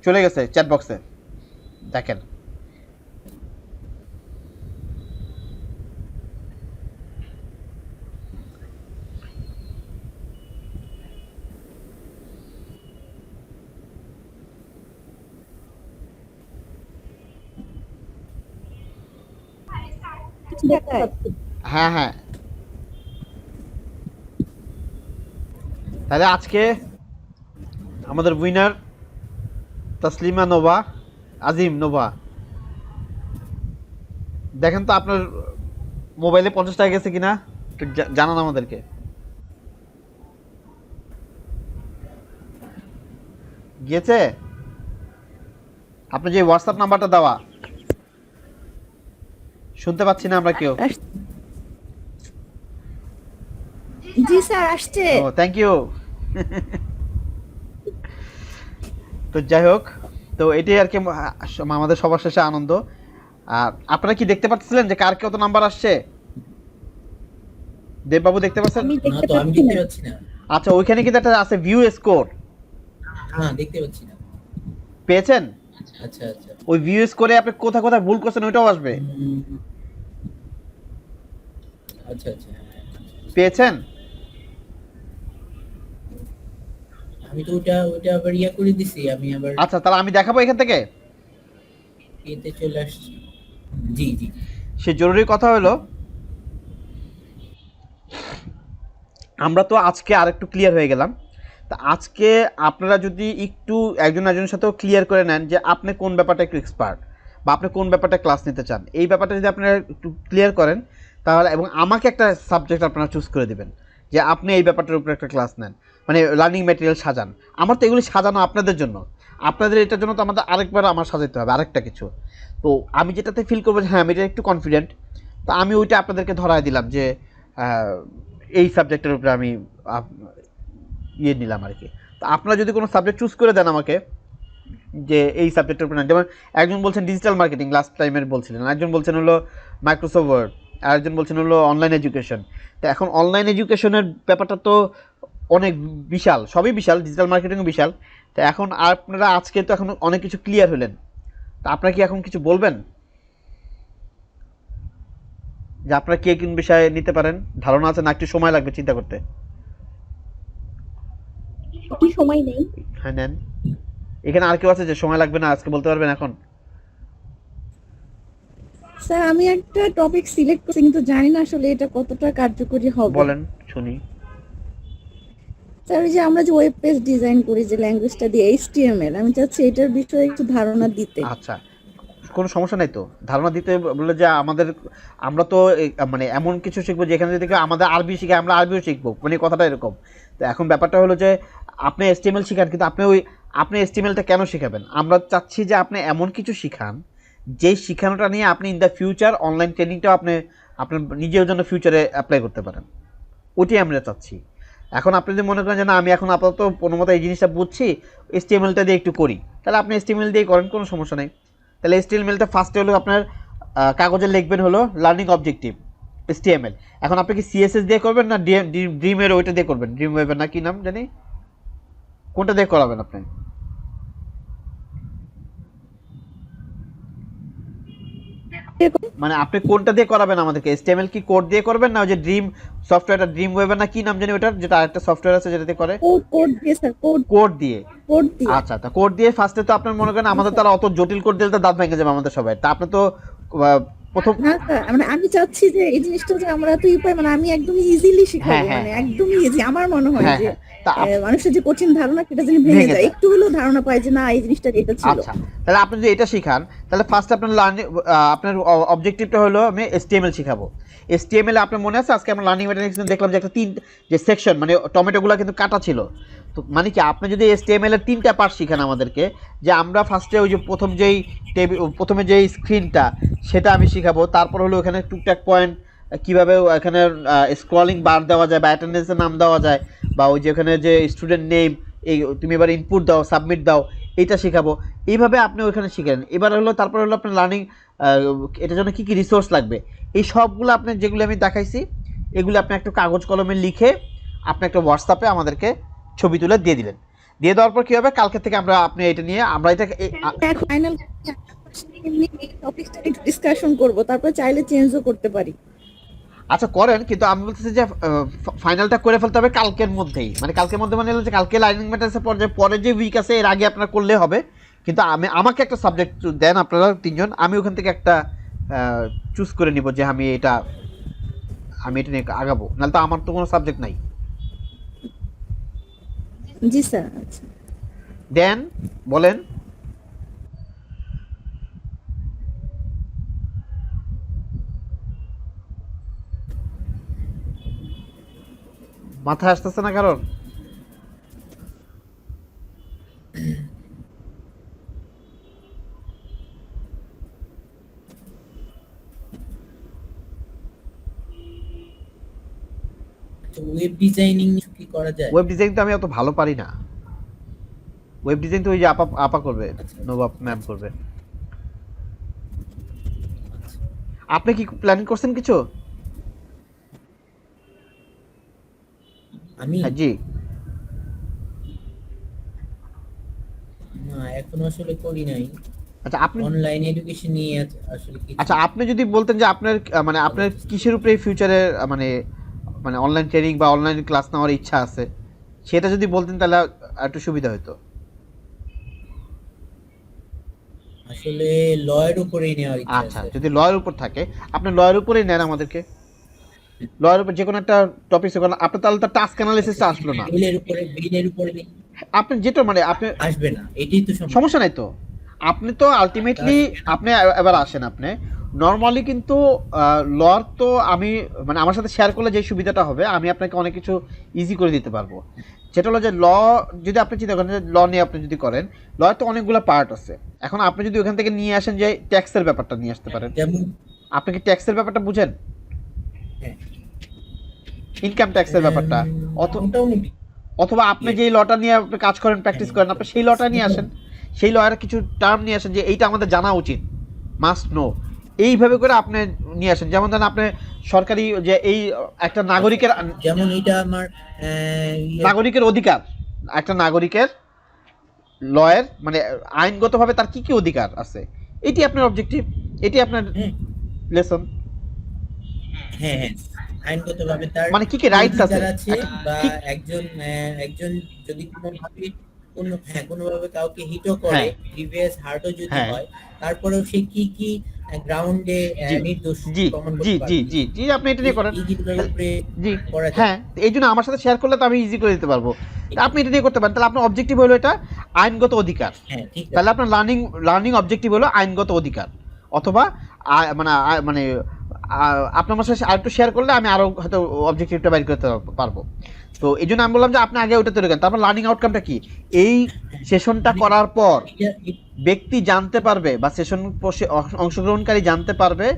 চলে গেছে চ্যাট বক্সে দেখেন। দেখতে পাচ্ছি। হ্যাঁ হ্যাঁ, তাহলে আজকে আমাদের উইনার তাসলিমা নোভা, আজিম নোভা। দেখেন তো আপনার মোবাইলে 50 টাকা গেছে কিনা, একটু জানান আমাদেরকে। গিয়েছে? আপনি যে হোয়াটসঅ্যাপ নাম্বারটা দেওয়া, শুনতে পাচ্ছি না আমরা কেউ। জি স্যার আসছে। ও থ্যাংক ইউ। তো যাই হোক, তো এটাই আর কি আমাদের সবার শেষে আনন্দ। আর আপনারা কি দেখতে পাচ্ছিলেন যে কার কত নাম্বার আসছে? দেববাবু দেখতে পাচ্ছেন? আমি না দেখতে তো, আমি পাচ্ছি দেখতে না। পাচ্ছি না। আচ্ছা, ওইখানে কিন্তু একটা আছে ভিউ স্কোর, হ্যাঁ, দেখতে পাচ্ছি না। পেয়েছেন? আচ্ছা আচ্ছা। ওই ভিউ স্কোরে আপনি কোথায় কোথায় ভুল করছেন ওইটাও আসবে, আচ্ছা আচ্ছা। পেয়েছেন? আমি তো ওটা আবার ইয়া করে দিছি, আমি আবার আচ্ছা, তাহলে আমি দেখাবো এখান থেকে। এতে চলে আসছি। জি জি। সে জরুরি কথা হলো, আমরা তো আজকে আরেকটু ক্লিয়ার হয়ে গেলাম। তা আজকে আপনারা যদি একটু একজন একজনের সাথেও ক্লিয়ার করে নেন যে আপনি কোন ব্যাপারটা একটু এক্সপার্ট, বা আপনি কোন ব্যাপারটা ক্লাস নিতে চান, এই ব্যাপারটা যদি আপনারা একটু ক্লিয়ার করেন তাহলে, এবং আমাকে একটা সাবজেক্ট আপনারা চুজ করে দেবেন যে আপনি এই ব্যাপারটার উপরে একটা ক্লাস নেন, মানে লার্নিং ম্যাটেরিয়াল সাজান। আমার তো এগুলি সাজানো আপনাদের জন্য, আপনাদের এটার জন্য তো আমাদের আরেকবার আমার সাজাতে হবে আরেকটা কিছু। তো আমি যেটাতে ফিল করবো যে হ্যাঁ আমি এটা একটু কনফিডেন্ট, তো আমি ওইটা আপনাদেরকে ধরায় দিলাম যে এই সাবজেক্টের উপরে আমি ইয়ে নিলাম আর কি। তো আপনারা যদি কোনো সাবজেক্ট চুজ করে দেন আমাকে যে এই সাবজেক্টের উপরে, যেমন একজন বলছেন ডিজিটাল মার্কেটিং, লাস্ট টাইমের বলছিলেন, একজন বলছেন হলো মাইক্রোসফট ওয়ার্ড, আরেকজন বলছেন হলো অনলাইন এডুকেশন। তো এখন অনলাইন এডুকেশনের ব্যাপারটা তো অনেক বিশাল, সবই বিশাল, ডিজিটাল মার্কেটিংও বিশাল। তো এখন আপনারা আজকে তো এখন অনেক কিছু ক্লিয়ার হলেন, তা আপনারা কি এখন কিছু বলবেন যে আপনারা কে কোন বিষয়ে নিতে পারেন, ধারণা আছে না একটু সময় লাগবে চিন্তা করতে? একটু সময় নেই। হ্যাঁ নেন। এখানে আর কেউ আছে যে সময় লাগবে না আজকে বলতে পারবেন এখন? স্যার আমি একটা টপিক সিলেক্ট করছি কিন্তু জানি না আসলে এটা কতটা কার্যকরী হবে। বলেন শুনি। স্যার ওই যে আমরা যে ওয়েব পেজ ডিজাইন করি যে ল্যাঙ্গুয়েজটা দিয়ে HTML, আমি চাচ্ছি এটার বিষয়ে একটু ধারণা দিতে। আচ্ছা, কোনো সমস্যা নাই তো, ধারণা দিতে বললে যে আমরা তো মানে এমন কিছু শিখবো যেখানে যদি কেউ আমাদের আরবি শিখে আমরা আরবিও শিখবো, মানে কথাটা এরকম। তো এখন ব্যাপারটা হলো যে আপনি HTML শিখান, কিন্তু আপনি HTMLটা কেন শিখাবেন? আমরা চাচ্ছি যে আপনি এমন কিছু শিখান যেই শিখানোটা নিয়ে আপনি ইন দ্য ফিউচার অনলাইন ট্রেনিংটাও আপনি আপনার নিজের জন্য ফিউচারে অ্যাপ্লাই করতে পারেন, ওটাই আমরা চাচ্ছি। এখন আপনি যদি মনে করেন যে না আমি এখন আপাতত কোনো মতো এই জিনিসটা বুঝছি, HTMLটা দিয়ে একটু করি, তাহলে আপনি HTML দিয়ে করেন, কোনো সমস্যা নেই। তাহলে HTMLটা ফার্স্টে হলো আপনার কাগজে লিখবেন হলো লার্নিং অবজেক্টিভ HTML। এখন আপনি কি CSS দিয়ে করবেন না ড্রিমের ওইটা দিয়ে করবেন, ড্রিম ওয়েবের না কি নাম জানি, কোনটা দিয়ে করাবেন আপনি? মানে আপনি কোনটা দিয়ে করাবেন আমাদেরকে? HTML কি কোড দিয়ে করবেন না ওই যে ড্রিম সফটওয়্যারটা, ড্রিম ওয়েবের না কি নাম জানি ওটার, যেটা আরেকটা সফটওয়্যার আছে যেটা দিয়ে করে? কোড দিয়ে স্যার, কোড দিয়ে। কোড দিয়ে। আচ্ছা, তা কোড দিয়ে ফার্স্টে তো আপনার মনে করেন আমাদের তারা অত জটিল কোড দিলে তো দাঁত ভেঙে যাবে আমাদের সবাই। তা আপনি তো প্রথম না স্যার, মানে আমি চাচ্ছি যে এই জিনিসটা যে আমরা তুই পাই, মানে আমি একদম ইজিলি শিখাবো, হ্যাঁ, হ্যাঁ, মানে একদমই ইজি। আমার মনে হয় হ্যাঁ যে হ্যাঁ, তা মানুষের যে কঠিন ধারণা সেটা যেন ভেঙে ভেঙে যায়, যায়। একটু হলেও ধারণা পায় যে না এই জিনিসটা এটা ছিল। আচ্ছা, তাহলে আপনি যদি এটা শিখান তাহলে ফার্স্ট আপনার আপনার অবজেক্টিভটা হলো আমি HTML শেখাবো। HTML এ আপনার মনে আছে আজকে আমরা লার্নিং মেটেরিয়ালস দেখলাম যে একটা যে সেকশন মানে টমেটোগুলো কিন্তু কাটা ছিল। তো মানে কি আপনি যদি HTML এর 3টা পার্ট শিখান আমাদেরকে, যে আমরা ফার্স্টে ওই যে প্রথমে যেই স্ক্রিনটা সেটা আমি শিখাবো, তারপর হলো ওখানে টুকটাক পয়েন্ট কীভাবে এখানে স্ক্রলিং বার দেওয়া যায় বা অ্যাটেন্ডেন্সের নাম দেওয়া যায়, বা ওই যে ওখানে যে স্টুডেন্ট নেম এই তুমি এবার ইনপুট দাও সাবমিট দাও, এইটা শেখাবো। এইভাবে আপনি ওইখানে শিখেন। এবার হলো তারপর হলো আপনার লার্নিং এটার জন্য কী কী রিসোর্স লাগবে এই সবগুলো আপনি যেগুলো আমি দেখাইছি এগুলো আপনি একটা কাগজ কলমে লিখে আপনি একটা হোয়াটসঅ্যাপে আমাদেরকে ছবি তুলে দিয়ে দিলেন। দিয়ে দেওয়ার পর কী হবে, কালকে থেকে আপনি এটা নিয়ে আমরা এটা ফাইনাল টপিকটা একটু ডিসকাশন করব, তারপর চাইলে চেঞ্জও করতে পারি। আচ্ছা করেন, কিন্তু আমি বলতেছি যে ফাইনালটা করে ফেলতে হবে কালকের মধ্যেই। মানে কালকের মধ্যে মানে হলো যে কালকে লার্নিং ম্যাটার্সের পরে যে উইক আছে এর আগে আপনারা করলে হবে। কিন্তু আমাকে একটা সাবজেক্ট দেন আপনারা 3 জন, আমি ওখান থেকে একটা চুজ করে নিব যে আমি এটা নিয়ে আগাবো, নাহলে তো আমার তো কোনো সাবজেক্ট নাই। জি স্যার। আচ্ছা দেন বলেন। মাথায় আসতেছে না কারণ? ওয়েব ডিজাইনিং কি করা যায়? ওয়েব ডিজাইন তো আমি অত ভালো পারি না। ওয়েব ডিজাইন তো ওই যে আপা করবে, নবাব ম্যাম করবে। আপনি কি প্ল্যানিং করছেন কিছু? আমি হ্যাঁ জি। না এখনো আসলে করি নাই। আচ্ছা আপনি অনলাইন এডুকেশন নিয়ে আসলে কি? আচ্ছা আপনি যদি বলতেন যে আপনার কিসের উপরে ফিউচারে মানে অনলাইন ট্রেনিং বা অনলাইন ক্লাস নেওয়ার ইচ্ছা আছে, সেটা যদি বলতেন তাহলে একটু সুবিধা হতো। আসলে লয়ের উপরেই নেওয়ার ইচ্ছা আচ্ছা আছে। যদি লয়ের উপর থাকে আপনি লয়ের উপরেই নেন আমাদেরকে। লয়ের উপর যে কোনো একটা টপিক আপনার তাহলে তো টাস্ক অ্যানালিসিসটা আসলো না। বিলের উপরে আপনি যেটা আপনি আসবে না, এটাই তো সমস্যা নাই তো। আপনি তো আলটিমেটলি আপনি এবার আসেন, আপনি নর্মালি কিন্তু লর তো আমি আমার সাথে শেয়ার করলে যে সুবিধাটা হবে আমি আপনাকে অনেক কিছু ইজি করে দিতে পারবো। যেটা হলো যে ল যদি আপনি চিন্তা করেন যে ল নিয়ে আপনি যদি করেন, ল তো অনেকগুলো পার্ট আছে। এখন আপনি যদি ওখান থেকে নিয়ে আসেন যে ট্যাক্সের ব্যাপারটা নিয়ে আসতে পারেন। যেমন আপনি কি ট্যাক্সের ব্যাপারটা বুঝেন? ইনকাম ট্যাক্সের ব্যাপারটা মোটামুটি অথবা আপনি যেই লটা নিয়ে আপনি কাজ করেন প্র্যাকটিস করেন আপনি সেই লটা নিয়ে আসেন, সেই লয়ের কিছু টার্ম নিয়ে আসেন যে এইটা আমাদের জানা উচিত, মাস্ট নো। এইভাবে করে আপনি নিয়ে আসেন। যেমন ধরেন আপনি সরকারি যে এই একটা নাগরিকের যেমন এটা আমার নাগরিকের অধিকার, একটা নাগরিকের লয়ের আইনগতভাবে তার কি কি অধিকার আছে, এটি আপনার অবজেক্টিভ, এটি আপনার লেসন। হ্যাঁ হ্যাঁ, আইনগতভাবে তার কি কি রাইটস আছে বা একজন যদি কোনোভাবে কাউকে হিটও করে, প্রিভিয়াস হার্টও যদি হয়, তারপরেও সে কি কি গ্রাউন্ডে নির্দোষ প্রমাণ করতে পারবে। জি জি জি জি আপনি এটা নিয়ে করেন। জি হ্যাঁ, এই জন্য আমার সাথে শেয়ার করলে তো আমি ইজি করে দিতে পারবো। আপনি এটা নিয়ে করতে পারেন। তাহলে আপনার অবজেক্টিভ হলো এটা আইনগত অধিকার। হ্যাঁ ঠিক আছে। তাহলে আপনার লার্নিং অবজেক্টিভ হলো আইনগত অধিকার, অথবা আপনার আমার সাথে আরেকটু শেয়ার করলে আমি আরো হয়তো অবজেক্টিভটা বাইর করতে পারবো। তো এই জন্য আমি বললাম যে আপনি আগে ওটা তৈরি করেন। তারপর লার্নিং আউটকামটা কি, এই সেশনটা করার পর ব্যক্তি জানতে পারবে বা সেশন অংশগ্রহণকারী জানতে পারবে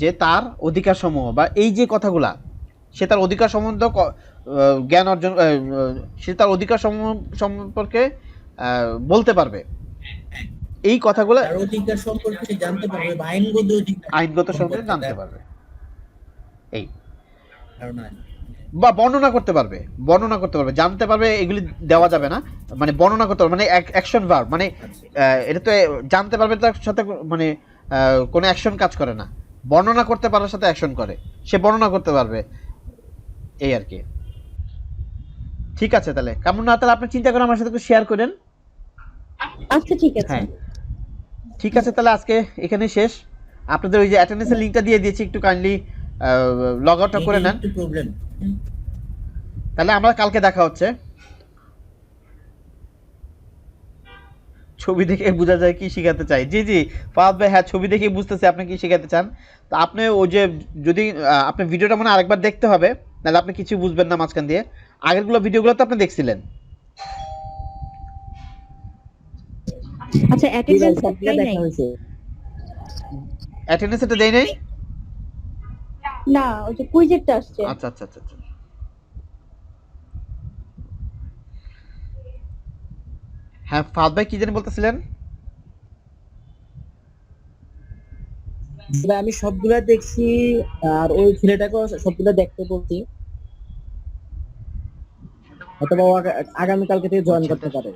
যে তার অধিকার সমূহ বা এই যে কথাগুলা সে তার অধিকার সম্বন্ধে জ্ঞান অর্জন, সে তার অধিকার সম্পর্কে বলতে পারবে। এই কথাগুলো তার অধিকার সম্পর্কে সে জানতে পারবে বা আইনগত সম্পর্কে জানতে পারবে, এই ধারণা বা বর্ণনা করতে পারবে, জানতে পারবে এগুলি দেওয়া যাবে না, বর্ণনা করতে পারবে অ্যাকশন ভার্ব, এটা তো জানতে পারবে তার সাথে কোনো অ্যাকশন কাজ করে না, বর্ণনা করতে পারার সাথে অ্যাকশন করে, সে বর্ণনা করতে পারবে, এই আর কি। ঠিক আছে তাহলে কেমন না, তাহলে আপনি চিন্তা করে আমার সাথে একটু শেয়ার করেন। আচ্ছা ঠিক আছে। হ্যাঁ ঠিক আছে, তাহলে আজকে এখানে শেষ। আপনাদের ওই যে অ্যাটেন্ডেন্সের লিংকটা দিয়ে দিয়েছি, একটু কাইন্ডলি লগ আউটটা করে নেন। তাহলে আমরা কালকে দেখা হচ্ছে। ছবি দেখে বোঝা যায় কি শেখাতে চাই। জি জি ফাহাদ ভাই, হ্যাঁ ছবি দেখে বুঝতেছি আপনি কি শেখাতে চান। তো আপনি ওই যে যদি আপনি ভিডিওটা মনে হয় আরেকবার দেখতে হবে, নাহলে আপনি কিছু বুঝবেন না মাঝখান দিয়ে। আগেরগুলো ভিডিওগুলো তো আপনি দেখছিলেন। আচ্ছা, জি ভাই, অ্যাটেন্ডেন্স সবগুলো একটাই দেখা নাই? হয়েছে। অ্যাটেন্ডেন্স এটা দেই নাই? না, ওই যে কুইজেরটা আসছে। আচ্ছা আচ্ছা আচ্ছা আচ্ছা। হ্যাঁ ফাহাদ ভাই কি জানি বলতেছিলেন? জি ভাই, আমি সবগুলা দেখছি, আর ওই ছেলেটাকেও সবগুলা দেখতে বলছি, অথবা ও আগামীকালকে থেকে জয়েন আচ্ছা করতে পারে।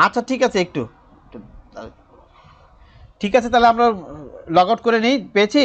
আচ্ছা ঠিক আছে, একটু ঠিক আছে তাহলে আমরা লগ আউট করে নিই। পেয়েছি।